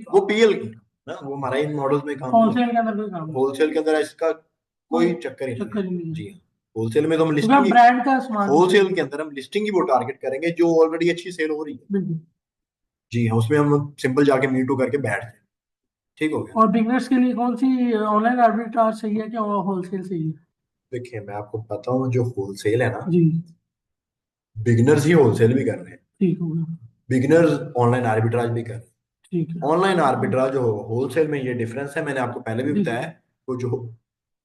वो पीएल की ना, वो हमारा इन मॉडल्स में काम नहीं होलसेल के होता। अंदर कोई काम नहीं, होलसेल के अंदर इसका कोई कोई चक्कर ही नहीं है। चक्कर ही नहीं है, जी हाँ। होलसेल में तो हम क्योंकि हम लिस्टिंग, ब्रांड का सामान सेल होलसेल करते के अंदर हम लिस्टिंग ही वो टारगेट करेंगे जो ऑलरेडी अच्छी सेल हो रही है। हैं। बिल्कुल। जी हाँ, उसमें हम सिंपल जाके मीटू करके बैठ जाए। ठीक हो गया। और बिगनर्स के लिए कौन सी ऑनलाइन आर्बिट्राज सही है कि होलसेल सही है? देखिए मैं आपको बताऊं, जो होलसेल है ना, जी। बिगिनर्स ही होलसेल भी कर रहे हैं, ठीक हो गया। बिगिनर्स ऑनलाइन आर्बिट्राज भी कर रहे ठीक हैं। है। ऑनलाइन आर्बिट्राज और होलसेल में ये डिफरेंस है, मैंने आपको पहले भी जी। बताया। वो जो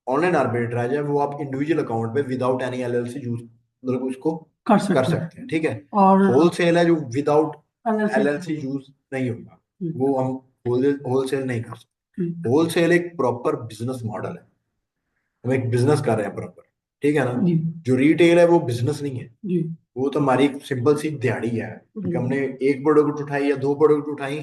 ऑनलाइन आर्बिट्राज है वो आप इंडिविजुअल अकाउंट पे विदाउट एनी एलएलसी यूज, मतलब उसको कर कर सकते हैं सकते हैं, ठीक है। और होलसेल है जो विदाउट LLC एलएलसी यूज नहीं होगा, हम्म, वो हम होलसेल नहीं कर सकते। हम्म, होलसेल एक प्रॉपर बिजनेस मॉडल है, हम एक बिजनेस कर रहे हैं प्रॉपर, ठीक है ना। जी जो रिटेल है वो बिजनेस नहीं है, जी वो तो हमारी एक सिंपल सी दिहाड़ी है कि हमने एक प्रोडक्ट उठाई या दो प्रोडक्ट उठाई,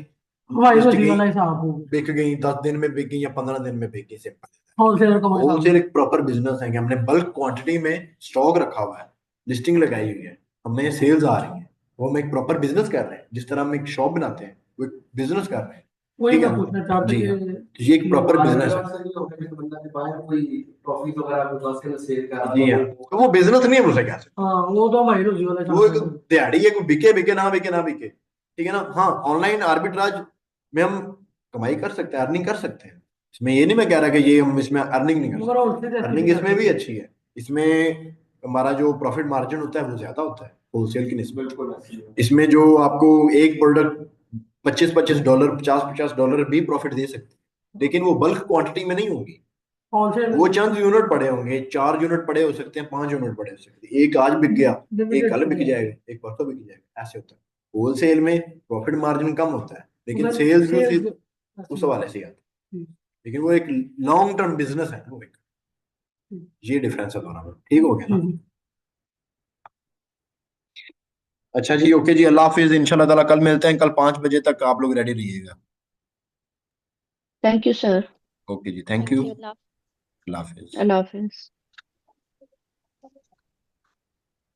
हमारी लिस्ट रोजी गई, वाला हिसाब हो गया, बिक गई, 10 दिन में बिक गई या 15 दिन में बिक गई, सिंपल। होलसेलर का हिसाब होलसेल एक प्रॉपर बिजनेस है कि हमने बल्क क्वांटिटी में स्टॉक रखा हुआ है, लिस्टिंग लगाई हुई है, हमें सेल्स आ रही है, वो हम एक प्रॉपर बिजनेस कर रहे हैं। जिस तरह हम एक शॉप बनाते हैं वो एक बिजनेस कर रहे हैं, वही ठीक है मैं ना। पूछना चाहता जी हाँ, कि तो ये एक प्रॉपर बिजनेस है। से नहीं होगा कि बंदा के पास कोई ट्रॉफी वगैरह आपके पास के सेल कर रहा जी हाँ, तो वो बिजनेस नहीं है, उसे कह सकते। हाँ वो तो हमारी रोजी वाला वो हिसाब एक है। दिहाड़ी है, कोई बिके बिके ना बिके ना बिके, ठीक है ना। हाँ, ऑनलाइन आर्बिट्राज में हम कमाई कर सकते हैं, अर्निंग कर सकते हैं, इसमें ये नहीं मैं कह रहा कि ये हम इसमें अर्निंग नहीं कर मगर होलसेल सकते, जैसी अर्निंग नहीं इसमें करते। भी अच्छी है। इसमें हमारा जो प्रॉफिट मार्जिन होता है वो ज्यादा होता है होलसेल की निस्बत। बिल्कुल ऐसे ही है। इसमें जो आपको एक प्रोडक्ट $25-25, $50-50 भी प्रॉफिट दे सकते हैं, लेकिन वो बल्क क्वांटिटी में नहीं होगी। होलसेल वो चंद यूनिट पड़े होंगे, 4 यूनिट पड़े हो सकते हैं, 5 यूनिट पड़े हो सकते हैं, एक आज बिक गया, एक कल बिक जाएगा, एक परसों बिक जाएगा, ऐसे होता है। होलसेल में प्रॉफिट मार्जिन कम होता है, लेकिन उधर सेल्स भी सेल्स उस हवाले से आता है, लेकिन वो एक लॉन्ग टर्म बिजनेस है ना, वो एक, ये डिफरेंस है दोनों में, ठीक हो गया ना। अच्छा जी, ओके जी, अल्लाह हाफिज, इंशाल्लाह ताला कल मिलते हैं, कल 5 बजे तक आप लोग रेडी रहिएगा। Thank you sir. ओके जी, थैंक थैंक यू, यू। अल्लाह हाफिज। अल्लाह हाफिज।